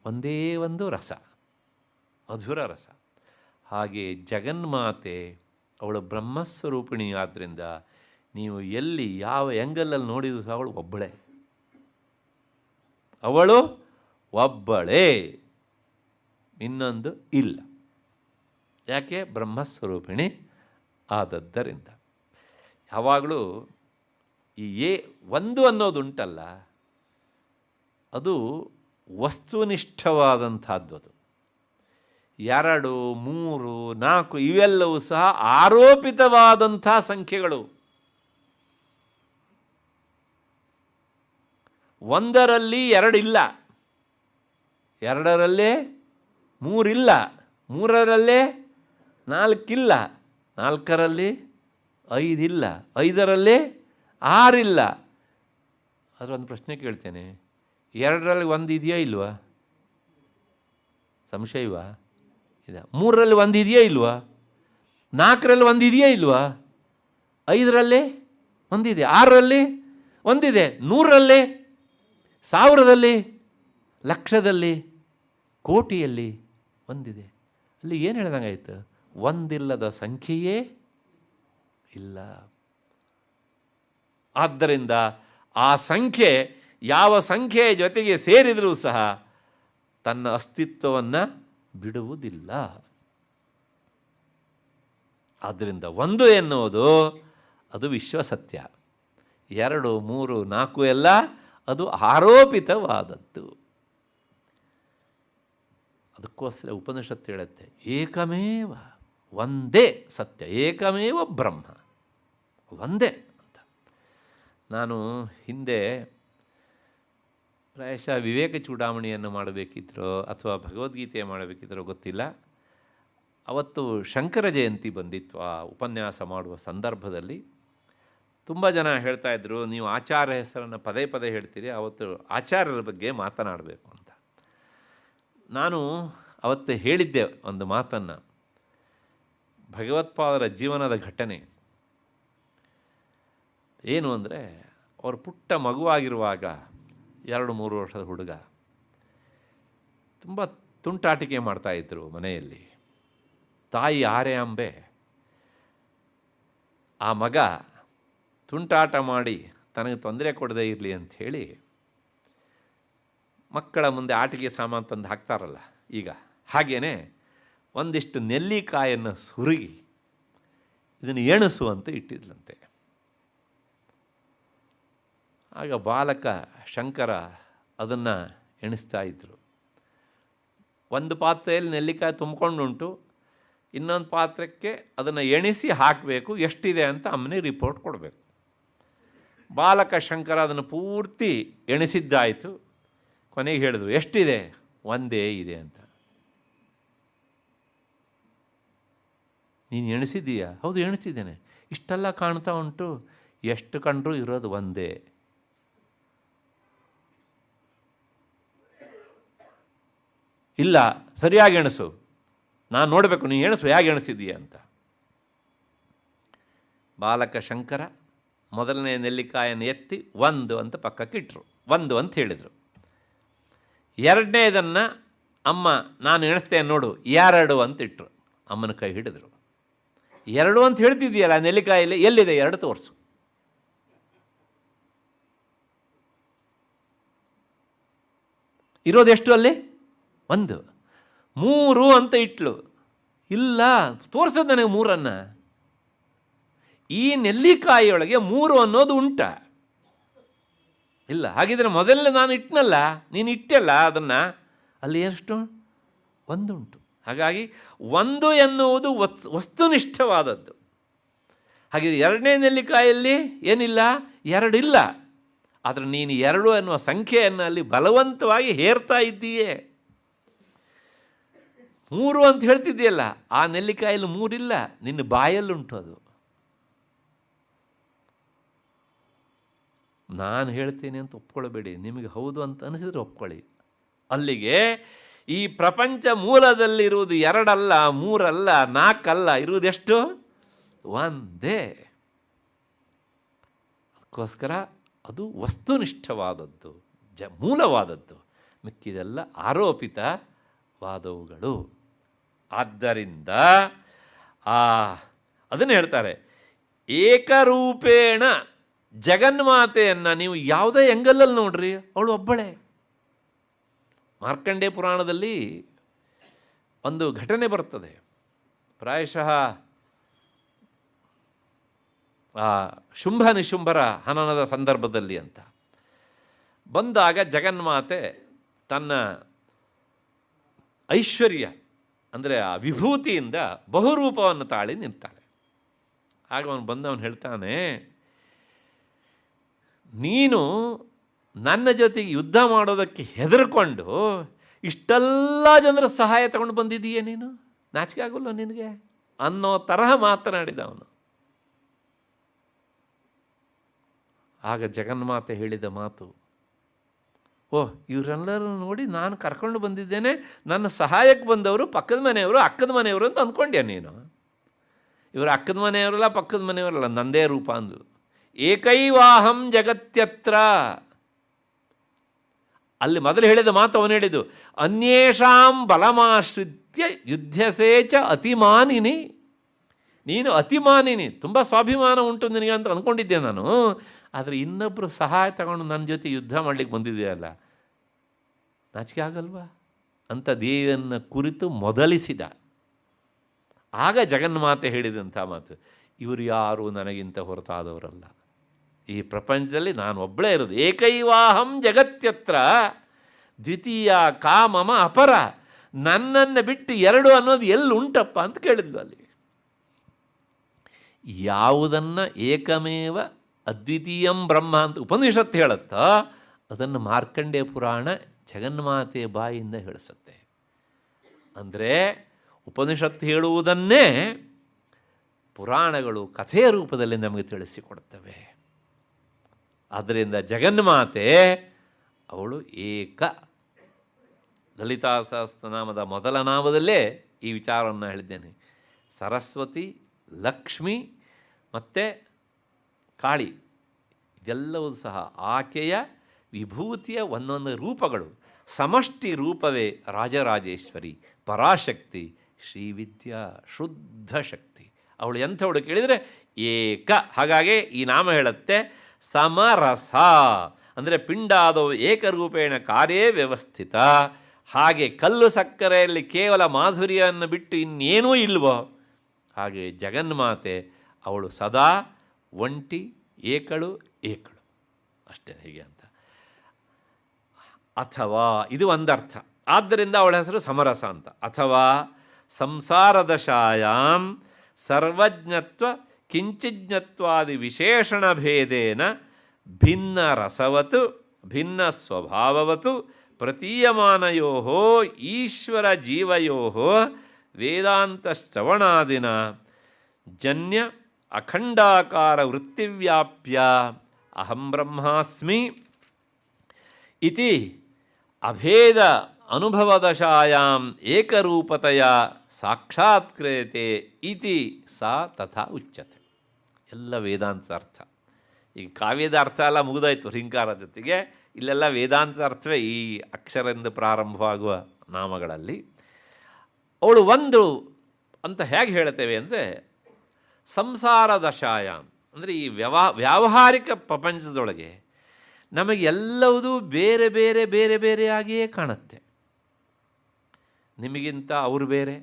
ಒಂದೇ ಒಂದು ರಸ, ಮಧುರ ರಸ. ಹಾಗೆ ಜಗನ್ಮಾತೆ ಅವಳು ಬ್ರಹ್ಮಸ್ವರೂಪಿಣಿ. ಆದ್ದರಿಂದ ನೀವು ಎಲ್ಲಿ ಯಾವ ಆ್ಯಂಗಲಲ್ಲಿ ನೋಡಿದರೂ ಸಹ ಅವಳು ಒಬ್ಬಳೇ. ಅವಳು ಒಬ್ಬಳೇ, ಇನ್ನೊಂದು ಇಲ್ಲ. ಯಾಕೆ? ಬ್ರಹ್ಮಸ್ವರೂಪಿಣಿ ಆದದ್ದರಿಂದ. ಯಾವಾಗಲೂ ಈ ಒಂದು ಅನ್ನೋದುಂಟಲ್ಲ, ಅದು ವಸ್ತುನಿಷ್ಠವಾದಂಥದ್ದು. ಅದು 2, 3, 4 ಇವೆಲ್ಲವೂ ಸಹ ಆರೋಪಿತವಾದಂಥ ಸಂಖ್ಯೆಗಳು. ಒಂದರಲ್ಲಿ 2 ಇಲ್ಲ, 2ರಲ್ಲಿ 3 ಇಲ್ಲ, 3ರಲ್ಲಿ 4 ಇಲ್ಲ, 4ರಲ್ಲಿ 5 ಇಲ್ಲ, 5ರಲ್ಲಿ ಆರಿಲ್ಲ. ಆದರೆ ಒಂದು ಪ್ರಶ್ನೆ ಕೇಳ್ತೇನೆ, 2ರಲ್ಲಿ 1 ಇದೆಯಾ ಇಲ್ವಾ? ಸಂಶಯವಾ? ಇದೆ. 3ರಲ್ಲಿ 1 ಇದೆಯಾ ಇಲ್ವಾ? 4ರಲ್ಲಿ 1 ಇದೆಯಾ ಇಲ್ವಾ? 5ರಲ್ಲಿ 1 ಇದೆ, 6ರಲ್ಲಿ 1 ಇದೆ, 100ರಲ್ಲಿ, 1000ದಲ್ಲಿ, ಲಕ್ಷದಲ್ಲಿ, ಕೋಟಿಯಲ್ಲಿ 1 ಇದೆ. ಅಲ್ಲಿ ಏನು ಹೇಳ್ದಂಗಾಯ್ತು? ಒಂದಿಲ್ಲದ ಸಂಖ್ಯೆಯೇ ಇಲ್ಲ. ಆದ್ದರಿಂದ ಆ ಸಂಖ್ಯೆ ಯಾವ ಸಂಖ್ಯೆಯ ಜೊತೆಗೆ ಸೇರಿದರೂ ಸಹ ತನ್ನ ಅಸ್ತಿತ್ವವನ್ನು ಬಿಡುವುದಿಲ್ಲ. ಆದ್ದರಿಂದ 1 ಎನ್ನುವುದು ಅದು ವಿಶ್ವಸತ್ಯ, 2, 3, 4 ಎಲ್ಲ ಅದು ಆರೋಪಿತವಾದದ್ದು. ಅದಕ್ಕೋಸ್ಕರ ಉಪನಿಷತ್ತು ಹೇಳುತ್ತೆ, ಏಕಮೇವ, ಒಂದೇ ಸತ್ಯ, ಏಕಮೇವ ಬ್ರಹ್ಮ, ಒಂದೇ ಅಂತ. ನಾನು ಹಿಂದೆ ಪ್ರಾಯಶಃ ವಿವೇಕ ಚೂಡಾಮಣಿಯನ್ನು ಮಾಡಬೇಕಿದ್ರೋ ಅಥವಾ ಭಗವದ್ಗೀತೆ ಮಾಡಬೇಕಿದ್ರೋ ಗೊತ್ತಿಲ್ಲ, ಅವತ್ತು ಶಂಕರ ಜಯಂತಿ ಬಂದಿತ್ತು. ಆ ಉಪನ್ಯಾಸ ಮಾಡುವ ಸಂದರ್ಭದಲ್ಲಿ ತುಂಬ ಜನ ಹೇಳ್ತಾಯಿದ್ರು, ನೀವು ಆಚಾರ್ಯ ಹೆಸರನ್ನು ಪದೇ ಪದೇ ಹೇಳ್ತೀರಿ, ಅವತ್ತು ಆಚಾರ್ಯರ ಬಗ್ಗೆ ಮಾತನಾಡಬೇಕು ಅಂತ. ನಾನು ಅವತ್ತು ಹೇಳಿದ್ದೆ ಒಂದು ಮಾತನ್ನು, ಭಗವತ್ಪಾದರ ಜೀವನದ ಘಟನೆ ಏನು ಅಂದರೆ, ಅವರು ಪುಟ್ಟ ಮಗುವಾಗಿರುವಾಗ, 2-3 ವರ್ಷದ ಹುಡುಗ, ತುಂಬ ತುಂಟಾಟಿಕೆ ಮಾಡ್ತಾಯಿದ್ರು ಮನೆಯಲ್ಲಿ. ತಾಯಿ ಆರ್ಯಾಂಬೆ ಆ ಮಗ ತುಂಟಾಟ ಮಾಡಿ ತನಗೆ ತೊಂದರೆ ಕೊಡದೇ ಇರಲಿ ಅಂಥೇಳಿ ಮಕ್ಕಳ ಮುಂದೆ ಆಟಿಕೆ ಸಾಮಾನು ತಂದು ಹಾಕ್ತಾರಲ್ಲ ಈಗ, ಹಾಗೇ ಒಂದಿಷ್ಟು ನೆಲ್ಲಿಕಾಯನ್ನು ಸುರುಗಿ ಇದನ್ನು ಎಣಿಸು ಅಂತ ಇಟ್ಟಿದ್ಲಂತೆ. ಆಗ ಬಾಲಕ ಶಂಕರ ಅದನ್ನು ಎಣಿಸ್ತಾ ಇದ್ದರು. ಒಂದು ಪಾತ್ರೆಯಲ್ಲಿ ನೆಲ್ಲಿಕಾಯಿ ತುಂಬಿಕೊಂಡುಂಟು, ಇನ್ನೊಂದು ಪಾತ್ರಕ್ಕೆ ಅದನ್ನು ಎಣಿಸಿ ಹಾಕಬೇಕು, ಎಷ್ಟಿದೆ ಅಂತ ಅಮ್ಮನಿಗೆ ರಿಪೋರ್ಟ್ ಕೊಡಬೇಕು. ಬಾಲಕ ಶಂಕರ ಅದನ್ನು ಪೂರ್ತಿ ಎಣಿಸಿದ್ದಾಯಿತು. ಕೊನೆಗೆ ಹೇಳಿದ್ರು, ಎಷ್ಟಿದೆ? 1 ಇದೆ ಅಂತ. ನೀನು ಎಣಿಸಿದ್ದೀಯಾ? ಹೌದು, ಎಣಿಸಿದ್ದೇನೆ. ಇಷ್ಟೆಲ್ಲ ಕಾಣ್ತಾ ಉಂಟು, ಎಷ್ಟು ಕಂಡ್ರೂ ಇರೋದು 1. ಇಲ್ಲ, ಸರಿಯಾಗಿ ಎಣಿಸು, ನಾನು ನೋಡಬೇಕು, ನೀನು ಎಣಿಸು, ಹೇಗೆ ಎಣಿಸಿದ್ದೀಯ ಅಂತ. ಬಾಲಕ ಶಂಕರ ಮೊದಲನೇ ನೆಲ್ಲಿಕಾಯನ್ನು ಎತ್ತಿ 1 ಅಂತ ಪಕ್ಕಕ್ಕೆ ಇಟ್ಟರು, 1 ಅಂತ ಹೇಳಿದರು. 2ನೇದನ್ನು ಅಮ್ಮ ನಾನು ಎಣಿಸ್ತೇನೆ ನೋಡು 2 ಅಂತ ಇಟ್ಟರು. ಅಮ್ಮನ ಕೈ ಹಿಡಿದ್ರು. 2 ಅಂತ ಹೇಳ್ತಿದ್ದೀಯಲ್ಲ ನೆಲ್ಲಿಕಾಯಲ್ಲಿ, ಎಲ್ಲಿದೆ 2 ತೋರಿಸು. ಇರೋದೆಷ್ಟು ಅಲ್ಲಿ? 1. 3 ಅಂತ ಇಟ್ಲು. ಇಲ್ಲ, ತೋರಿಸೋದು ನನಗೆ 3. ಈ ನೆಲ್ಲಿಕಾಯಿಯೊಳಗೆ 3 ಅನ್ನೋದು ಉಂಟ? ಇಲ್ಲ. ಹಾಗಿದ್ರೆ ಮೊದಲೇ ನಾನು ಇಟ್ಟನಲ್ಲ, ನೀನು ಇಟ್ಟಲ್ಲ ಅದನ್ನು, ಅಲ್ಲಿ ಎಷ್ಟು? 1 ಉಂಟು. ಹಾಗಾಗಿ 1 ಎನ್ನುವುದು ವಸ್ತುನಿಷ್ಠವಾದದ್ದು. ಹಾಗೆ 2ನೇ ನೆಲ್ಲಿಕಾಯಲ್ಲಿ ಏನಿಲ್ಲ? 2 ಇಲ್ಲ. ಆದರೆ ನೀನು 2 ಎನ್ನುವ ಸಂಖ್ಯೆಯನ್ನು ಅಲ್ಲಿ ಬಲವಂತವಾಗಿ ಹೇರ್ತಾ ಇದ್ದೀಯೇ. 3 ಅಂತ ಹೇಳ್ತಿದ್ದೀಯಲ್ಲ, ಆ ನೆಲ್ಲಿಕಾಯಲ್ಲಿ 3 ಇಲ್ಲ, ನಿನ್ನ ಬಾಯಲ್ಲುಂಟು ಅದು. ನಾನು ಹೇಳ್ತೇನೆ ಅಂತ ಒಪ್ಕೊಳ್ಬೇಡಿ, ನಿಮಗೆ ಹೌದು ಅಂತ ಅನಿಸಿದರೆ ಒಪ್ಕೊಳ್ಳಿ. ಅಲ್ಲಿಗೆ ಈ ಪ್ರಪಂಚ ಮೂಲದಲ್ಲಿರುವುದು 2 ಅಲ್ಲ, 3 ಅಲ್ಲ, 4 ಅಲ್ಲ, ಇರುವುದೆಷ್ಟು? 1. ಅದಕ್ಕೋಸ್ಕರ ಅದು ವಸ್ತುನಿಷ್ಠವಾದದ್ದು, ಮೂಲವಾದದ್ದು. ಮಿಕ್ಕಿದೆಲ್ಲ ಆರೋಪಿತವಾದವುಗಳು. ಆದ್ದರಿಂದ ಅದನ್ನು ಹೇಳ್ತಾರೆ, ಏಕರೂಪೇಣ ಜಗನ್ಮಾತೆಯನ್ನು ನೀವು ಯಾವುದೇ ಎಂಗಲಲ್ಲಿ ನೋಡ್ರಿ, ಅವಳು ಒಬ್ಬಳೇ. ಮಾರ್ಕಂಡೇಯ ಪುರಾಣದಲ್ಲಿ ಒಂದು ಘಟನೆ ಬರ್ತದೆ, ಪ್ರಾಯಶಃ ಶುಂಭ ನಿಶುಂಭರ ಹನನದ ಸಂದರ್ಭದಲ್ಲಿ ಅಂತ ಬಂದಾಗ ಜಗನ್ಮಾತೆ ತನ್ನ ಐಶ್ವರ್ಯ ಅಂದರೆ ಆ ವಿಭೂತಿಯಿಂದ ಬಹುರೂಪವನ್ನು ತಾಳಿ ನಿಂತಾಳೆ. ಆಗ ಅವನು ಬಂದವನು ಹೇಳ್ತಾನೆ, ನೀನು ನನ್ನ ಜೊತೆಗೆ ಯುದ್ಧ ಮಾಡೋದಕ್ಕೆ ಹೆದರ್ಕೊಂಡು ಇಷ್ಟೆಲ್ಲ ಜನರ ಸಹಾಯ ತಗೊಂಡು ಬಂದಿದ್ದೀಯೇ, ನೀನು ನಾಚಿಕೆ ಆಗೋಲ್ಲ ನಿನಗೆ ಅನ್ನೋ ತರಹ ಮಾತನಾಡಿದ ಅವನು. ಆಗ ಜಗನ್ಮಾತೆ ಹೇಳಿದ ಮಾತು, ಓಹ್, ಇವರೆಲ್ಲರೂ ನೋಡಿ ನಾನು ಕರ್ಕೊಂಡು ಬಂದಿದ್ದೇನೆ, ನನ್ನ ಸಹಾಯಕ್ಕೆ ಬಂದವರು ಪಕ್ಕದ ಮನೆಯವರು, ಅಕ್ಕದ ಮನೆಯವರು ಅಂತ ಅಂದ್ಕೊಂಡ್ಯಾ ನೀನು? ಇವರು ಅಕ್ಕದ ಮನೆಯವರಲ್ಲ, ಪಕ್ಕದ ಮನೆಯವರಲ್ಲ, ನಂದೇ ರೂಪ ಅಂದು. ಏಕೈವಾಹಂ ಜಗತ್ಯತ್ರ. ಅಲ್ಲಿ ಮೊದಲು ಹೇಳಿದ ಮಾತು ಅವನು ಹೇಳಿದ್ದು, ಅನ್ಯೇಷಾಂ ಬಲಮಾಶ್ರಿತ್ಯ ಯುದ್ಧಸೇಚ ಅತಿಮಾನಿನಿ. ನೀನು ಅತಿಮಾನಿನಿ, ತುಂಬ ಸ್ವಾಭಿಮಾನ ಉಂಟು ನಿನಗೆ ಅಂತ ಅಂದ್ಕೊಂಡಿದ್ದೆ ನಾನು. ಆದರೆ ಇನ್ನೊಬ್ಬರು ಸಹಾಯ ತಗೊಂಡು ನನ್ನ ಜೊತೆ ಯುದ್ಧ ಮಾಡಲಿಕ್ಕೆ ಬಂದಿದೆಯಲ್ಲ, ನಾಚಿಕೆ ಆಗಲ್ವಾ ಅಂತ ದೇವಿಯನ್ನು ಕುರಿತು ಮೊದಲಿಸಿದ. ಆಗ ಜಗನ್ಮಾತೆ ಹೇಳಿದಂಥ ಮಾತು, ಇವರು ಯಾರು ನನಗಿಂತ ಹೊರತಾದವರಲ್ಲ, ಈ ಪ್ರಪಂಚದಲ್ಲಿ ನಾನು ಒಬ್ಬಳೇ ಇರೋದು. ಏಕೈವಾಹಂ ಜಗತ್ಯತ್ರ ದ್ವಿತೀಯ ಕಾಮಮ ಅಪರ. ನನ್ನನ್ನು ಬಿಟ್ಟು ಎರಡು ಅನ್ನೋದು ಎಲ್ಲಿ ಉಂಟಪ್ಪ ಅಂತ ಕೇಳಿದ್ವು ಅಲ್ಲಿ. ಯಾವುದನ್ನು ಏಕಮೇವ ಅದ್ವಿತೀಯಂ ಬ್ರಹ್ಮ ಅಂತ ಉಪನಿಷತ್ತು ಹೇಳುತ್ತೋ ಅದನ್ನು ಮಾರ್ಕಂಡೇಯ ಪುರಾಣ ಜಗನ್ಮಾತೆ ಬಾಯಿಂದ ಹೇಳಿಸುತ್ತೆ. ಅಂದರೆ ಉಪನಿಷತ್ತು ಹೇಳುವುದನ್ನೇ ಪುರಾಣಗಳು ಕಥೆಯ ರೂಪದಲ್ಲಿ ನಮಗೆ ತಿಳಿಸಿಕೊಡ್ತವೆ. ಆದ್ದರಿಂದ ಜಗನ್ಮಾತೆ ಅವಳು ಏಕ. ಲಲಿತಾ ಸಹಸ್ರನಾಮದ ಮೊದಲ ನಾಮದಲ್ಲೇ ಈ ವಿಚಾರವನ್ನು ಹೇಳಿದ್ದೇನೆ. ಸರಸ್ವತಿ, ಲಕ್ಷ್ಮಿ ಮತ್ತು ಕಾಳಿ ಇದೆಲ್ಲವೂ ಸಹ ಆಕೆಯ ವಿಭೂತಿಯ ಒಂದೊಂದು ರೂಪಗಳು. ಸಮಷ್ಟಿ ರೂಪವೇ ರಾಜರಾಜೇಶ್ವರಿ, ಪರಾಶಕ್ತಿ, ಶ್ರೀವಿದ್ಯಾ, ಶುದ್ಧ ಶಕ್ತಿ. ಅವಳು ಎಂಥವಳು ಕೇಳಿದರೆ ಏಕ. ಹಾಗಾಗಿ ಈ ನಾಮ ಹೇಳುತ್ತೆ ಸಮರಸ, ಅಂದರೆ ಪಿಂಡಾದವು ಏಕರೂಪೇಣ ಕಾರ್ಯೇ ವ್ಯವಸ್ಥಿತ. ಹಾಗೆ ಕಲ್ಲು ಸಕ್ಕರೆಯಲ್ಲಿ ಕೇವಲ ಮಾಧುರ್ಯವನ್ನು ಬಿಟ್ಟು ಇನ್ನೇನೂ ಇಲ್ವೋ ಹಾಗೆ ಜಗನ್ಮಾತೆ ಅವಳು ಸದಾ ಒಂಟಿ, ಏಕಳು ಅಷ್ಟೇ. ಹೀಗೆ ಅಂತ. ಅಥವಾ ಇದು ಒಂದರ್ಥ. ಆದ್ದರಿಂದ ಅವಳ ಹೆಸರು ಸಮರಸ ಅಂತ. ಅಥವಾ ಸಂಸಾರದಶಾಯಾಂ ಸರ್ವಜ್ಞತ್ವ ಕಿಂಚಿಜ್ಞತ್ವಾದಿ ವಿಶೇಷಣ ಭೇದೇನ ಭಿನ್ನ ರಸವತು ಭಿನ್ನ ಸ್ವಭಾವವತು ಪ್ರತೀಯಮಾನಯೋ ಈಶ್ವರ ಜೀವಯೋ ವೇದಾಂತಶ್ರವಣಾದಿನ ಜನ್ಯ ಅಖಂಡಾಕಾರ ವೃತ್ತಿವ್ಯಾಪ್ಯ ಅಹಂ ಬ್ರಹ್ಮಾಸ್ಮಿ ಇತಿ ಅಭೇದ ಅನುಭವದಶಾಯಾಂ ಏಕರೂಪತೆಯ ಸಾಕ್ಷಾತ್ಕ್ರಿಯತೆ ಇತಿ ಸಾ ತಥಾ ಉಚ್ಯತೆ. ಎಲ್ಲ ವೇದಾಂತ ಅರ್ಥ. ಈಗ ಕಾವ್ಯದ ಅರ್ಥ ಎಲ್ಲ ಮುಗಿದಾಯಿತು ಹೃಂಕಾರ ಜೊತೆಗೆ. ಇಲ್ಲೆಲ್ಲ ವೇದಾಂತ ಅರ್ಥವೇ ಈ ಅಕ್ಷರದಿಂದ ಪ್ರಾರಂಭವಾಗುವ ನಾಮಗಳಲ್ಲಿ. ಅವಳು ಒಂದು ಅಂತ ಹೇಗೆ ಹೇಳ್ತೇವೆ ಅಂದರೆ ಸಂಸಾರ ದಶಾಯಾಮ್, ಅಂದರೆ ಈ ವ್ಯಾವಹಾರಿಕ ಪ್ರಪಂಚದೊಳಗೆ ನಮಗೆಲ್ಲವೂ ಬೇರೆ ಬೇರೆ ಬೇರೆ ಬೇರೆಯಾಗಿಯೇ ಕಾಣುತ್ತೆ. ನಿಮಗಿಂತ ಅವರು ಬೇರೆ,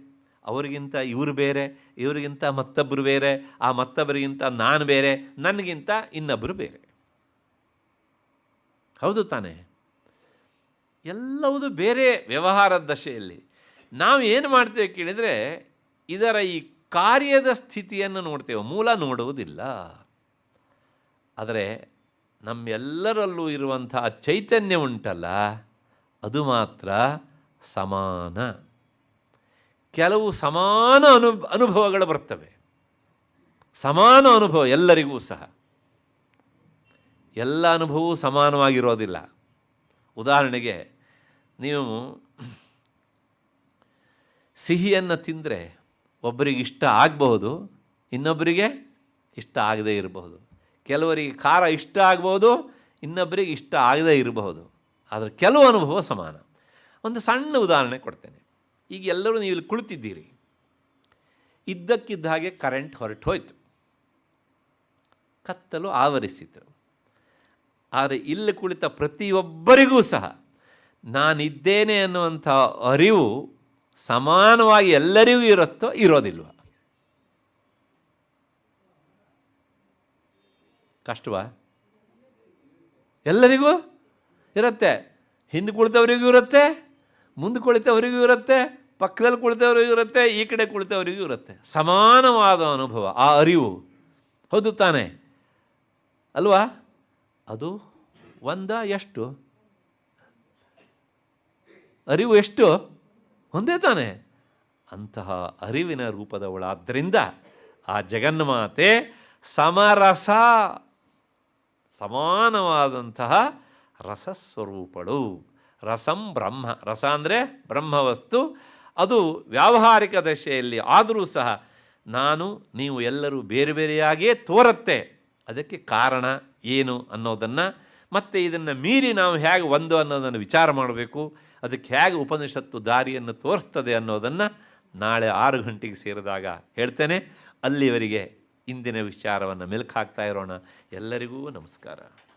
ಅವರಿಗಿಂತ ಇವರು ಬೇರೆ, ಇವರಿಗಿಂತ ಮತ್ತೊಬ್ಬರು ಬೇರೆ, ಆ ಮತ್ತೊಬ್ಬರಿಗಿಂತ ನಾನು ಬೇರೆ, ನನಗಿಂತ ಇನ್ನೊಬ್ಬರು ಬೇರೆ. ಹೌದು ತಾನೇ? ಎಲ್ಲವೂ ಬೇರೆ ವ್ಯವಹಾರದ ದಶೆಯಲ್ಲಿ. ನಾವು ಏನು ಮಾಡ್ತೇವೆ ಕೇಳಿದರೆ ಇದರ ಈ ಕಾರ್ಯದ ಸ್ಥಿತಿಯನ್ನು ನೋಡ್ತೇವೆ, ಮೂಲ ನೋಡುವುದಿಲ್ಲ. ಆದರೆ ನಮ್ಮೆಲ್ಲರಲ್ಲೂ ಇರುವಂಥ ಚೈತನ್ಯ ಉಂಟಲ್ಲ, ಅದು ಮಾತ್ರ ಸಮಾನ. ಕೆಲವು ಸಮಾನ ಅನುಭವಗಳು ಬರ್ತವೆ, ಸಮಾನ ಅನುಭವ ಎಲ್ಲರಿಗೂ ಸಹ. ಎಲ್ಲ ಅನುಭವವೂ ಸಮಾನವಾಗಿರೋದಿಲ್ಲ. ಉದಾಹರಣೆಗೆ, ನೀವು ಸಿಹಿಯನ್ನು ತಿಂದರೆ ಒಬ್ಬರಿಗೆ ಇಷ್ಟ ಆಗಬಹುದು, ಇನ್ನೊಬ್ಬರಿಗೆ ಇಷ್ಟ ಆಗದೇ ಇರಬಹುದು. ಕೆಲವರಿಗೆ ಖಾರ ಇಷ್ಟ ಆಗ್ಬೋದು, ಇನ್ನೊಬ್ಬರಿಗೆ ಇಷ್ಟ ಆಗದೇ ಇರಬಹುದು. ಆದರೆ ಕೆಲವು ಅನುಭವ ಸಮಾನ. ಒಂದು ಸಣ್ಣ ಉದಾಹರಣೆ ಕೊಡ್ತೇನೆ. ಈಗ ಎಲ್ಲರೂ ನೀವು ಇಲ್ಲಿ ಕುಳಿತಿದ್ದೀರಿ, ಇದ್ದಕ್ಕಿದ್ದ ಹಾಗೆ ಕರೆಂಟ್ ಹೊರಟು ಹೋಯಿತು, ಕತ್ತಲು ಆವರಿಸಿತು. ಆದರೆ ಇಲ್ಲಿ ಕುಳಿತ ಪ್ರತಿಯೊಬ್ಬರಿಗೂ ಸಹ ನಾನಿದ್ದೇನೆ ಅನ್ನುವಂಥ ಅರಿವು ಸಮಾನವಾಗಿ ಎಲ್ಲರಿಗೂ ಇರುತ್ತೋ ಇರೋದಿಲ್ವ? ಕಷ್ಟವಾ? ಎಲ್ಲರಿಗೂ ಇರುತ್ತೆ. ಹಿಂದೆ ಕುಳಿತವರಿಗೂ ಇರುತ್ತೆ, ಮುಂದೆ ಕುಳಿತವರಿಗೂ ಇರುತ್ತೆ, ಪಕ್ಕದಲ್ಲಿ ಕುಳಿತವರಿಗೂ ಇರುತ್ತೆ, ಈ ಕಡೆ ಕುಳಿತವರಿಗೂ ಇರುತ್ತೆ. ಸಮಾನವಾದ ಅನುಭವ, ಆ ಅರಿವು. ಹೌದು ತಾನೆ ಅಲ್ವಾ? ಅದು ಎಷ್ಟು ಅರಿವು, ಎಷ್ಟು ಒಂದೇ ತಾನೆ. ಅಂತಹ ಅರಿವಿನ ರೂಪದವಳಾದ್ದರಿಂದ ಆ ಜಗನ್ಮಾತೆ ಸಮರಸ. ಸಮಾನವಾದಂತಹ ರಸಸ್ವರೂಪಳು. ರಸಂ ಬ್ರಹ್ಮ, ರಸ ಅಂದರೆ ಬ್ರಹ್ಮವಸ್ತು. ಅದು ವ್ಯಾವಹಾರಿಕ ದಶೆಯಲ್ಲಿ ಆದರೂ ಸಹ ನಾನು ನೀವು ಎಲ್ಲರೂ ಬೇರೆ ಬೇರೆಯಾಗಿಯೇ ತೋರುತ್ತೆ. ಅದಕ್ಕೆ ಕಾರಣ ಏನು ಅನ್ನೋದನ್ನು, ಮತ್ತು ಇದನ್ನು ಮೀರಿ ನಾವು ಹೇಗೆ ಒಂದು ಅನ್ನೋದನ್ನು ವಿಚಾರ ಮಾಡಬೇಕು, ಅದಕ್ಕೆ ಹೇಗೆ ಉಪನಿಷತ್ತು ದಾರಿಯನ್ನು ತೋರಿಸ್ತದೆ ಅನ್ನೋದನ್ನು ನಾಳೆ 6 ಗಂಟೆಗೆ ಸೇರಿದಾಗ ಹೇಳ್ತೇನೆ. ಅಲ್ಲಿವರೆಗೆ ಇಂದಿನ ವಿಚಾರವನ್ನು ಮೆಲುಕು ಹಾಕ್ತಾ ಇರೋಣ. ಎಲ್ಲರಿಗೂ ನಮಸ್ಕಾರ.